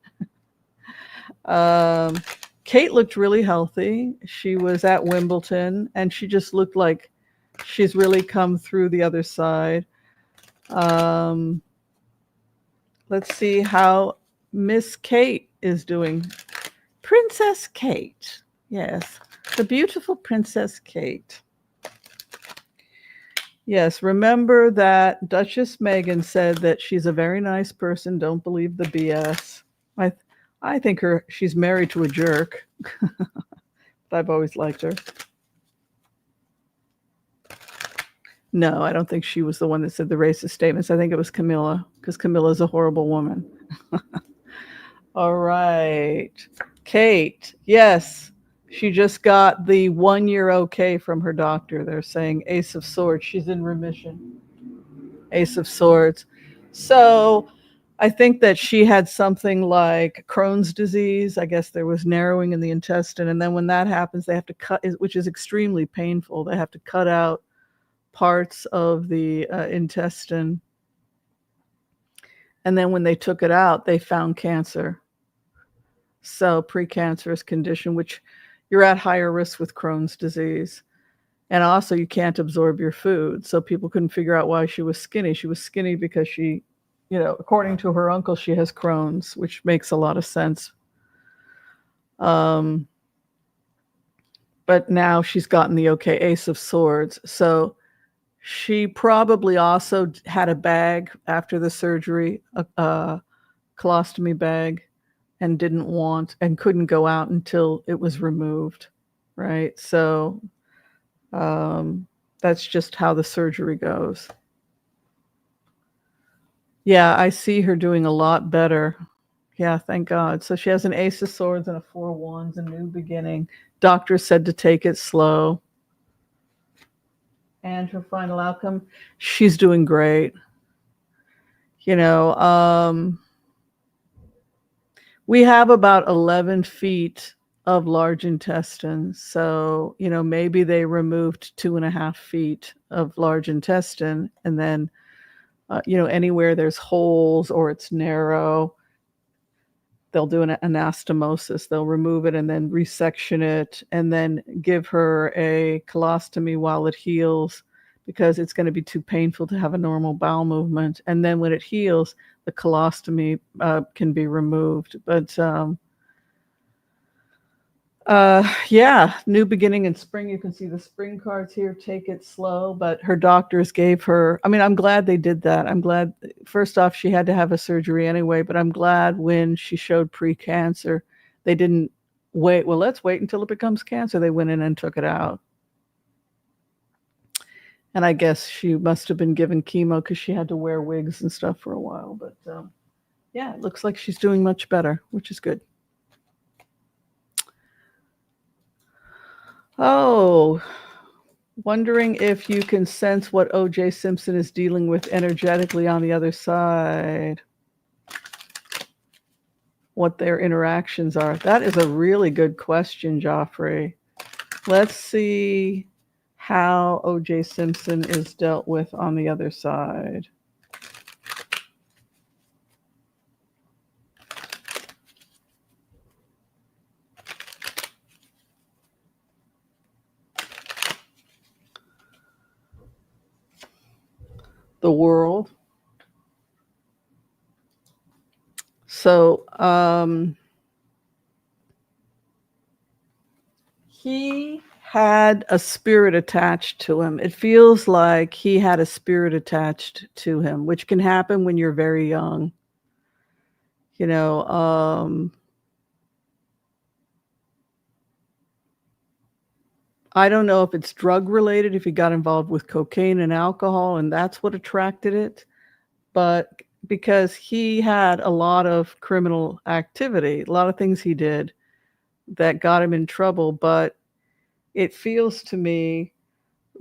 Kate looked really healthy. She was at Wimbledon, and she just looked like she's really come through the other side. Let's see how Miss Kate is doing. Princess Kate. Yes, the beautiful Princess Kate. Yes, remember that Duchess Meghan said that she's a very nice person. Don't believe the BS. I think she's married to a jerk. But I've always liked her. No, I don't think she was the one that said the racist statements. I think it was Camilla, because Camilla's a horrible woman. All right. Kate, yes, she just got the 1 year okay from her doctor. They're saying Ace of Swords. She's in remission. Ace of Swords. So I think that she had something like Crohn's disease. I guess there was narrowing in the intestine. And then when that happens, they have to cut, which is extremely painful. They have to cut out parts of the intestine. And then when they took it out, they found cancer. So precancerous condition, which you're at higher risk with Crohn's disease. And also you can't absorb your food. So people couldn't figure out why she was skinny. She was skinny because she, according to her uncle, she has Crohn's, which makes a lot of sense. But now she's gotten the okay, Ace of Swords. So She probably also had a bag after the surgery, a colostomy bag, and didn't want and couldn't go out until it was removed, right? So that's just how the surgery goes. Yeah, I see her doing a lot better. Yeah, thank God. So she has an Ace of Swords and a Four of Wands, a new beginning. Doctor said to take it slow. And her final outcome, she's doing great. You know, we have about 11 feet of large intestine. So, you know, maybe they removed 2.5 feet of large intestine. And then, you know, anywhere there's holes or it's narrow, they'll do an anastomosis. They'll remove it and then resection it and then give her a colostomy while it heals, because it's going to be too painful to have a normal bowel movement. And then when it heals, the colostomy can be removed. But yeah, new beginning in spring. You can see the spring cards here. Take it slow. But her doctors gave her, I mean, I'm glad they did that. I'm glad, first off, she had to have a surgery anyway, but I'm glad when she showed pre-cancer, they didn't wait. Well, let's wait until it becomes cancer. They went in and took it out. And I guess she must have been given chemo because she had to wear wigs and stuff for a while. But yeah, it looks like she's doing much better, which is good. Oh, wondering if you can sense what OJ Simpson is dealing with energetically on the other side. What their interactions are. That is a really good question, Joffrey. Let's see how OJ Simpson is dealt with on the other side. The World. So he had a spirit attached to him. It feels like he had a spirit attached to him, which can happen when you're very young. You know, I don't know if it's drug related, if he got involved with cocaine and alcohol and that's what attracted it, but because he had a lot of criminal activity, a lot of things he did that got him in trouble, but it feels to me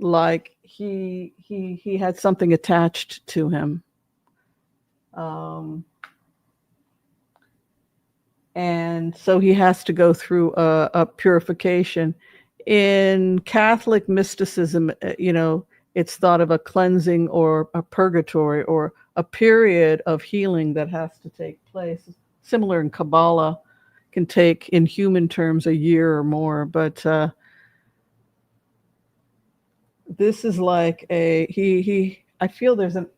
like he had something attached to him. And so he has to go through a purification. In Catholic mysticism, you know, it's thought of a cleansing or a purgatory or a period of healing that has to take place. Similar in Kabbalah, can take in human terms a year or more, but this is like I feel there's an,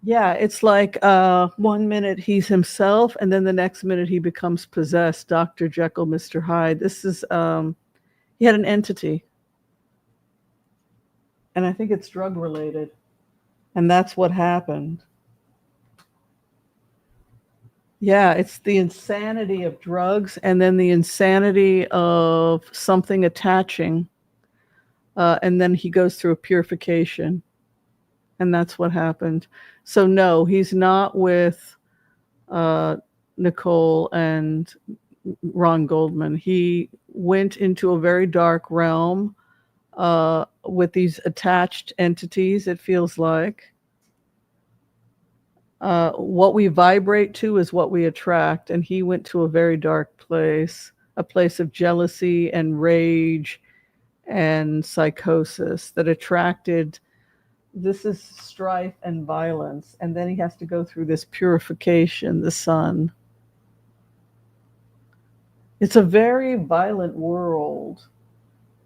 yeah, it's like 1 minute he's himself and then the next minute he becomes possessed. Dr. Jekyll, Mr. Hyde. This is he had an entity. And I think it's drug related. And that's what happened. Yeah, it's the insanity of drugs and then the insanity of something attaching. And then he goes through a purification. And that's what happened. So no, he's not with Nicole and Ron Goldman. He went into a very dark realm with these attached entities, it feels like. What we vibrate to is what we attract. And he went to a very dark place, a place of jealousy and rage and psychosis that attracted, this is strife and violence. And then he has to go through this purification, the sun. It's a very violent world.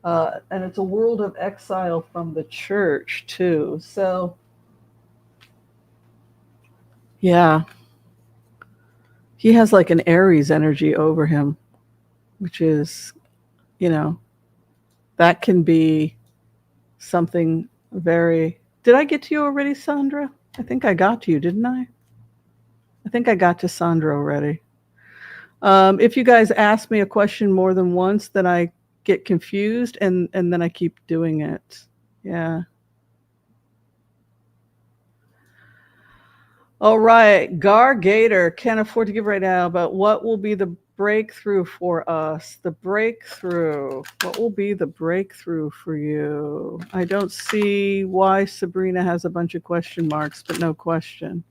And it's a world of exile from the church, too. So, yeah. He has like an Aries energy over him, which is, you know, that can be something very Did I get to you already, Sandra? I think I got to you, didn't I? I think I got to Sandra already. If you guys ask me a question more than once, then I get confused and then I keep doing it. Yeah. All right. Gar Gator can't afford to give right now, but what will be the breakthrough for us? The breakthrough. What will be the breakthrough for you? I don't see why Sabrina has a bunch of question marks, but no question.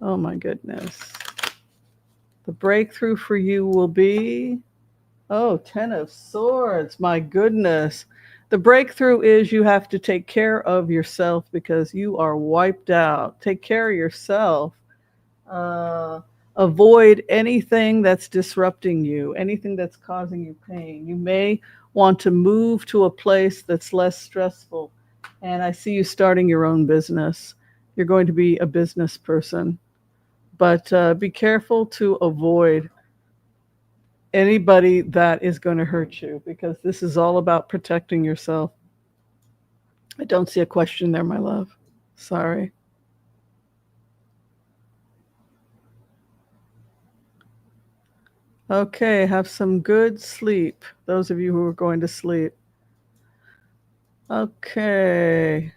Oh my goodness. The breakthrough for you will be, oh, 10 of Swords. My goodness. The breakthrough is you have to take care of yourself because you are wiped out. Take care of yourself. Avoid anything that's disrupting you, anything that's causing you pain. You may want to move to a place that's less stressful. And I see you starting your own business. You're going to be a business person. But be careful to avoid anybody that is going to hurt you because this is all about protecting yourself. I don't see a question there, my love. Sorry. Okay, have some good sleep. Those of you who are going to sleep. Okay.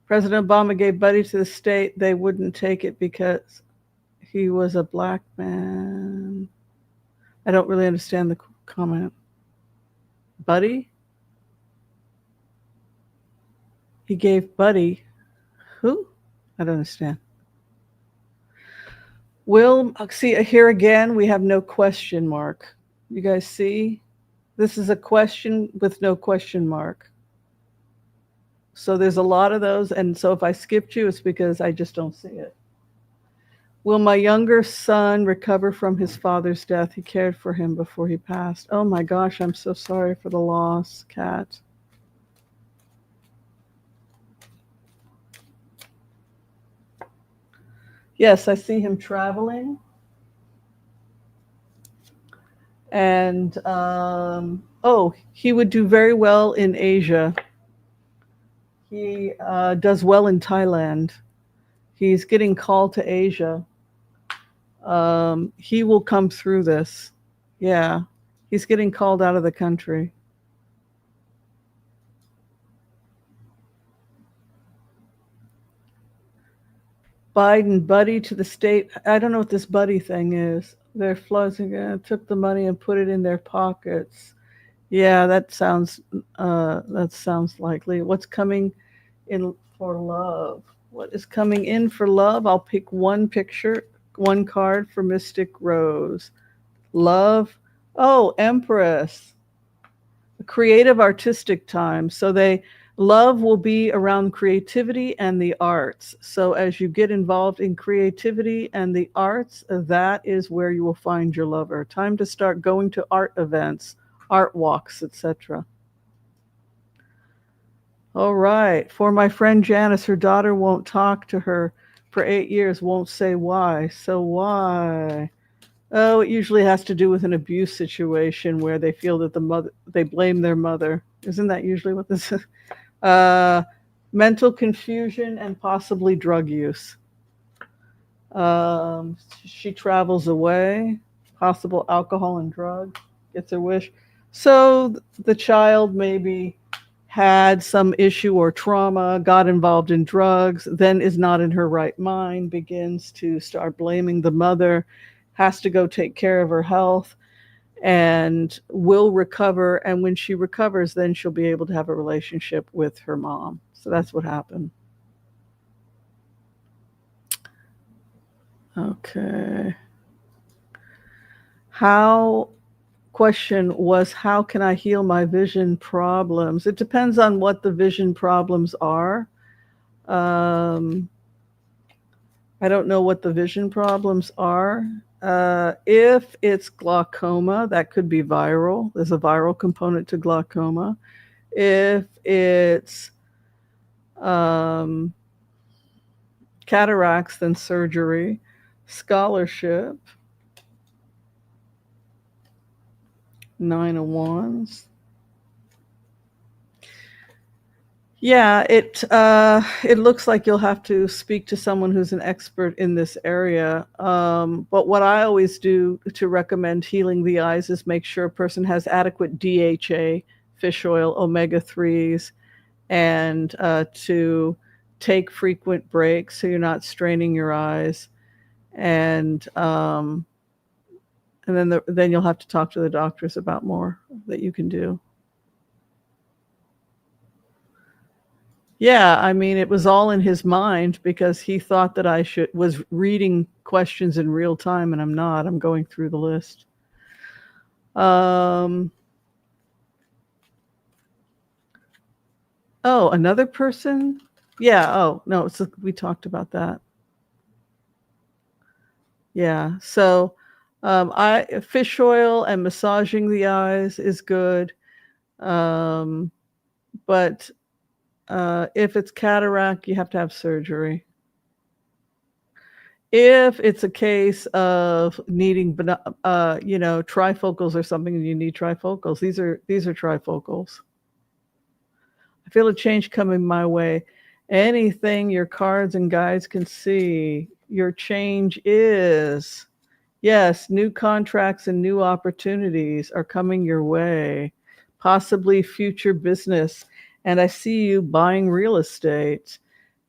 President Obama gave Buddy to the state. They wouldn't take it because he was a black man. I don't really understand the comment. Buddy? He gave Buddy who? I don't understand. Will, see, here again, we have no question mark. You guys see? This is a question with no question mark. So there's a lot of those. And so if I skipped you, it's because I just don't see it. Will my younger son recover from his father's death? He cared for him before he passed. Oh my gosh, I'm so sorry for the loss, Kat. Yes, I see him traveling. And, he would do very well in Asia. He does well in Thailand. He's getting called to Asia. He will come through this. Yeah, he's getting called out of the country. Biden Buddy to the state. I don't know what this Buddy thing is. They're flooding it, took the money and put it in their pockets. Yeah, that sounds likely. What's coming in for love? What is coming in for love? I'll pick one picture, one card for Mystic Rose. Love. Oh, Empress. Creative artistic time. So love will be around creativity and the arts. So as you get involved in creativity and the arts, that is where you will find your lover. Time to start going to art events, art walks, etc. All right. For my friend Janice, her daughter won't talk to her for 8 years, won't say why. So why? Oh, it usually has to do with an abuse situation where they feel that they blame their mother. Isn't that usually what this is? Mental confusion and possibly drug use. She travels away, possible alcohol and drug, gets her wish. So the child maybe had some issue or trauma, got involved in drugs, then is not in her right mind, begins to start blaming the mother, has to go take care of her health, and will recover. And when she recovers, then she'll be able to have a relationship with her mom. So that's what happened. Okay. Question was, how can I heal my vision problems? It depends on what the vision problems are. I don't know what the vision problems are. If it's glaucoma, that could be viral. There's a viral component to glaucoma. If it's cataracts, then surgery. Scholarship. 9 of Wands. Yeah, it looks like you'll have to speak to someone who's an expert in this area. But what I always do to recommend healing the eyes is make sure a person has adequate DHA, fish oil, omega 3s, and to take frequent breaks so you're not straining your eyes. And then you'll have to talk to the doctors about more that you can do. Yeah, I mean, it was all in his mind because he thought that I was reading questions in real time, and I'm not. I'm going through the list. Um, oh, another person? Yeah. Oh, no, we talked about that. Yeah. So, I fish oil and massaging the eyes is good. Um, but if it's cataract, you have to have surgery. If it's a case of needing, trifocals or something, and you need trifocals, these are trifocals. I feel a change coming my way. Anything your cards and guides can see, your change is. Yes, new contracts and new opportunities are coming your way, possibly future business. And I see you buying real estate.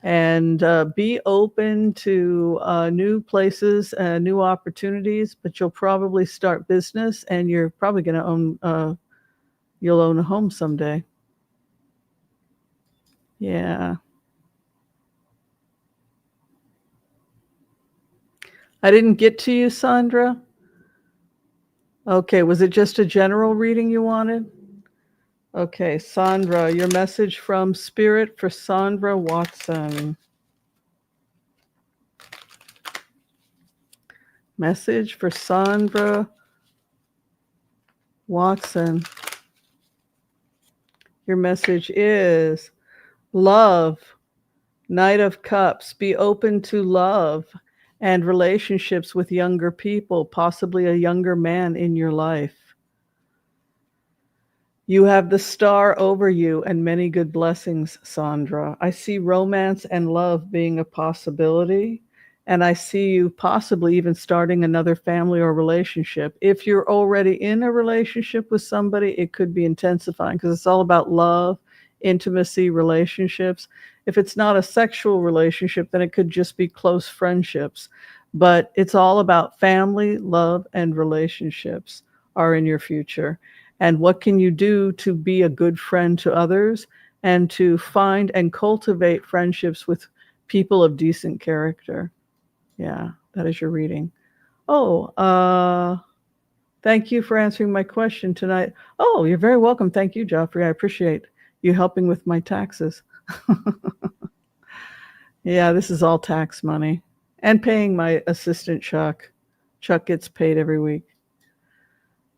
And be open to new places, new opportunities, but you'll probably start business and you're probably going to you'll own a home someday. Yeah. I didn't get to you, Sandra. Okay, was it just a general reading you wanted? Okay, Sandra, your message from Spirit for Sandra Watson. Message for Sandra Watson. Your message is love, Knight of Cups. Be open to love and relationships with younger people, possibly a younger man in your life. You have the star over you and many good blessings, Sandra. I see romance and love being a possibility, and I see you possibly even starting another family or relationship. If you're already in a relationship with somebody, it could be intensifying because it's all about love, intimacy, relationships. If it's not a sexual relationship, then it could just be close friendships. But it's all about family, love, and relationships are in your future. And what can you do to be a good friend to others and to find and cultivate friendships with people of decent character? Yeah, that is your reading. Oh, thank you for answering my question tonight. Oh, you're very welcome. Thank you, Joffrey. I appreciate you helping with my taxes. Yeah, this is all tax money and paying my assistant, Chuck. Chuck gets paid every week.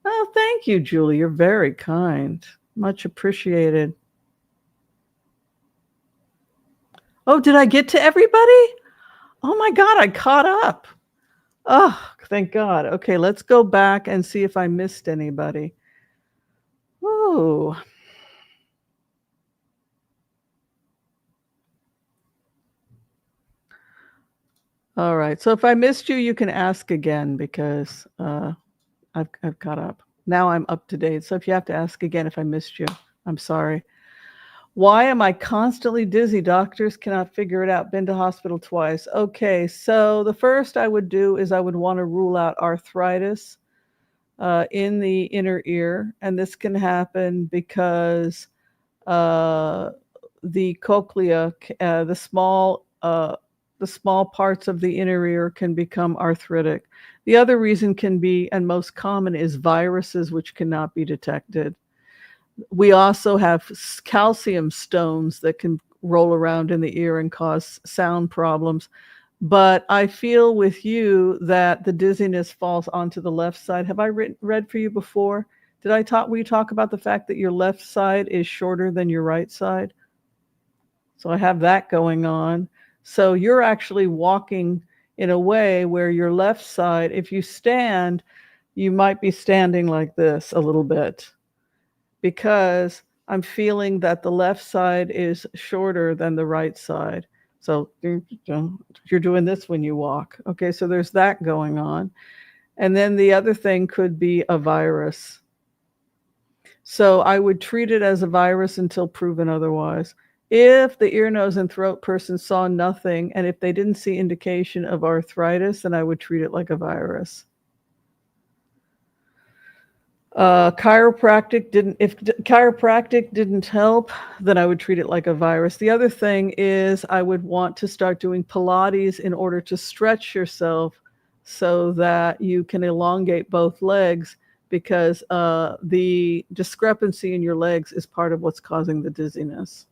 Oh, thank you, Julie. You're very kind. Much appreciated. Oh, did I get to everybody? Oh my God, I caught up. Oh, thank God. Okay, let's go back and see if I missed anybody. Ooh. All right. So if I missed you, you can ask again because I've caught up. Now I'm up to date. So if you have to ask again if I missed you, I'm sorry. Why am I constantly dizzy? Doctors cannot figure it out. Been to hospital twice. Okay, so the first I would do is I would want to rule out arthritis in the inner ear, and this can happen because the cochlea, the small parts of the inner ear can become arthritic. The other reason can be, and most common, is viruses which cannot be detected. We also have calcium stones that can roll around in the ear and cause sound problems. But I feel with you that the dizziness falls onto the left side. Have I read for you before? We talk about the fact that your left side is shorter than your right side? So I have that going on. So you're actually walking in a way where your left side, if you stand, you might be standing like this a little bit because I'm feeling that the left side is shorter than the right side. So you're doing this when you walk. Okay, so there's that going on. And then the other thing could be a virus. So I would treat it as a virus until proven otherwise. If the ear, nose, and throat person saw nothing, and if they didn't see indication of arthritis, then I would treat it like a virus. If chiropractic didn't help, then I would treat it like a virus. The other thing is I would want to start doing Pilates in order to stretch yourself so that you can elongate both legs, because the discrepancy in your legs is part of what's causing the dizziness.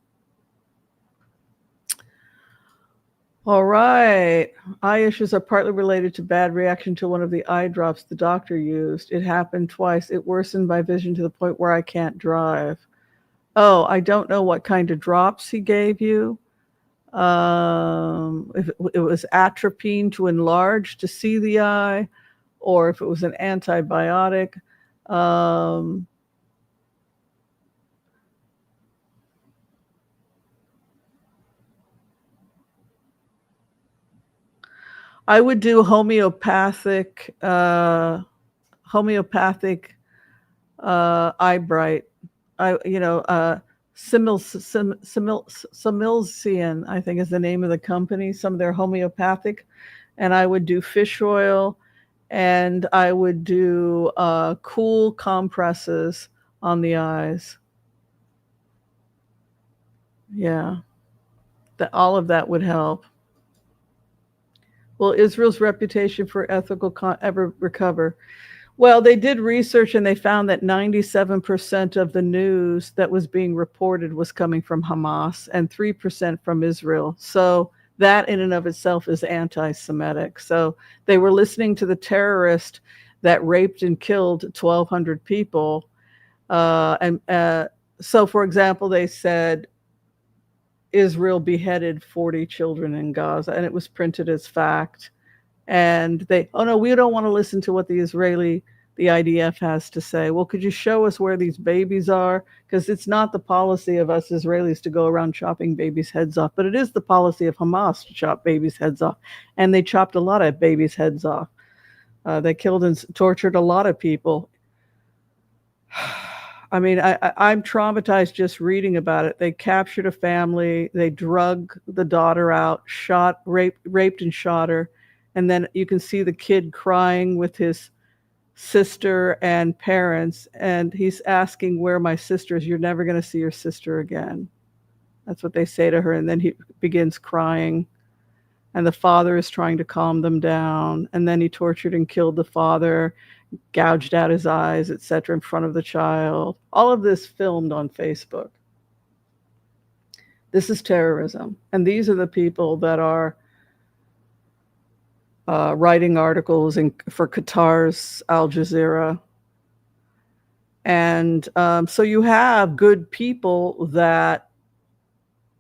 All right. Eye issues are partly related to bad reaction to one of the eye drops the doctor used. It happened twice. It worsened my vision to the point where I can't drive. Oh, I don't know what kind of drops he gave you. If it was atropine to enlarge to see the eye, or if it was an antibiotic. I would do homeopathic eye bright. Similcian, I think is the name of the company. Some of their homeopathic, and I would do fish oil, and I would do cool compresses on the eyes. Yeah, all of that would help. Will Israel's reputation for ethical ever recover? Well, they did research and they found that 97% of the news that was being reported was coming from Hamas and 3% from Israel. So that in and of itself is anti-Semitic. So they were listening to the terrorist that raped and killed 1,200 people. So, for example, they said Israel beheaded 40 children in Gaza, and it was printed as fact. And oh no, we don't want to listen to what the IDF has to say. Well, could you show us where these babies are? Because it's not the policy of us Israelis to go around chopping babies' heads off, but it is the policy of Hamas to chop babies' heads off. And they chopped a lot of babies' heads off. They killed and tortured a lot of people. I mean, I'm traumatized just reading about it. They captured a family. They drug the daughter out, raped and shot her. And then you can see the kid crying with his sister and parents. And he's asking, where are my sisters? You're never going to see your sister again. That's what they say to her. And then he begins crying. And the father is trying to calm them down. And then he tortured and killed the father, gouged out his eyes, etc., in front of the child. All of this filmed on Facebook. This is terrorism. And these are the people that are writing articles for Qatar's Al Jazeera. And so you have good people that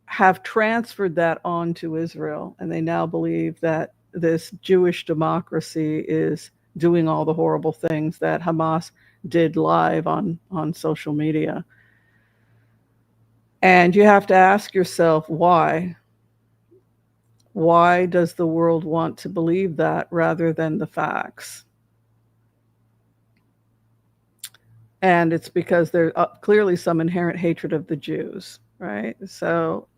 have transferred that on to Israel, and they now believe that this Jewish democracy is doing all the horrible things that Hamas did live on social media. And you have to ask yourself, why? Why does the world want to believe that rather than the facts? And it's because there's clearly some inherent hatred of the Jews, right? So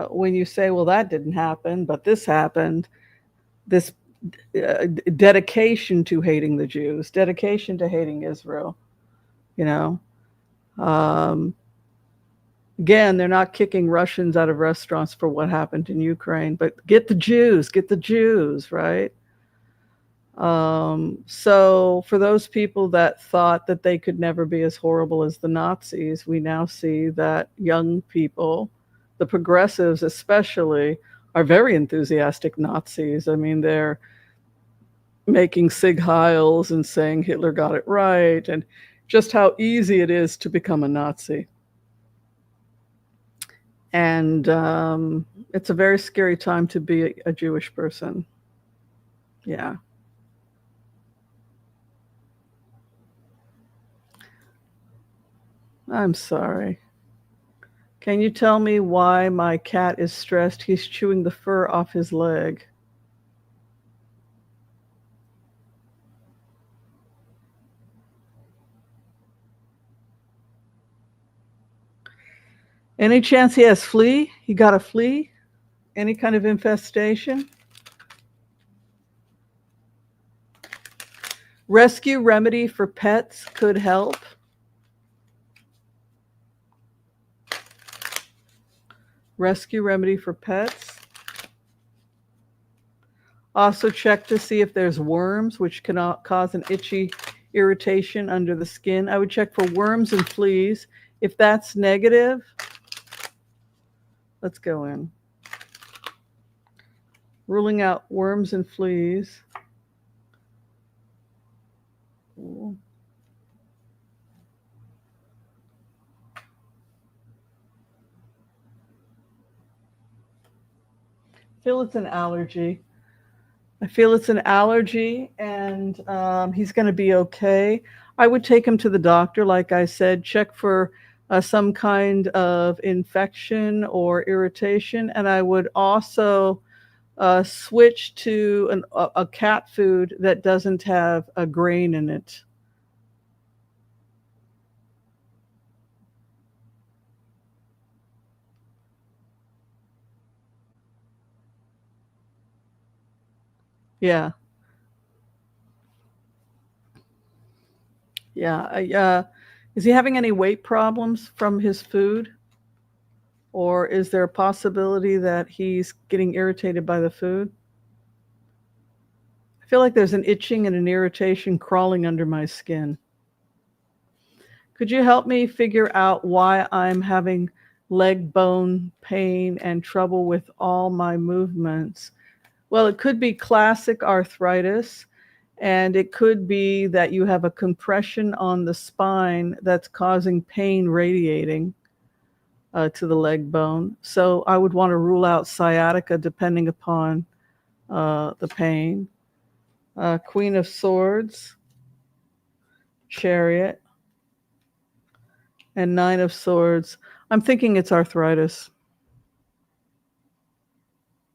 when you say, well, that didn't happen, but this happened, this dedication to hating the Jews, dedication to hating Israel, again, they're not kicking Russians out of restaurants for what happened in Ukraine, but get the Jews, right? So for those people that thought that they could never be as horrible as the Nazis, we now see that young people, the progressives especially, are very enthusiastic Nazis. I mean, they're making Sig Heils and saying Hitler got it right, and just how easy it is to become a Nazi. And it's a very scary time to be a Jewish person. Yeah. I'm sorry. Can you tell me why my cat is stressed? He's chewing the fur off his leg. Any chance he has flea? He got a flea? Any kind of infestation? Rescue remedy for pets could help. Rescue remedy for pets. Also check to see if there's worms, which can cause an itchy irritation under the skin. I would check for worms and fleas. If that's negative, let's go in. Ruling out worms and fleas. Ooh. I feel it's an allergy. And he's going to be okay. I would take him to the doctor, like I said, check for some kind of infection or irritation, and I would also switch to a cat food that doesn't have a grain in it. Yeah. Yeah. Is he having any weight problems from his food? Or is there a possibility that he's getting irritated by the food? I feel like there's an itching and an irritation crawling under my skin. Could you help me figure out why I'm having leg bone pain and trouble with all my movements? Well, it could be classic arthritis, and it could be that you have a compression on the spine that's causing pain radiating to the leg bone. So I would want to rule out sciatica depending upon the pain. Queen of Swords, Chariot, and Nine of Swords. I'm thinking it's arthritis.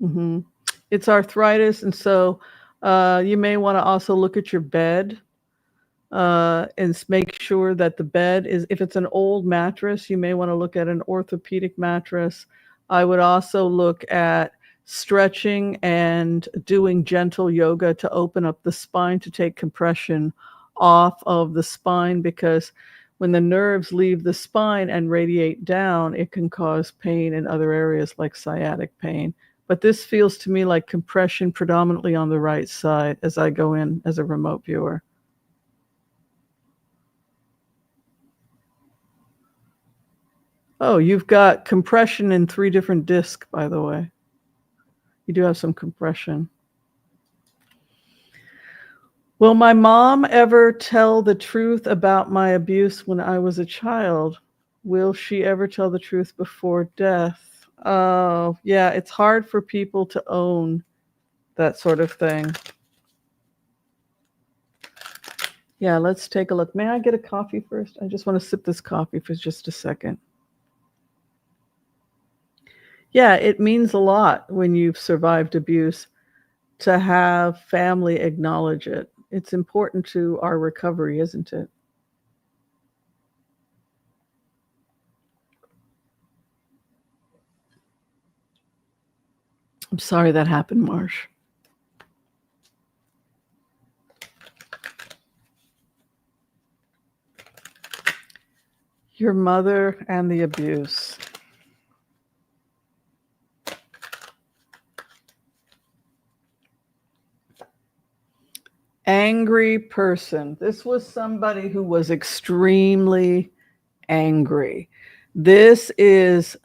Mm-hmm. It's arthritis, and so you may want to also look at your bed and make sure that the bed is, if it's an old mattress, you may want to look at an orthopedic mattress. I would also look at stretching and doing gentle yoga to open up the spine, to take compression off of the spine, because when the nerves leave the spine and radiate down, it can cause pain in other areas like sciatic pain. But this feels to me like compression predominantly on the right side as I go in as a remote viewer. Oh, you've got compression in 3 different discs, by the way. You do have some compression. Will my mom ever tell the truth about my abuse when I was a child? Will she ever tell the truth before death? Oh, yeah, it's hard for people to own that sort of thing. Yeah, let's take a look. May I get a coffee first? I just want to sip this coffee for just a second. Yeah, it means a lot when you've survived abuse to have family acknowledge it. It's important to our recovery, isn't it? I'm sorry that happened, Marsh. Your mother and the abuse. Angry person. This was somebody who was extremely angry. This is,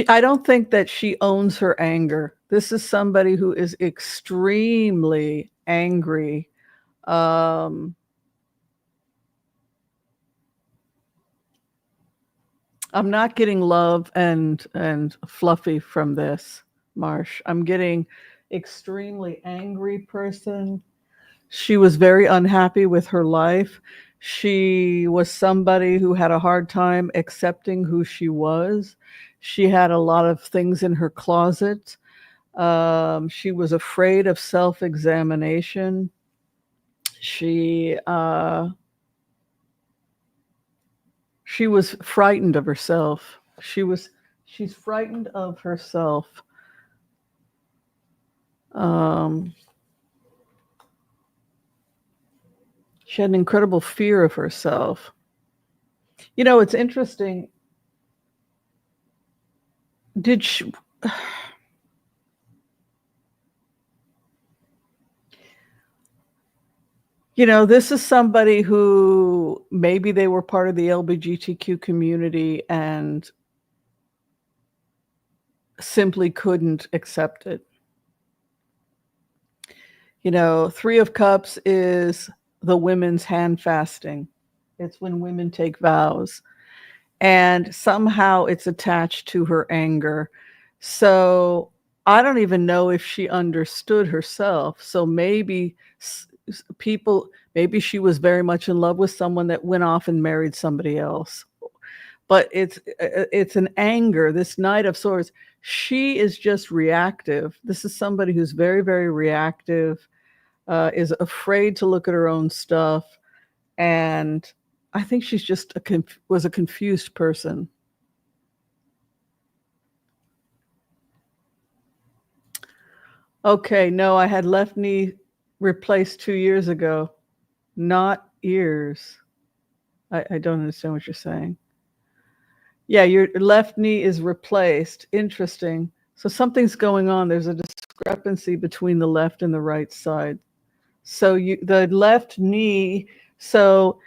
I don't think that she owns her anger. This is somebody who is extremely angry. I'm not getting love and fluffy from this, Marsh. I'm getting extremely angry person. She was very unhappy with her life. She was somebody who had a hard time accepting who she was. She had a lot of things in her closet. She was afraid of self-examination. She she was frightened of herself. She's frightened of herself. She had an incredible fear of herself. You know, it's interesting. Did she? You know, this is somebody who maybe they were part of the LGBTQ community and simply couldn't accept it. You know, Three of Cups is the women's hand fasting. It's when women take vows. And somehow it's attached to her anger. So I don't even know if she understood herself. So maybe maybe she was very much in love with someone that went off and married somebody else. But it's an anger, this Knight of Swords. She is just reactive. This is somebody who's very, very reactive, is afraid to look at her own stuff. And I think she's just was a confused person. Okay, no, I had left knee replaced 2 years ago, not ears. I don't understand what you're saying. Yeah, your left knee is replaced. Interesting. So something's going on. There's a discrepancy between the left and the right side. So the left knee, so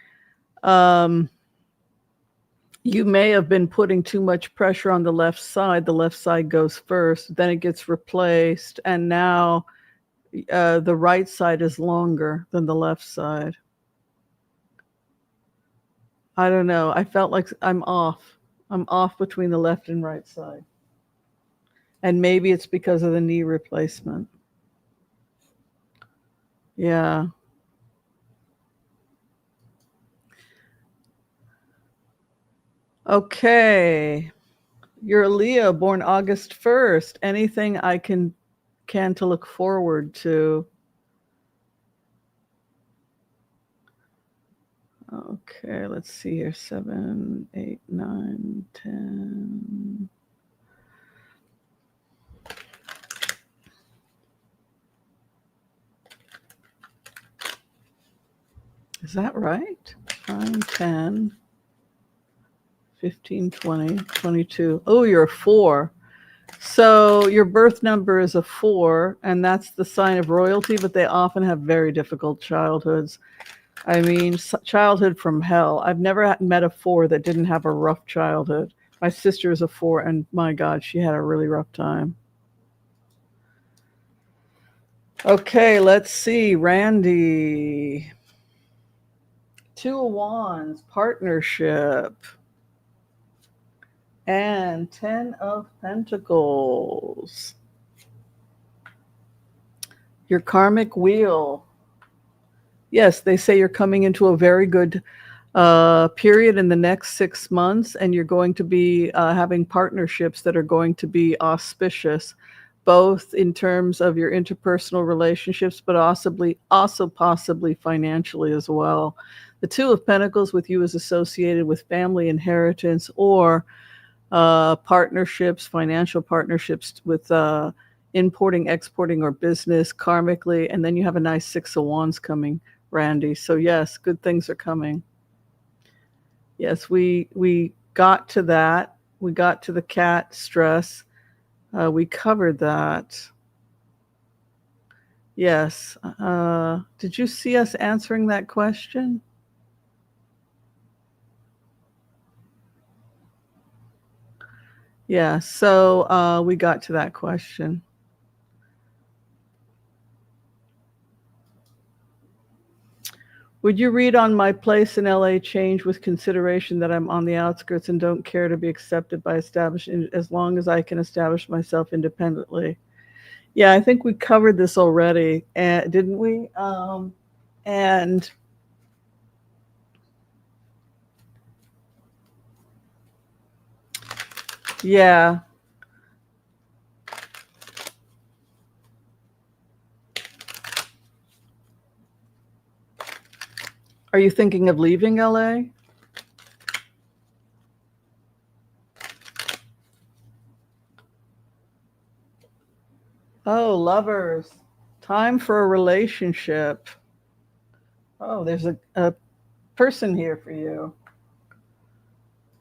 you may have been putting too much pressure on the left side. The left side goes first, then it gets replaced, and now the right side is longer than the left side. I don't know. I felt like I'm off. I'm off between the left and right side. And maybe it's because of the knee replacement. Yeah. Okay. You're a Leo, born August 1st. Anything I can to look forward to? Okay, let's see here. 7, 8, 9, 10. Is that right? 9, 10, 15, 20, 22. Oh, you're a 4. So your birth number is a 4, and that's the sign of royalty, but they often have very difficult childhoods. I mean, childhood from hell. I've never met a 4 that didn't have a rough childhood. My sister is a 4, and my God, she had a really rough time. Okay, let's see. Randy. 2 of Wands, partnership. And 10 of Pentacles. Your karmic wheel. Yes, they say you're coming into a very good period in the next 6 months, and you're going to be having partnerships that are going to be auspicious, both in terms of your interpersonal relationships, but also possibly financially as well. The 2 of Pentacles with you is associated with family inheritance or partnerships, financial partnerships with importing, exporting, or business karmically. And then you have a nice 6 of Wands coming, Randy. So yes, good things are coming. Yes, we got to that. We got to the cat stress. We covered that. Yes. Did you see us answering that question? Yeah, so we got to that question. Would you read on my place in LA change with consideration that I'm on the outskirts and don't care to be accepted by establishing as long as I can establish myself independently? Yeah, I think we covered this already, didn't we? And Yeah. Are you thinking of leaving LA? Oh, lovers. Time for a relationship. Oh, there's a person here for you.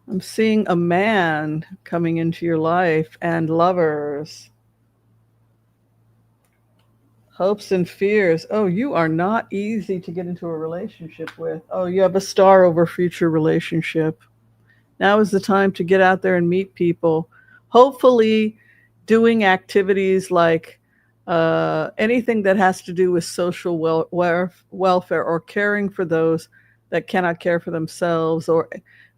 I'm seeing a man coming into your life and lovers. Hopes and fears. Oh, you are not easy to get into a relationship with. Oh, you have a star over future relationship. Now is the time to get out there and meet people. Hopefully, doing activities like anything that has to do with social welfare or caring for those that cannot care for themselves or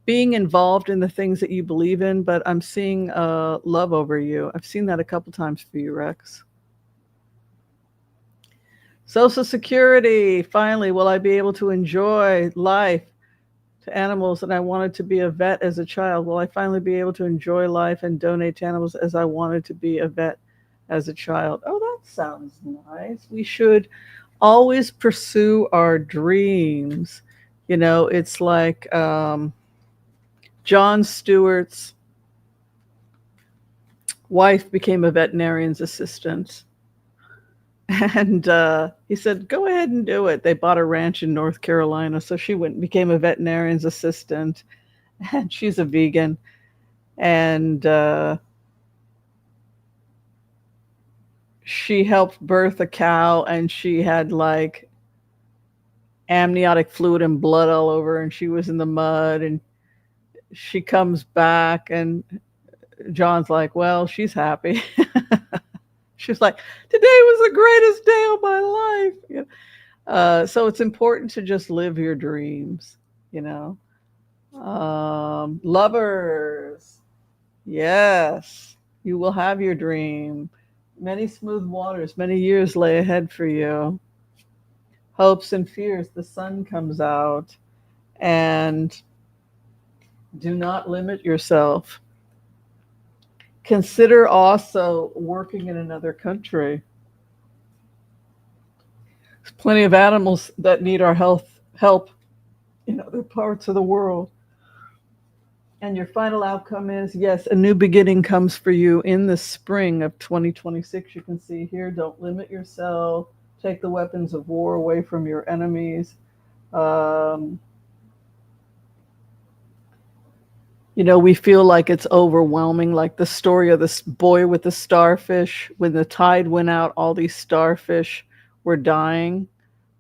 being involved in the things that you believe in. But I'm seeing love over you. I've seen that a couple times for you, Rex. Social Security. Finally, will I be able to enjoy life? To animals, and I wanted to be a vet as a child. Will I finally be able to enjoy life and donate to animals as I wanted to be a vet as a child? Oh, that sounds nice. We should always pursue our dreams. You know, it's like John Stewart's wife became a veterinarian's assistant. And he said, go ahead and do it. They bought a ranch in North Carolina. So she went and became a veterinarian's assistant. And she's a vegan. And she helped birth a cow, and she had like amniotic fluid and blood all over, and she was in the mud. And she comes back, and John's like, well, she's happy. She's like, today was the greatest day of my life. So it's important to just live your dreams, you know. Lovers. Yes, you will have your dream. Many smooth waters, many years lay ahead for you. Hopes and fears, the sun comes out. And do not limit yourself. Consider also working in another country. There's plenty of animals that need our help in other parts of the world. And your final outcome is yes, a new beginning comes for you in the spring of 2026. You can see here, don't limit yourself. Take the weapons of war away from your enemies. Um, we feel like it's overwhelming, like the story of this boy with the starfish. When the tide went out, all these starfish were dying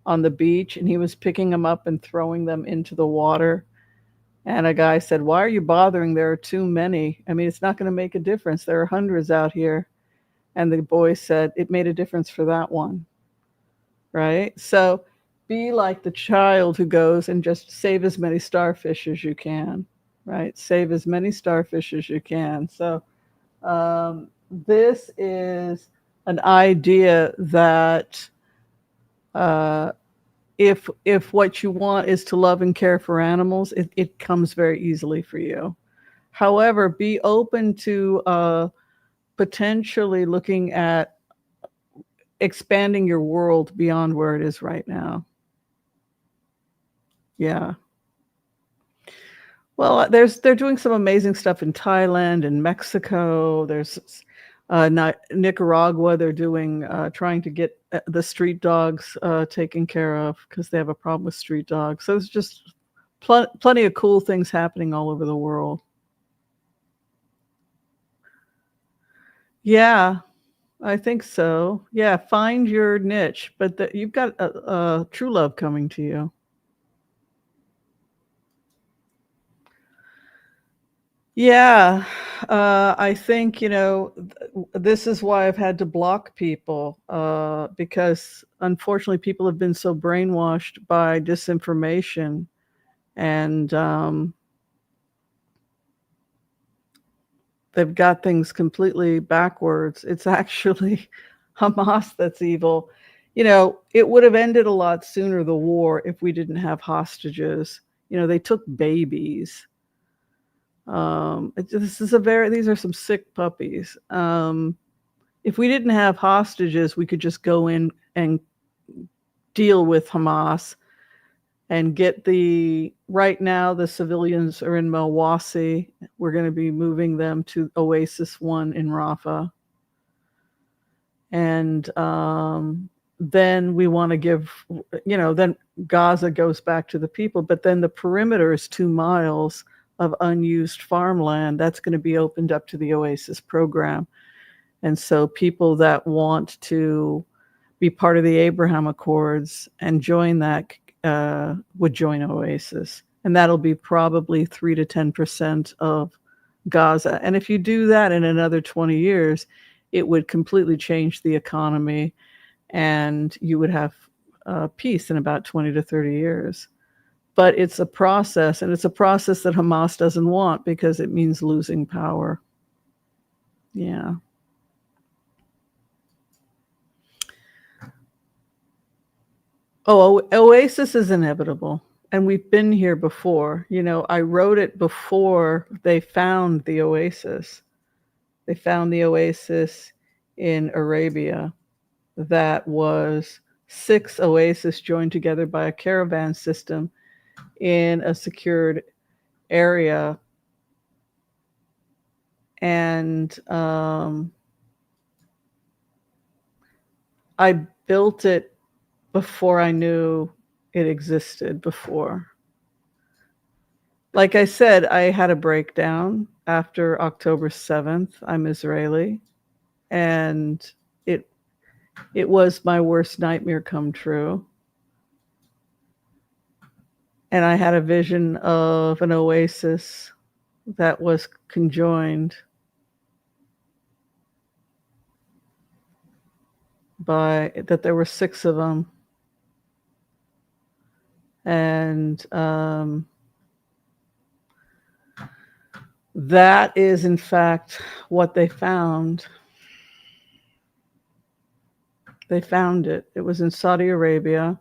on the beach, and he was picking them up and throwing them into the water. And a guy said, why are you bothering? There are too many. I mean, it's not going to make a difference. There are hundreds out here. And the boy said, it made a difference for that one. Right? So be like the child who goes and just save as many starfish as you can. Right? Save as many starfish as you can. So this is an idea that if what you want is to love and care for animals, it comes very easily for you. However, be open to potentially looking at expanding your world beyond where it is right now. Yeah. Well, they're doing some amazing stuff in Thailand and Mexico. There's Nicaragua. They're doing trying to get the street dogs taken care of because they have a problem with street dogs. So there's just plenty of cool things happening all over the world. Yeah, I think so. Yeah, find your niche, but you've got a true love coming to you. Yeah, I think, this is why I've had to block people because unfortunately people have been so brainwashed by disinformation and they've got things completely backwards. It's actually Hamas that's evil. It would have ended a lot sooner, the war, if we didn't have hostages. They took babies. These are some sick puppies. If we didn't have hostages, we could just go in and deal with Hamas and get right now the civilians are in Milwaukee. We're going to be moving them to Oasis 1 in Rafah. And then we want to give, then Gaza goes back to the people, but then the perimeter is 2 miles of unused farmland. That's going to be opened up to the Oasis program. And so people that want to be part of the Abraham Accords and join that would join Oasis. And that'll be probably 3 to 10% of Gaza. And if you do that in another 20 years, it would completely change the economy and you would have peace in about 20 to 30 years. But it's a process, and it's a process that Hamas doesn't want because it means losing power. Yeah. Oh, Oasis is inevitable. And we've been here before. I wrote it before they found the Oasis. They found the Oasis in Arabia. That was 6 oases joined together by a caravan system in a secured area. And I built it before I knew it existed before. Like I said, I had a breakdown after October 7th. I'm Israeli. And it was my worst nightmare come true. And I had a vision of an oasis that was conjoined that there were 6 of them. And that is, in fact, what they found. They found it. It was in Saudi Arabia.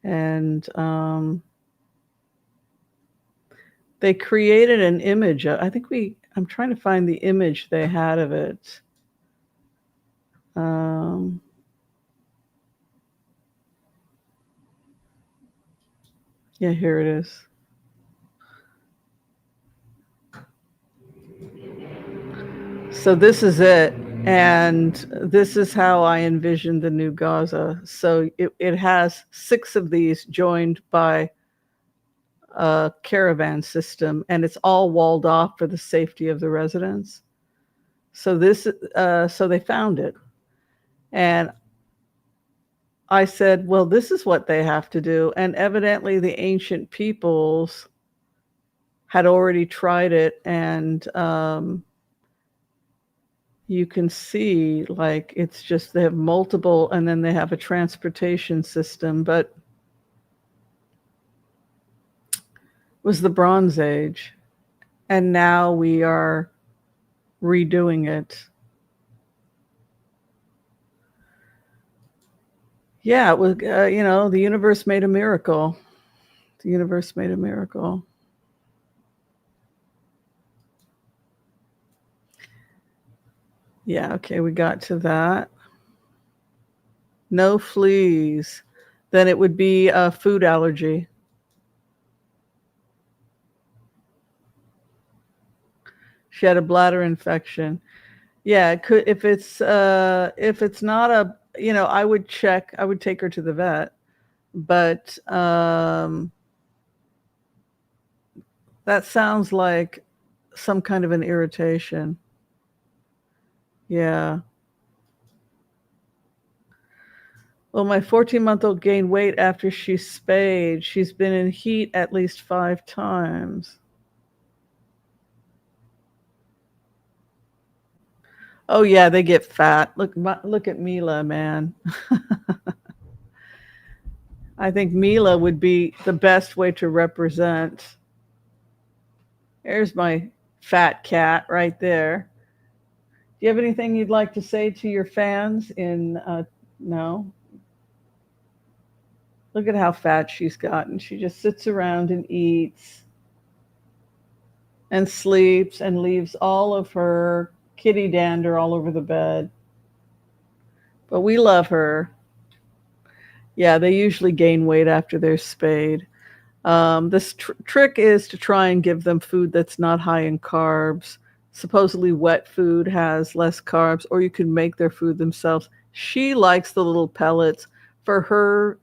And they created an image. I'm trying to find the image they had of it. Yeah, here it is. So this is it. And this is how I envisioned the new Gaza. So it has 6 of these joined by a caravan system, and it's all walled off for the safety of the residents. So so they found it. And I said, well, this is what they have to do. And evidently the ancient peoples had already tried it. And you can see, like, it's just, they have multiple, and then they have a transportation system, but it was the Bronze Age. And now we are redoing it. Yeah, it was, the universe made a miracle. The universe made a miracle. Yeah, okay, we got to that. No fleas. Then it would be a food allergy. She had a bladder infection. Yeah, it could, if it's not a, I would take her to the vet. But that sounds like some kind of an irritation. Yeah. Well, my 14-month-old gained weight after she spayed. She's been in heat at least 5 times. Oh yeah, they get fat. Look at Mila, man. I think Mila would be the best way to represent. There's my fat cat right there. Do you have anything you'd like to say to your fans? No? Look at how fat she's gotten. She just sits around and eats. and sleeps and leaves all of her kitty dander all over the bed. But we love her. Yeah, they usually gain weight after they're spayed. This trick is to try and give them food that's not high in carbs. Supposedly, wet food has less carbs, or you can make their food themselves. She likes the little pellets. For her,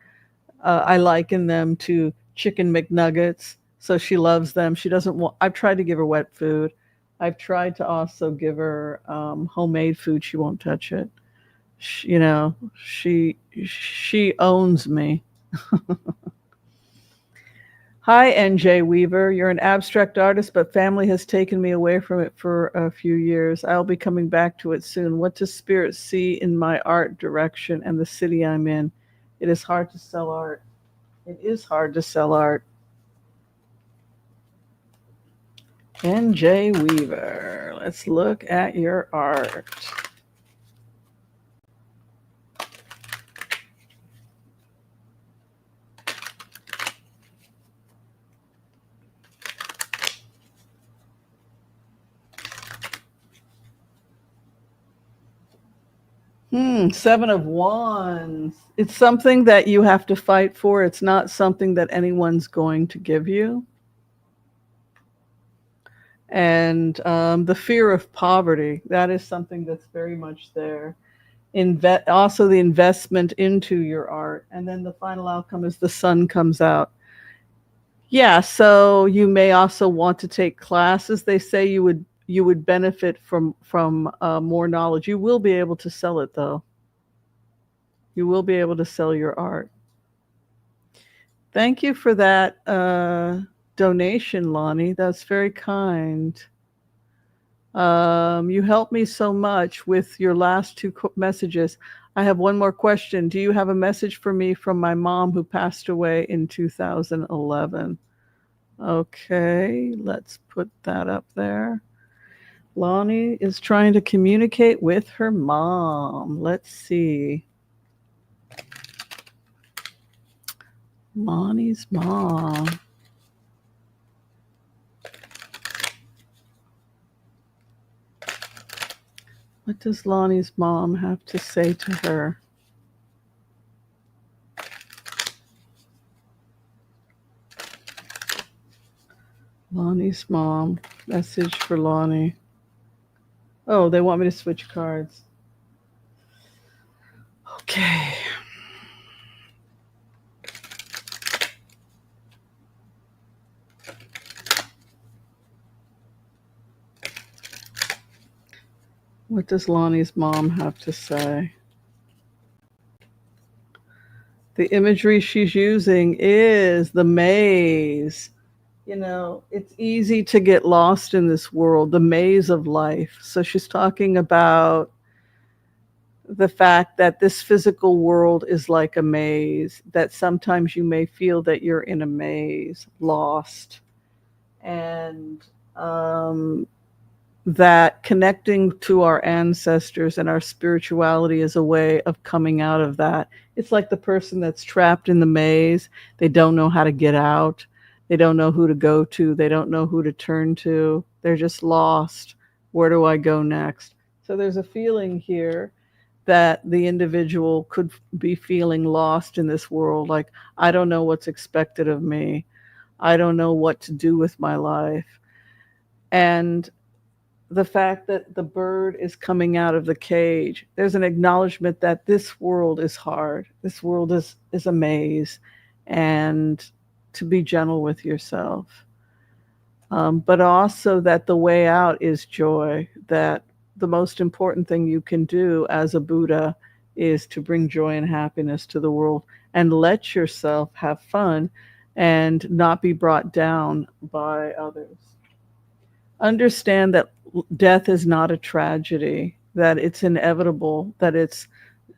I liken them to chicken McNuggets. So she loves them. She doesn't want, I've tried to give her wet food. I've tried to also give her homemade food. She won't touch it. She owns me. Hi, NJ Weaver. You're an abstract artist, but family has taken me away from it for a few years. I'll be coming back to it soon. What does Spirit see in my art direction and the city I'm in? It is hard to sell art. It is hard to sell art. NJ Weaver. Let's look at your art. 7 of Wands. It's something that you have to fight for. It's not something that anyone's going to give you. And the fear of poverty, that is something that's very much there. Also the investment into your art. And then the final outcome is the sun comes out. Yeah, so you may also want to take classes. They say you would benefit from more knowledge. You will be able to sell it, though. You will be able to sell your art. Thank you for that donation, Lonnie. That's very kind. You helped me so much with your last two messages. I have one more question. Do you have a message for me from my mom who passed away in 2011? Okay, let's put that up there. Lonnie is trying to communicate with her mom. Let's see. Lonnie's mom. What does Lonnie's mom have to say to her? Lonnie's mom. Message for Lonnie. Oh, they want me to switch cards. Okay. What does Lonnie's mom have to say? The imagery she's using is the maze. You know, it's easy to get lost in this world, the maze of life. So she's talking about the fact that this physical world is like a maze, that sometimes you may feel that you're in a maze, lost. And that connecting to our ancestors and our spirituality is a way of coming out of that. It's like the person that's trapped in the maze. They don't know how to get out. They don't know who to go to. They don't know who to turn to. They're just lost. Where do I go next? So there's a feeling here that the individual could be feeling lost in this world. Like, I don't know what's expected of me. I don't know what to do with my life. And the fact that the bird is coming out of the cage, there's an acknowledgement that this world is hard. This world is a maze, and to be gentle with yourself. But also that the way out is joy, that the most important thing you can do as a Buddha is to bring joy and happiness to the world and let yourself have fun and not be brought down by others. Understand that death is not a tragedy, that it's inevitable, that it's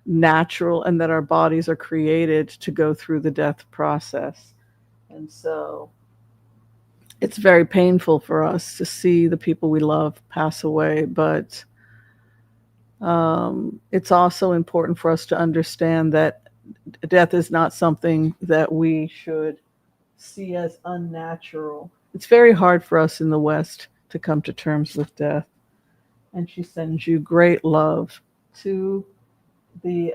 natural, and that our bodies are created to go through the death process. And so it's very painful for us to see the people we love pass away, but it's also important for us to understand that death is not something that we should see as unnatural. It's very hard for us in the West to come to terms with death. And she sends you great love to the,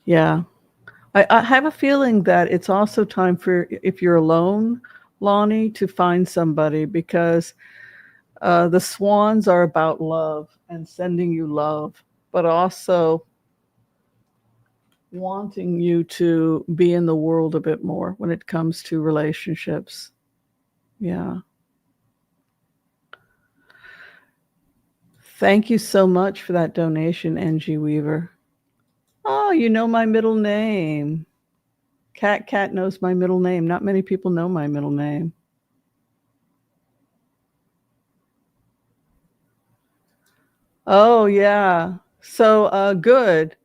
yeah. I have a feeling that it's also time for, if you're alone, Lonnie, to find somebody, because the swans are about love and sending you love, but also wanting you to be in the world a bit more when it comes to relationships. Yeah. Thank you so much for that donation, Angie Weaver. Oh, you know my middle name. Cat knows my middle name. Not many people know my middle name. Oh, yeah. So good.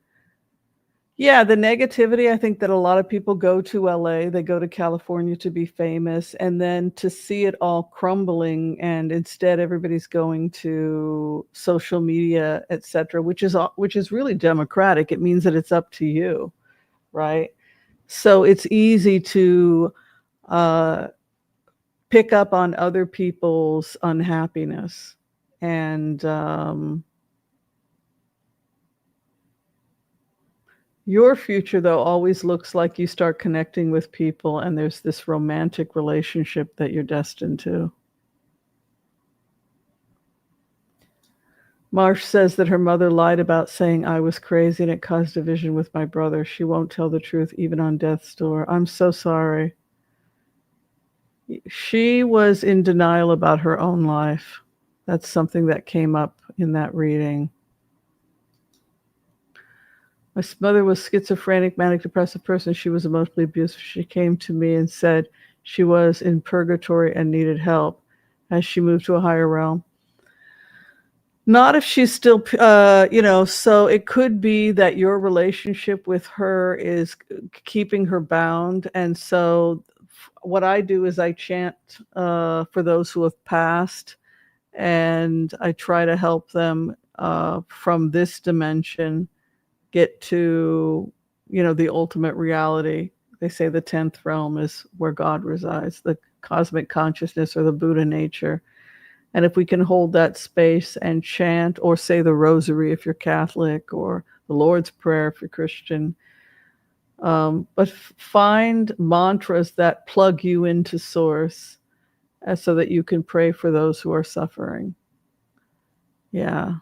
Yeah, the negativity, I think that a lot of people go to LA, they go to California to be famous, and then to see it all crumbling, and instead everybody's going to social media, etc., which is really democratic. It means that it's up to you, right? So it's easy to uh, pick up on other people's unhappiness. And your future, though, always looks like you start connecting with people and there's this romantic relationship that you're destined to. Marsh says that her mother lied about saying I was crazy and it caused division with my brother. She won't tell the truth even on death's door. I'm so sorry. She was in denial about her own life. That's something that came up in that reading. My mother was schizophrenic, manic depressive person. She was emotionally abusive. She came to me and said she was in purgatory and needed help as she moved to a higher realm. Not if she's still, so it could be that your relationship with her is keeping her bound. And so what I do is I chant for those who have passed, and I try to help them from this dimension get to, the ultimate reality. They say the 10th realm is where God resides, the cosmic consciousness or the Buddha nature. And if we can hold that space and chant or say the rosary if you're Catholic, or the Lord's Prayer if you're Christian, but find mantras that plug you into source so that you can pray for those who are suffering. Yeah.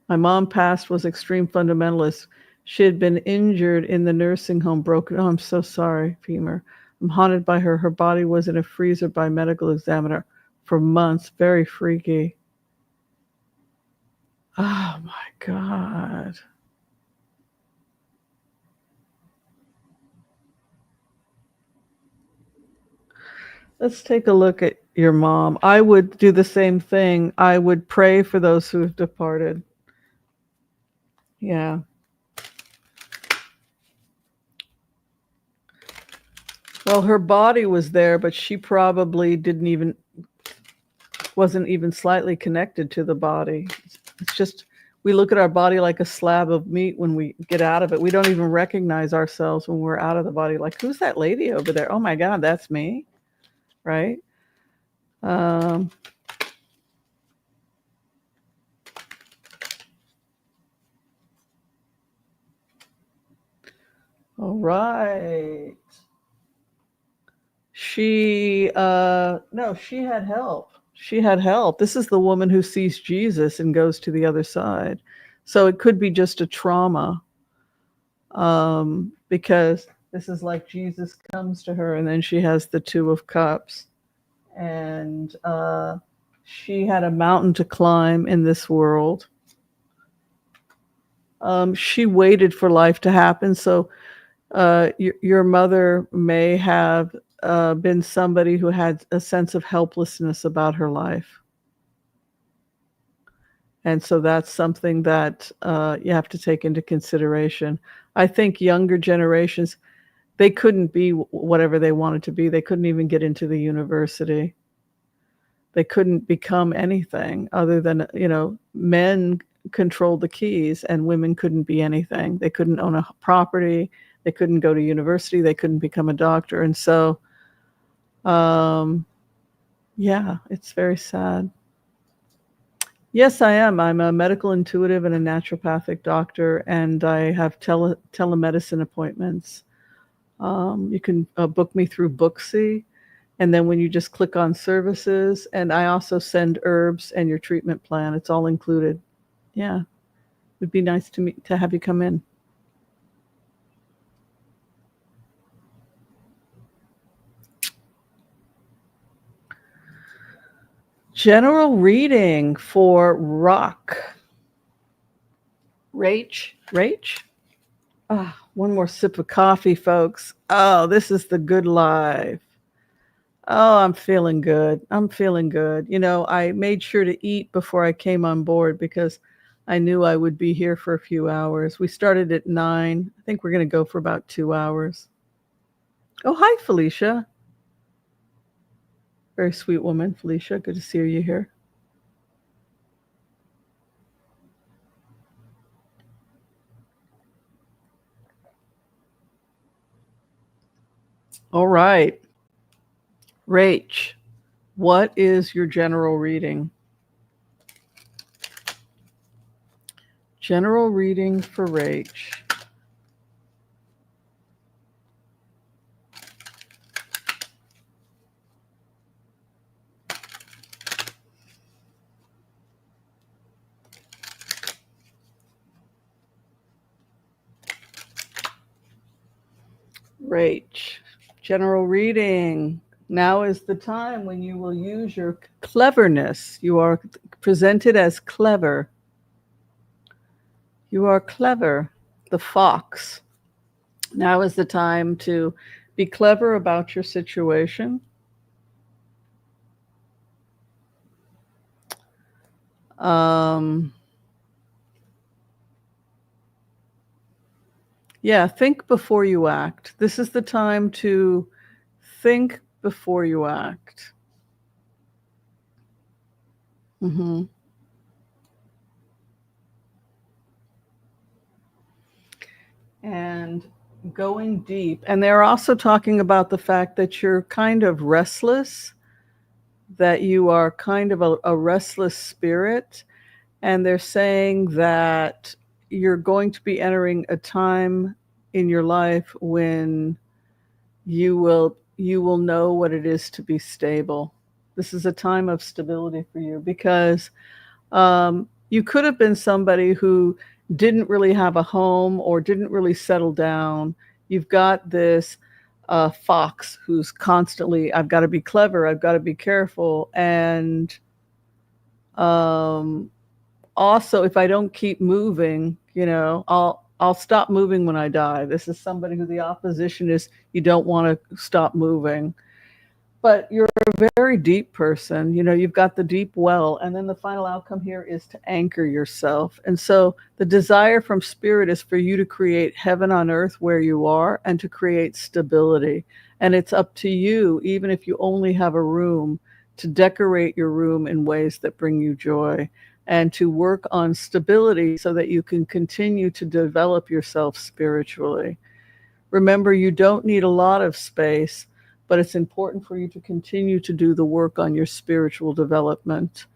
My mom passed, was extreme fundamentalist. She had been injured in the nursing home, broken. Oh, I'm so sorry, Femur. I'm haunted by her. Her body was in a freezer by a medical examiner for months. Very freaky. Oh my God. Let's take a look at your mom. I would do the same thing. I would pray for those who have departed. Yeah. Well, her body was there, but she probably wasn't even slightly connected to the body. It's just, we look at our body like a slab of meat when we get out of it. We don't even recognize ourselves when we're out of the body. Like, who's that lady over there? Oh my God, that's me. Right? All right. She had help. She had help. This is the woman who sees Jesus and goes to the other side. So it could be just a trauma, because this is like Jesus comes to her and then she has the Two of Cups. And she had a mountain to climb in this world. She waited for life to happen. So your mother may have been somebody who had a sense of helplessness about her life. And so that's something that you have to take into consideration. I think younger generations, they couldn't be whatever they wanted to be. They couldn't even get into the university. They couldn't become anything other than, men controlled the keys and women couldn't be anything. They couldn't own a property. They couldn't go to university. They couldn't become a doctor. And so, yeah, it's very sad. Yes, I am. I'm a medical intuitive and a naturopathic doctor, and I have telemedicine appointments. You can book me through Booksy, and then when you just click on services, and I also send herbs and your treatment plan. It's all included. Yeah, it'd be nice to have you come in. General reading for Rock. Rach? Ah, one more sip of coffee, folks. Oh, this is the good life. Oh, I'm feeling good. You know, I made sure to eat before I came on board because I knew I would be here for a few hours. We started at 9. I think we're going to go for about 2 hours. Oh, hi, Felicia. Very sweet woman, Felicia. Good to see you here. All right. Rach, what is your general reading? General reading for Rach. Rach, general reading. Now is the time when you will use your cleverness. You are presented as clever. You are clever, the fox. Now is the time to be clever about your situation. Yeah, think before you act. This is the time to think before you act. Mm-hmm. And going deep. And they're also talking about the fact that you're kind of restless, that you are kind of a restless spirit. And they're saying that you're going to be entering a time in your life when you will know what it is to be stable. This is a time of stability for you because you could have been somebody who didn't really have a home or didn't really settle down. You've got this fox who's constantly, I've got to be clever, I've got to be careful. And also, if I don't keep moving, you know, I'll stop moving when I die. This is somebody who the opposition is, you don't want to stop moving. But you're a very deep person. You know, you've got the deep well. And then the final outcome here is to anchor yourself. And so the desire from spirit is for you to create heaven on earth where you are and to create stability. And it's up to you, even if you only have a room, to decorate your room in ways that bring you joy and to work on stability so that you can continue to develop yourself spiritually. Remember, you don't need a lot of space, but it's important for you to continue to do the work on your spiritual development.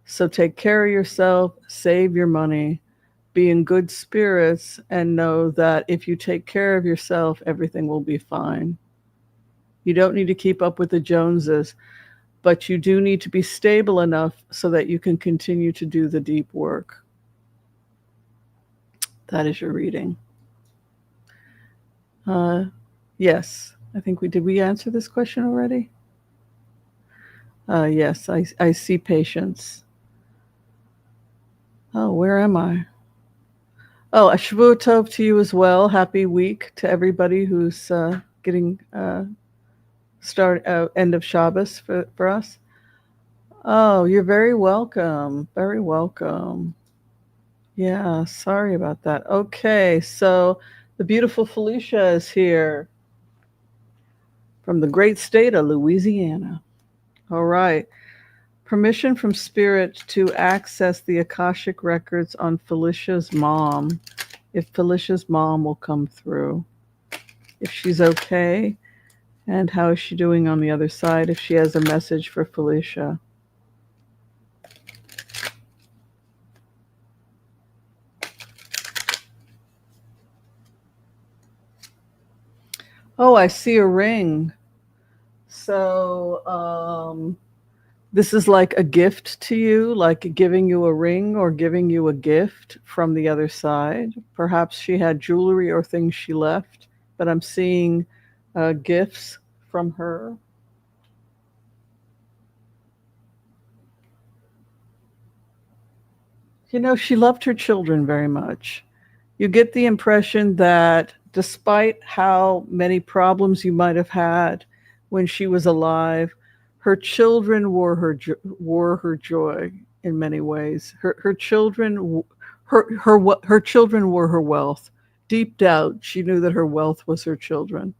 So take care of yourself, save your money, be in good spirits, and know that if you take care of yourself, everything will be fine. You don't need to keep up with the Joneses, but you do need to be stable enough so that you can continue to do the deep work. That is your reading. Yes. I think did we answer this question already? Yes, I see patience. Oh, where am I? Oh, a Shavuot Tov to you as well. Happy week to everybody who's getting end of Shabbos for us. Oh, you're very welcome. Very welcome. Yeah, sorry about that. Okay, so the beautiful Felicia is here from the great state of Louisiana. All right. Permission from Spirit to access the Akashic records on Felicia's mom, if Felicia's mom will come through. if she's okay, and how is she doing on the other side, if she has a message for Felicia. Oh, I see a ring. So, this is like a gift to you, like giving you a ring or giving you a gift from the other side. Perhaps she had jewelry or things she left, but I'm seeing gifts from her. You know, she loved her children very much. You get the impression that despite how many problems you might have had when she was alive, her children were her joy in many ways. Her children her children were her wealth. Deep down, she knew that her wealth was her children.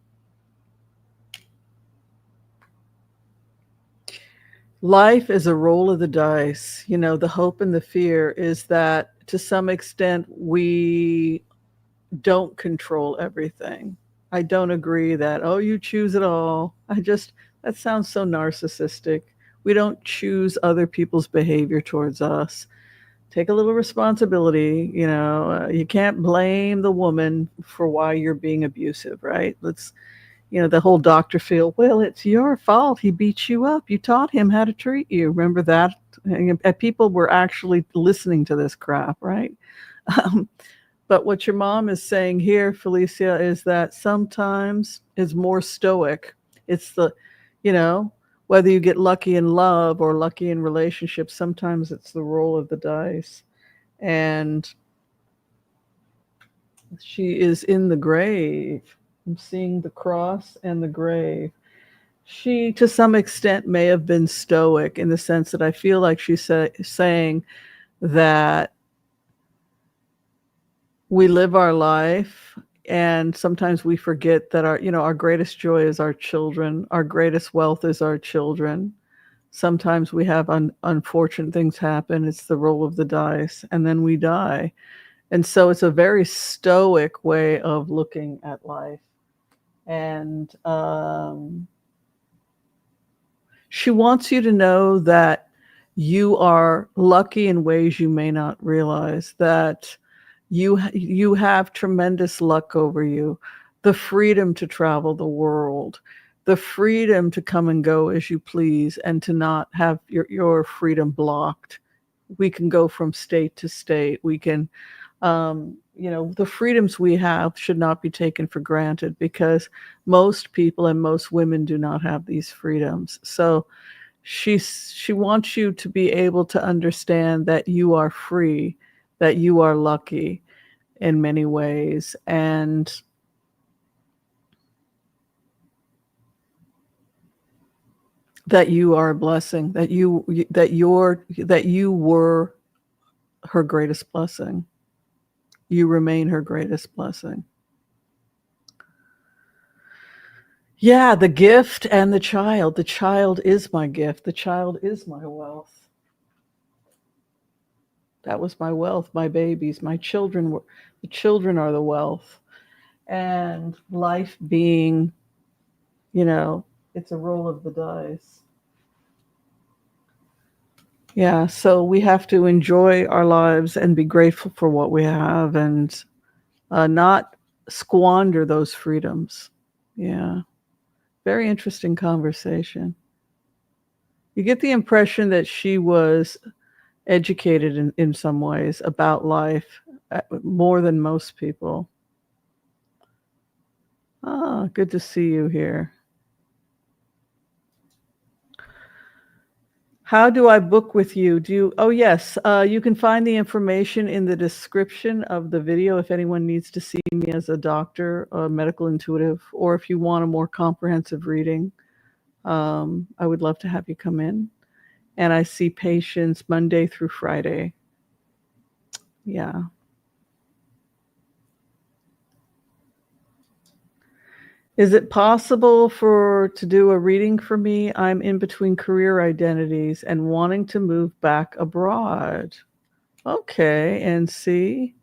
Life is a roll of the dice. You know, the hope and the fear is that to some extent we don't control everything. I don't agree that, oh, you choose it all. That sounds so narcissistic. We don't choose other people's behavior towards us. Take a little responsibility. You know, you can't blame the woman for why you're being abusive, right? The whole doctor feel, well, it's your fault. He beat you up. You taught him how to treat you. Remember that? And people were actually listening to this crap, right? Um, but what your mom is saying here, Felicia, is that sometimes is more stoic. It's you know, whether you get lucky in love or lucky in relationships, sometimes it's the roll of the dice. And she is in the grave. I'm seeing the cross and the grave. She, to some extent, may have been stoic in the sense that I feel like she's saying that we live our life and sometimes we forget that our greatest joy is our children, our greatest wealth is our children. Sometimes we have unfortunate things happen, it's the roll of the dice, and then we die. And so it's a very stoic way of looking at life. And she wants you to know that you are lucky in ways you may not realize, that you have tremendous luck over you, the freedom to travel the world, the freedom to come and go as you please and to not have your freedom blocked. We can go from state to state. We can the freedoms we have should not be taken for granted because most people and most women do not have these freedoms. So she wants you to be able to understand that you are free, that you are lucky in many ways, and that you are a blessing, that you were her greatest blessing. You remain her greatest blessing. Yeah, the gift and the child. The child is my gift. The child is my wealth. That was my wealth, my babies, my children were the children are the wealth. And life being, it's a roll of the dice. Yeah, so we have to enjoy our lives and be grateful for what we have and not squander those freedoms. Yeah, very interesting conversation. You get the impression that she was educated in some ways about life more than most people. Ah, good to see you here. How do I book with you? Oh, yes, you can find the information in the description of the video if anyone needs to see me as a doctor, a medical intuitive, or if you want a more comprehensive reading. I would love to have you come in. And I see patients Monday through Friday. Yeah. Is it possible to do a reading for me? I'm in between career identities and wanting to move back abroad. Okay, and see.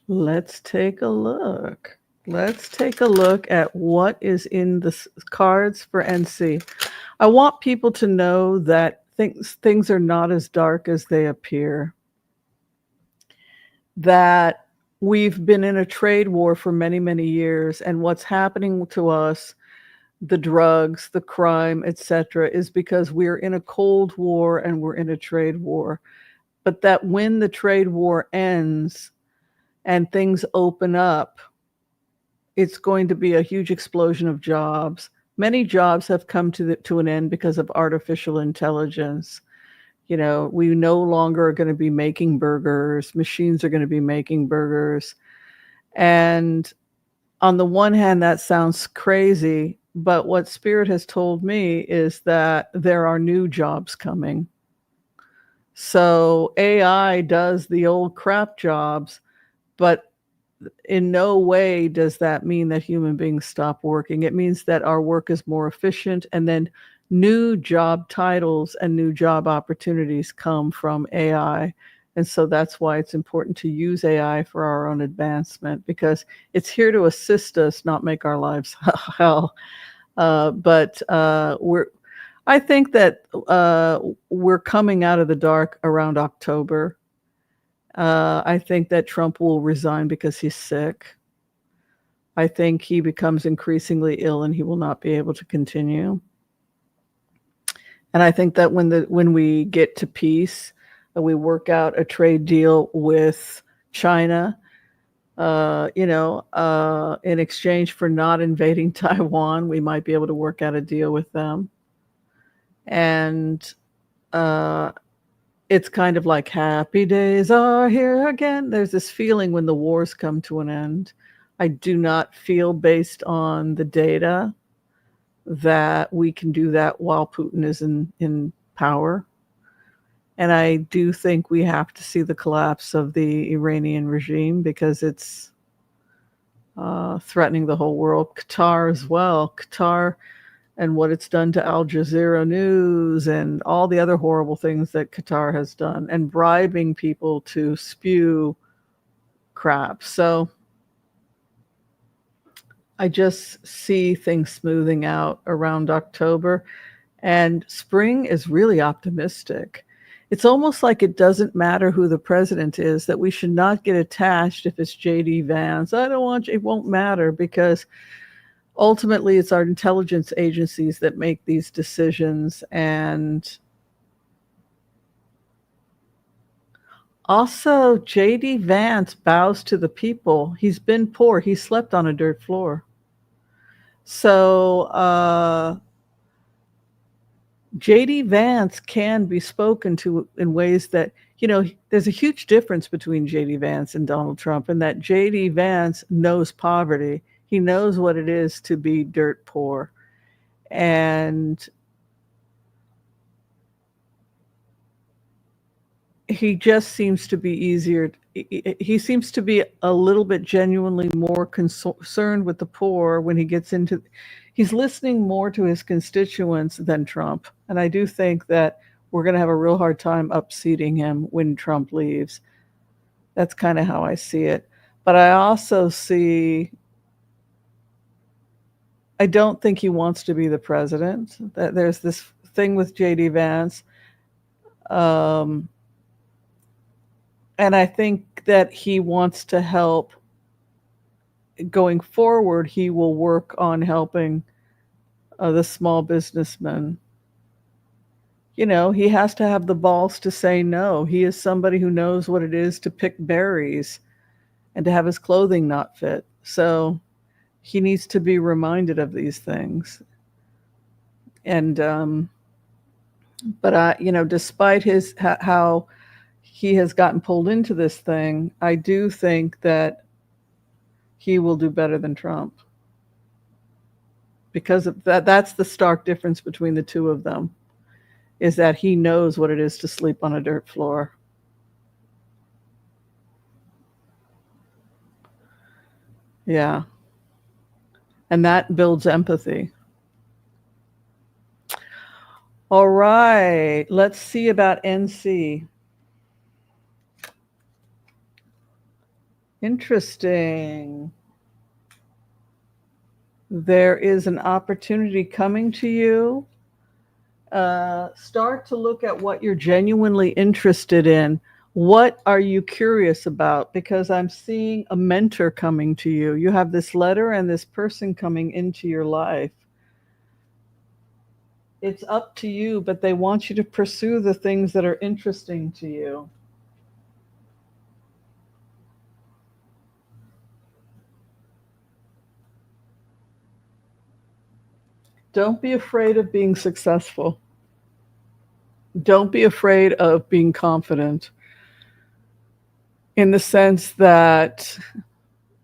Let's take a look. Let's take a look at what is in the cards for NC. I want people to know that things are not as dark as they appear. That we've been in a trade war for many, many years, and what's happening to us, the drugs, the crime, etc., is because we're in a Cold War and we're in a trade war. But that when the trade war ends and things open up, it's going to be a huge explosion of jobs. Many jobs have come to an end because of artificial intelligence. You know, we no longer are going to be making burgers. Machines are going to be making burgers. And on the one hand, that sounds crazy, but what Spirit has told me is that there are new jobs coming. So AI does the old crap jobs, but in no way does that mean that human beings stop working. It means that our work is more efficient, and then new job titles and new job opportunities come from AI. And so that's why it's important to use AI for our own advancement, because it's here to assist us, not make our lives hell. I think that we're coming out of the dark around October. I think that Trump will resign because he's sick. I think he becomes increasingly ill and he will not be able to continue. And I think that when we get to peace, we work out a trade deal with China, in exchange for not invading Taiwan, we might be able to work out a deal with them. And it's kind of like happy days are here again. There's this feeling when the wars come to an end. I do not feel, based on the data, that we can do that while Putin is in power. And I do think we have to see the collapse of the Iranian regime, because it's threatening the whole world. Qatar as well. Qatar and what it's done to Al Jazeera News and all the other horrible things that Qatar has done, and bribing people to spew crap. So I just see things smoothing out around October, and spring is really optimistic. It's almost like it doesn't matter who the president is, that we should not get attached if it's J.D. Vance. It won't matter, because ultimately it's our intelligence agencies that make these decisions. And also, J.D. Vance bows to the people. He's been poor. He slept on a dirt floor. So J.D. Vance can be spoken to in ways that, there's a huge difference between J.D. Vance and Donald Trump, in that J.D. Vance knows poverty. He knows what it is to be dirt poor. And he just seems to be easier. He seems to be a little bit genuinely more concerned with the poor when he gets into. He's listening more to his constituents than Trump. And I do think that we're going to have a real hard time upseating him when Trump leaves. That's kind of how I see it. But I also see, I don't think he wants to be the president. There's this thing with J.D. Vance. And I think that he wants to help. Going forward, he will work on helping the small businessmen. He has to have the balls to say no. He is somebody who knows what it is to pick berries and to have his clothing not fit. So he needs to be reminded of these things. And, despite how he has gotten pulled into this thing, I do think that he will do better than Trump. Because of that, that's the stark difference between the two of them, is that he knows what it is to sleep on a dirt floor. Yeah. And that builds empathy. All right. Let's see about NC. Interesting. There is an opportunity coming to you. Start to look at what you're genuinely interested in. What are you curious about? Because I'm seeing a mentor coming to you. You have this letter and this person coming into your life. It's up to you, but they want you to pursue the things that are interesting to you. Don't be afraid of being successful. Don't be afraid of being confident in the sense that,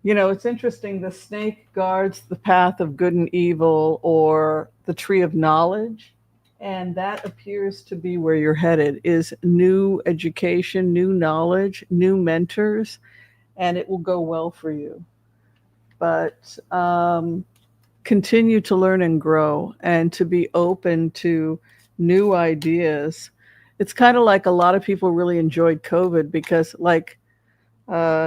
it's interesting. The snake guards the path of good and evil, or the tree of knowledge. And that appears to be where you're headed, is new education, new knowledge, new mentors, and it will go well for you. But continue to learn and grow and to be open to new ideas. It's kind of like a lot of people really enjoyed COVID because, like,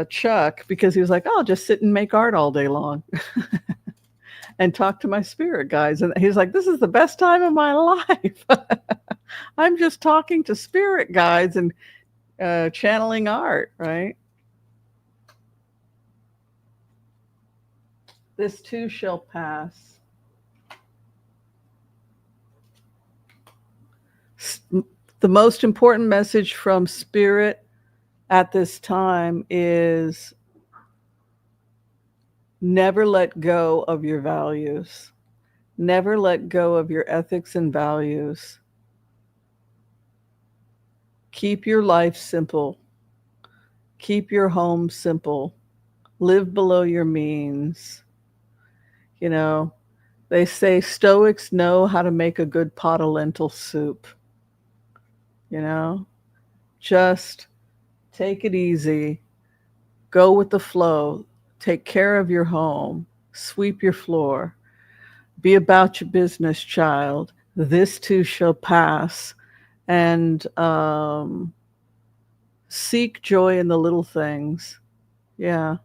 Chuck, because he was like, "Oh, I'll just sit and make art all day long and talk to my spirit guides." And he's like, "This is the best time of my life. I'm just talking to spirit guides and channeling art, right?" This too shall pass. The most important message from spirit at this time is never let go of your values. Never let go of your ethics and values. Keep your life simple. Keep your home simple. Live below your means. You know, they say Stoics know how to make a good pot of lentil soup. You know, just take it easy, go with the flow, take care of your home, sweep your floor, be about your business, child. This too shall pass. And seek joy in the little things. Yeah.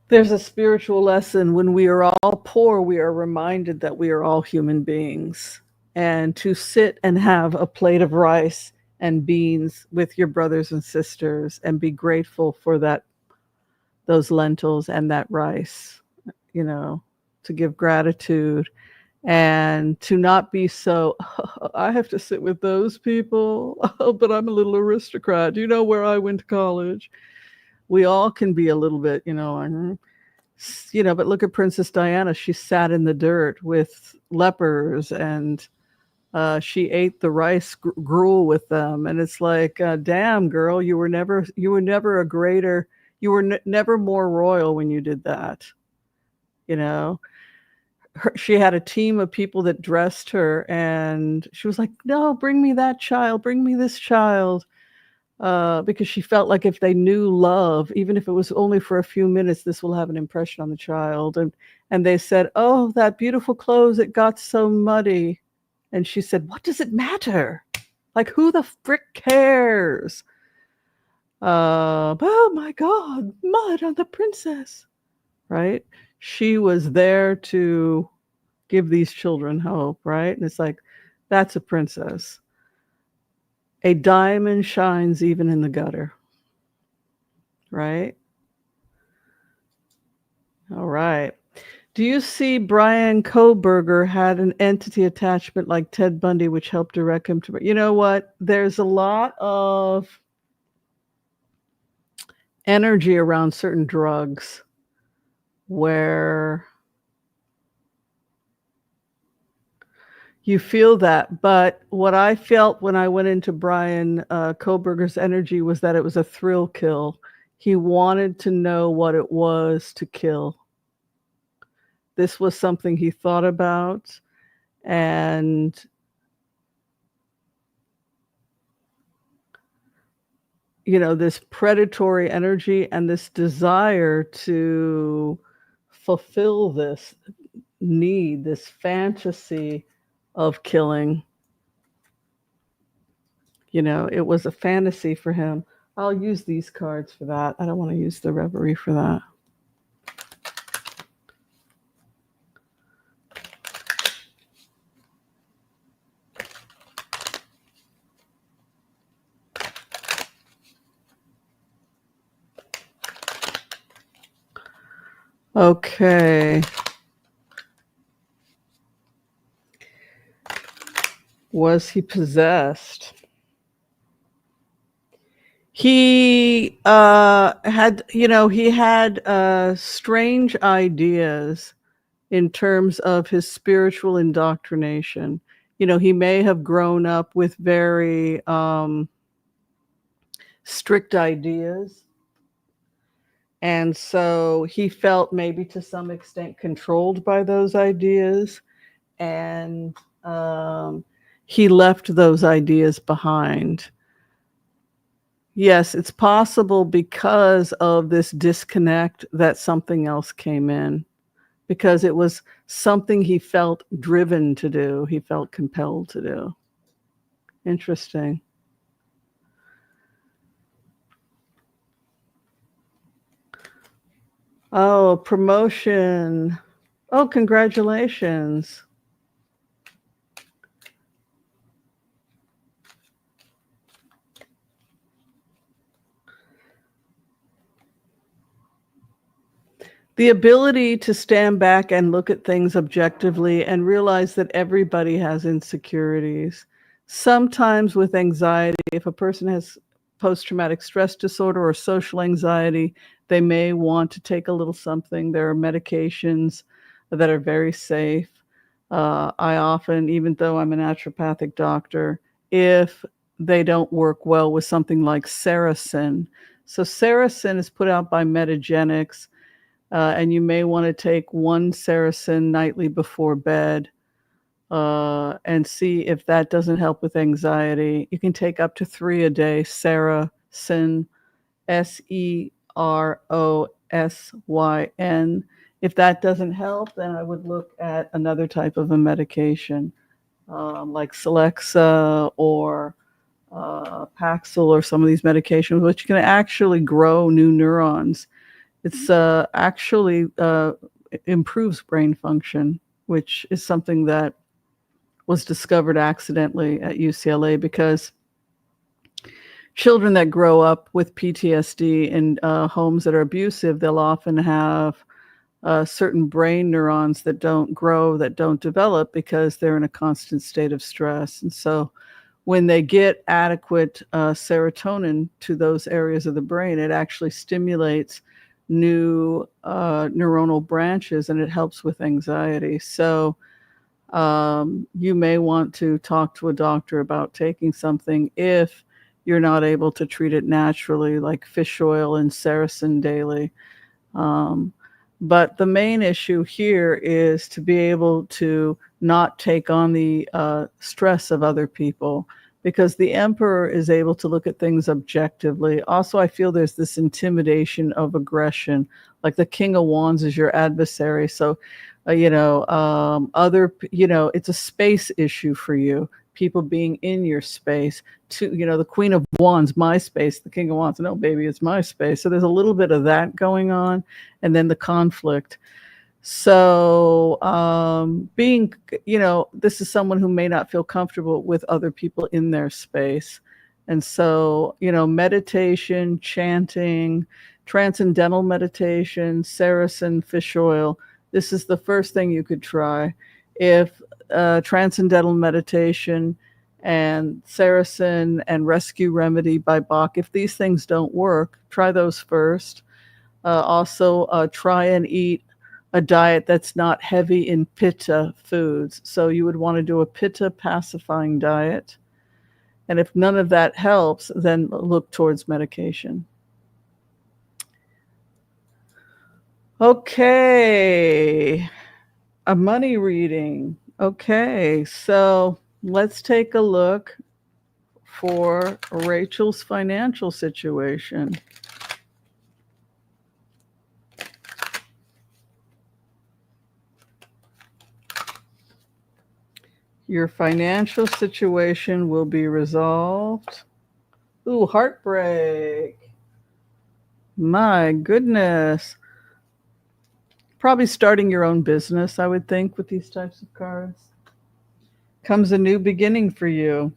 There's a spiritual lesson. When we are all poor, we are reminded that we are all human beings. And to sit and have a plate of rice and beans with your brothers and sisters and be grateful for those lentils and that rice, you know, to give gratitude and to not be so, "Oh, I have to sit with those people. Oh, but I'm a little aristocrat. Do you know where I went to college?" We all can be a little bit, but look at Princess Diana. She sat in the dirt with lepers, and she ate the rice gruel with them. And it's like, damn, girl, you were never a greater, you were never more royal when you did that. You know, she had a team of people that dressed her, and she was like, "No, bring me that child, bring me this child." Because she felt like if they knew love, even if it was only for a few minutes, this will have an impression on the child. And they said, "Oh, that beautiful clothes, it got so muddy." And she said, "What does it matter? Like, who the frick cares? Oh my God, mud on the princess," right? She was there to give these children hope, right? And it's like, that's a princess. A diamond shines even in the gutter, right? All right. Do you see Brian Koberger had an entity attachment like Ted Bundy, which helped direct him to? You know what? There's a lot of energy around certain drugs where you feel that. But what I felt when I went into Brian Koberger's energy was that it was a thrill kill. He wanted to know what it was to kill. This was something he thought about, and this predatory energy and this desire to fulfill this need, this fantasy of killing. It was a fantasy for him. I'll use these cards for that. I don't want to use the Reverie for that. Okay. Was he possessed? He had, he had strange ideas in terms of his spiritual indoctrination. He may have grown up with very strict ideas. And so he felt maybe to some extent controlled by those ideas. And he left those ideas behind. Yes, it's possible because of this disconnect that something else came in, because it was something he felt driven to do, he felt compelled to do. Interesting. Oh, promotion. Oh, congratulations. The ability to stand back and look at things objectively and realize that everybody has insecurities. Sometimes with anxiety, if a person has post-traumatic stress disorder or social anxiety, they may want to take a little something. There are medications that are very safe. I often, even though I'm a naturopathic doctor, if they don't work well with something like Saracen. So Saracen is put out by Metagenics. And you may want to take one Saracen nightly before bed and see if that doesn't help with anxiety. You can take up to 3 a day, Saracen, Serosyn. If that doesn't help, then I would look at another type of a medication like Celexa or Paxil or some of these medications, which can actually grow new neurons. It's actually improves brain function, which is something that was discovered accidentally at UCLA because children that grow up with PTSD in homes that are abusive, they'll often have certain brain neurons that don't grow, that don't develop because they're in a constant state of stress. And so when they get adequate serotonin to those areas of the brain, it actually stimulates new neuronal branches and it helps with anxiety. So you may want to talk to a doctor about taking something if you're not able to treat it naturally, like fish oil and Saracen daily. But the main issue here is to be able to not take on the stress of other people, because the emperor is able to look at things objectively. Also, I feel there's this intimidation of aggression, like the King of Wands is your adversary. So, it's a space issue for you, people being in your space. The Queen of Wands, my space, the King of Wands, no, baby, it's my space. So there's a little bit of that going on, and then the conflict. So this is someone who may not feel comfortable with other people in their space. And so, meditation, chanting, transcendental meditation, Saracen, fish oil, this is the first thing you could try. If transcendental meditation and Saracen and Rescue Remedy by Bach, if these things don't work, try those first. Also, try and eat a diet that's not heavy in pitta foods. So you would want to do a pitta pacifying diet. And if none of that helps, then look towards medication. Okay, a money reading. Okay, so let's take a look for Rachel's financial situation. Your financial situation will be resolved Ooh, heartbreak. My goodness. Probably starting your own business, I would think, with these types of cards. Comes a new beginning for you.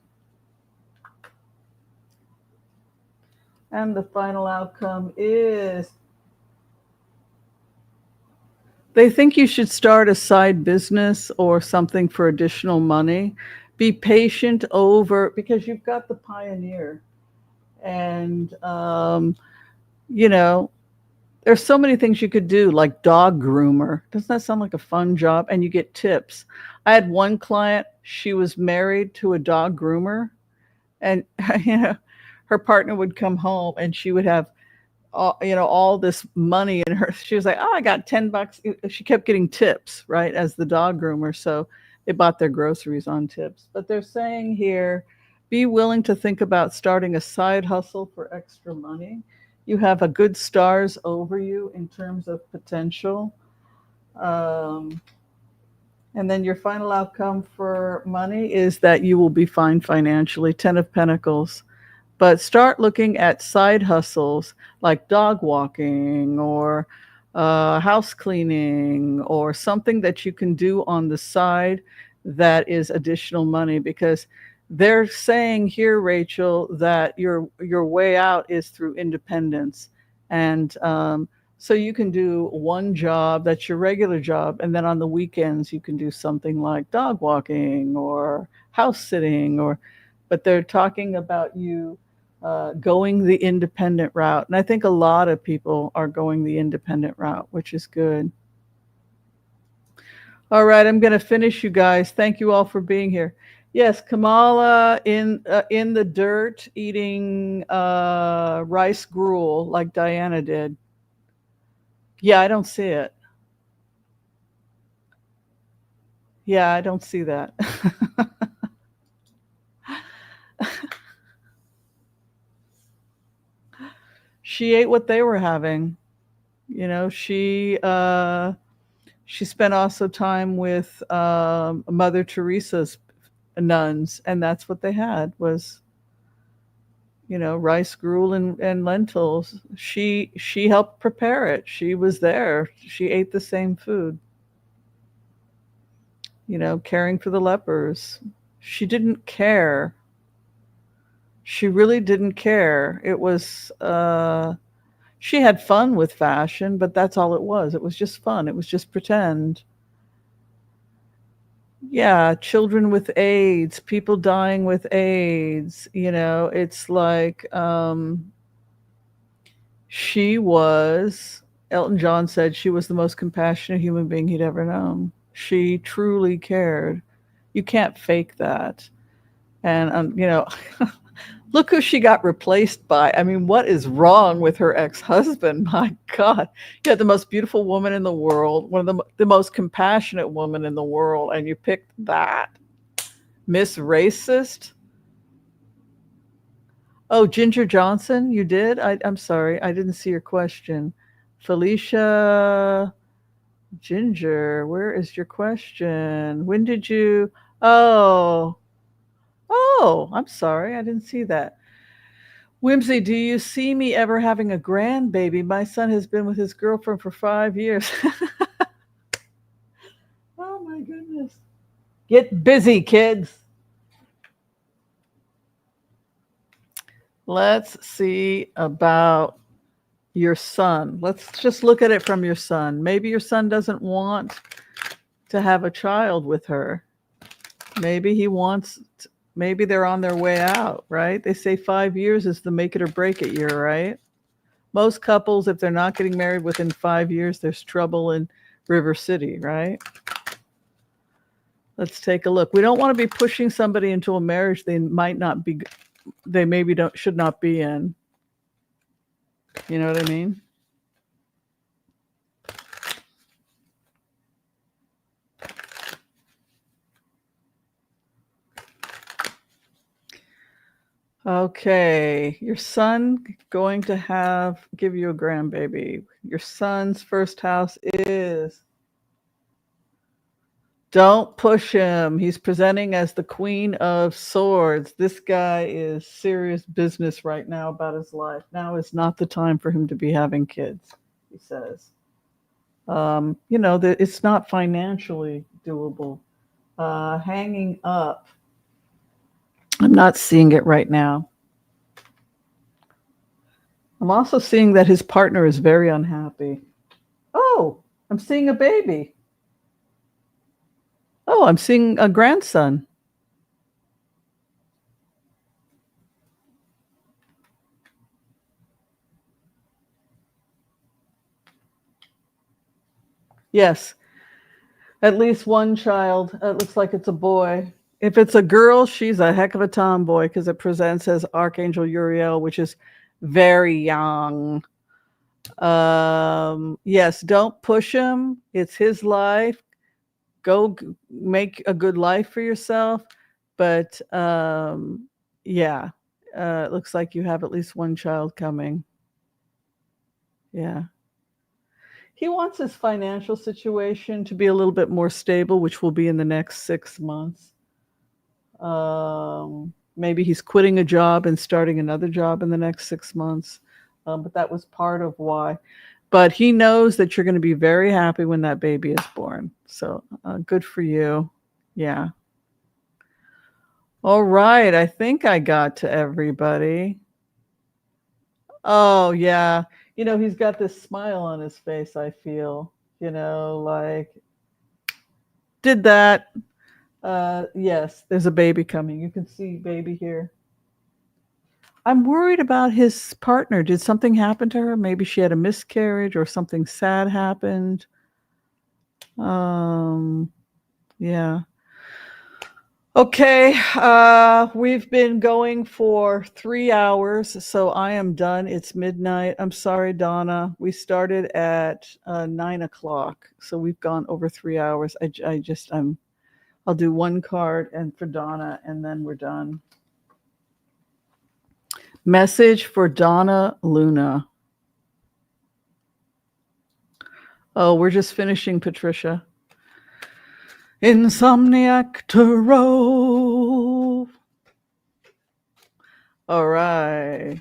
And the final outcome is they think you should start a side business or something for additional money. Be patient over, because you've got the pioneer. And, you know, there's so many things you could do, like dog groomer. Doesn't that sound like a fun job? And you get tips. I had one client, she was married to a dog groomer, and you know, her partner would come home and she would have all this money in her. She was like, "Oh, I got $10." She kept getting tips, right, as the dog groomer. So they bought their groceries on tips. But they're saying here, be willing to think about starting a side hustle for extra money. You have a good stars over you in terms of potential. Um, and then your final outcome for money is that you will be fine financially. 10 of Pentacles. But start looking at side hustles like dog walking or house cleaning or something that you can do on the side that is additional money, because they're saying here, Rachel, that your way out is through independence. And so you can do one job that's your regular job, and then on the weekends you can do something like dog walking or house sitting, or but they're talking about you going the independent route. And I think a lot of people are going the independent route, which is good. All right, I'm going to finish, you guys. Thank you all for being here. Yes, Kamala in the dirt eating rice gruel like Diana did. Yeah, I don't see it. Yeah, I don't see that. She ate what they were having. You know, she spent also time with Mother Teresa's nuns, and that's what they had was, rice gruel and lentils. She helped prepare it. She was there. She ate the same food. Caring for the lepers. She didn't care. She really didn't care. It was she had fun with fashion, but that's all it was. It was just fun. It was just pretend. Yeah, children with AIDS, people dying with AIDS, it's like she was Elton John said she was the most compassionate human being he'd ever known. She truly cared. You can't fake that. And look who she got replaced by. I mean, what is wrong with her ex-husband? My God. You had the most beautiful woman in the world, one of the most compassionate woman in the world, and you picked that. Miss Racist? Oh, Ginger Johnson, you did? I'm sorry, I didn't see your question. Felicia Ginger, where is your question? When did you? Oh, I'm sorry, I didn't see that. Whimsy, do you see me ever having a grandbaby? My son has been with his girlfriend for 5 years. Oh my goodness. Get busy, kids. Let's see about your son. Let's just look at it from your son. Maybe your son doesn't want to have a child with her. Maybe he wants, maybe they're on their way out, right? They say 5 years is the make it or break it year, right? Most couples, if they're not getting married within 5 years, there's trouble in River City, right? Let's take a look. We don't want to be pushing somebody into a marriage they maybe should not be in. You know what I mean? Okay, your son going to give you a grandbaby. Your son's first house is Don't push him. He's presenting as the Queen of Swords. This guy is serious business right now about his life. Now is not the time for him to be having kids, he says. It's not financially doable. Hanging up. I'm not seeing it right now. I'm also seeing that his partner is very unhappy. Oh, I'm seeing a baby. Oh, I'm seeing a grandson. Yes, at least one child. It looks like it's a boy. If it's a girl, she's a heck of a tomboy because it presents as Archangel Uriel, which is very young. Yes, don't push him. It's his life. Go make a good life for yourself. But yeah, it looks like you have at least one child coming. Yeah. He wants his financial situation to be a little bit more stable, which will be in the next 6 months. Maybe he's quitting a job and starting another job in the next 6 months. But that was part of why. But he knows that you're going to be very happy when that baby is born. So good for you. Yeah. All right. I think I got to everybody. Oh, yeah. He's got this smile on his face, I feel. Like, did that. Yes, there's a baby coming. You can see baby here. I'm worried about his partner. Did something happen to her? Maybe she had a miscarriage or something sad happened. Yeah. Okay, we've been going for 3 hours, so I am done. It's midnight. I'm sorry, Donna. We started at 9 o'clock, so we've gone over 3 hours. I'll do one card and for Donna, and then we're done. Message for Donna Luna. Oh, we're just finishing, Patricia. Insomniac Tarot. All right.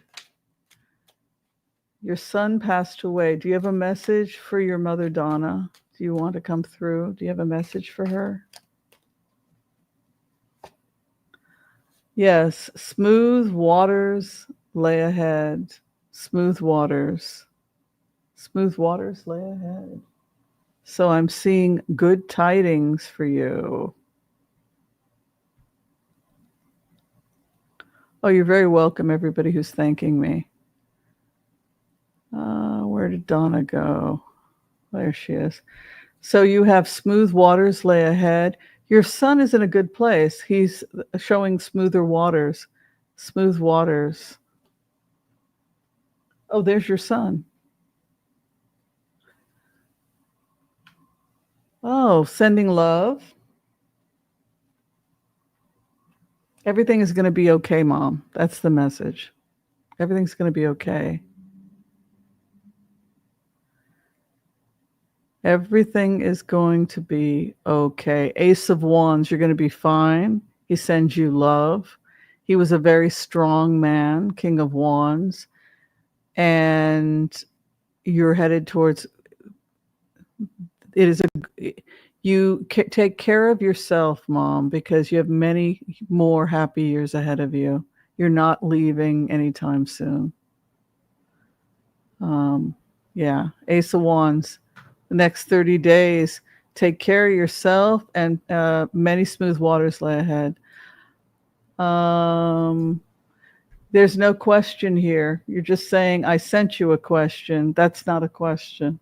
Your son passed away. Do you have a message for your mother, Donna? Do you want to come through? Do you have a message for her? Yes. Smooth waters lay ahead. Smooth waters. Smooth waters lay ahead. So I'm seeing good tidings for you. Oh, you're very welcome, everybody who's thanking me. Where did Donna go? There she is. So you have smooth waters lay ahead. Your son is in a good place. He's showing smoother waters. Smooth waters. Oh, there's your son. Oh, sending love. Everything is going to be okay, Mom. That's the message. Everything's going to be okay. Everything is going to be okay. Ace of Wands, you're going to be fine. He sends you love. He was a very strong man, King of Wands. And you're headed towards, you take care of yourself, Mom, because you have many more happy years ahead of you. You're not leaving anytime soon. Yeah, Ace of Wands. The next 30 days, take care of yourself, and many smooth waters lay ahead. There's no question here. You're just saying, I sent you a question. That's not a question.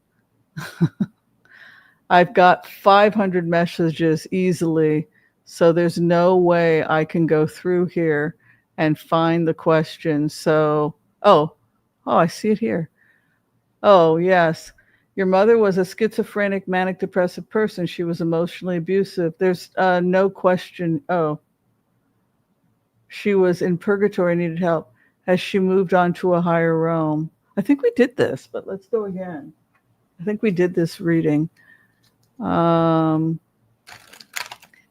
I've got 500 messages easily, so there's no way I can go through here and find the question. So, oh, I see it here. Oh, yes. Your mother was a schizophrenic, manic depressive person. She was emotionally abusive. There's no question. Oh, she was in purgatory, needed help. Has she moved on to a higher realm? I think we did this, but let's go again. I think we did this reading.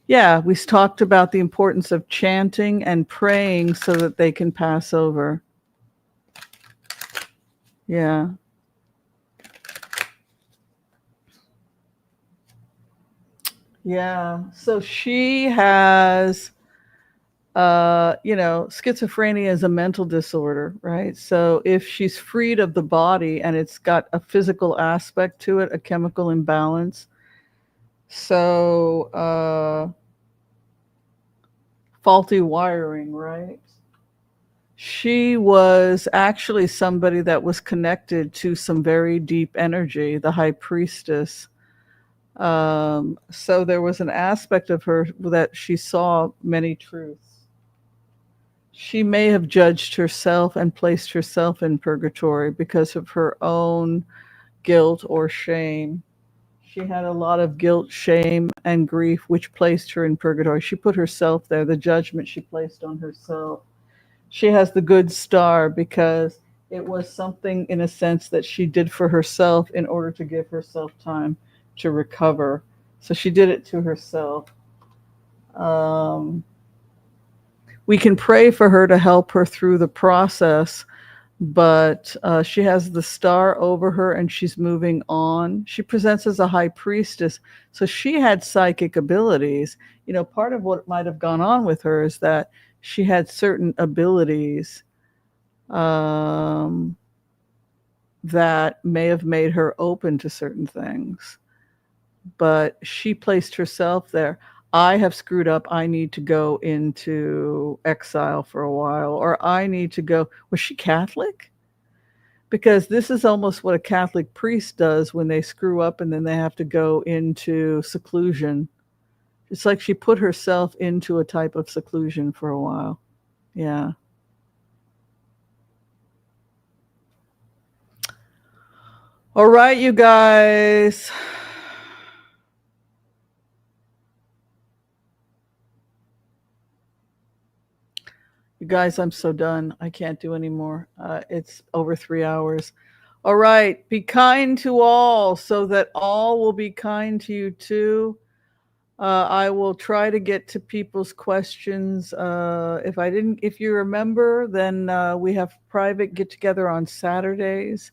Yeah, we talked about the importance of chanting and praying so that they can pass over. Yeah. Yeah. So she has, schizophrenia is a mental disorder, right? So if she's freed of the body and it's got a physical aspect to it, a chemical imbalance. So, faulty wiring, right? She was actually somebody that was connected to some very deep energy, the high priestess. So there was an aspect of her that she saw many truths. She may have judged herself and placed herself in purgatory because of her own guilt or shame. She had a lot of guilt, shame, and grief, which placed her in purgatory. She put herself there, the judgment she placed on herself. She has the good star because it was something, in a sense, that she did for herself in order to give herself time to recover. So she did it to herself. Um, we can pray for her to help her through the process, but she has the star over her and she's moving on. She presents as a high priestess. So she had psychic abilities. Part of what might have gone on with her is that she had certain abilities um, that may have made her open to certain things. But she placed herself there. I have screwed up. I need to go into exile for a while, or I need to go. Was she Catholic? Because this is almost what a Catholic priest does when they screw up and then they have to go into seclusion. It's like she put herself into a type of seclusion for a while. Yeah. All right, you guys. You guys, I'm so done. I can't do anymore. It's over 3 hours. All right. Be kind to all so that all will be kind to you too. I will try to get to people's questions. If you remember, then we have private get together on Saturdays.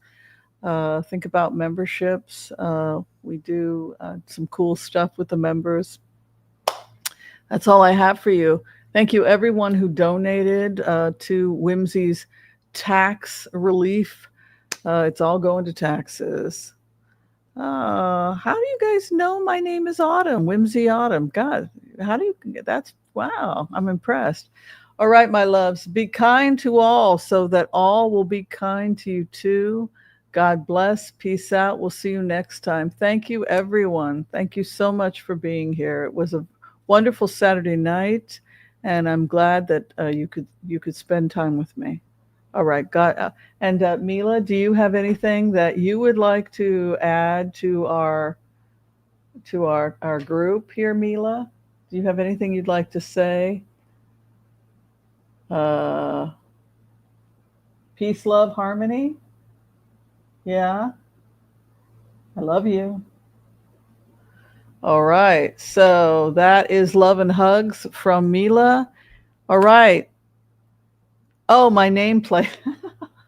Think about memberships. We do some cool stuff with the members. That's all I have for you. Thank you, everyone who donated to Whimsy's tax relief. It's all going to taxes. How do you guys know my name is Autumn? Whimsy Autumn. God, how do you? That's wow. I'm impressed. All right, my loves, be kind to all so that all will be kind to you too. God bless. Peace out. We'll see you next time. Thank you, everyone. Thank you so much for being here. It was a wonderful Saturday night, and I'm glad that you could spend time with me. All right, got and Mila, do you have anything that you would like to add to our group here, Mila? Do you have anything you'd like to say? Uh, peace, love, harmony. Yeah, I love you. All right, so that is love and hugs from Mila. All right. Oh, my nameplate.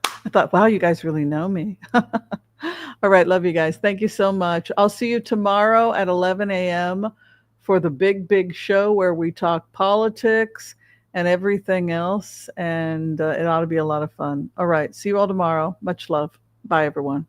I thought, wow, you guys really know me. All right. Love you guys. Thank you so much. I'll see you tomorrow at 11 a.m. for the big, big show where we talk politics and everything else. And it ought to be a lot of fun. All right. See you all tomorrow. Much love. Bye, everyone.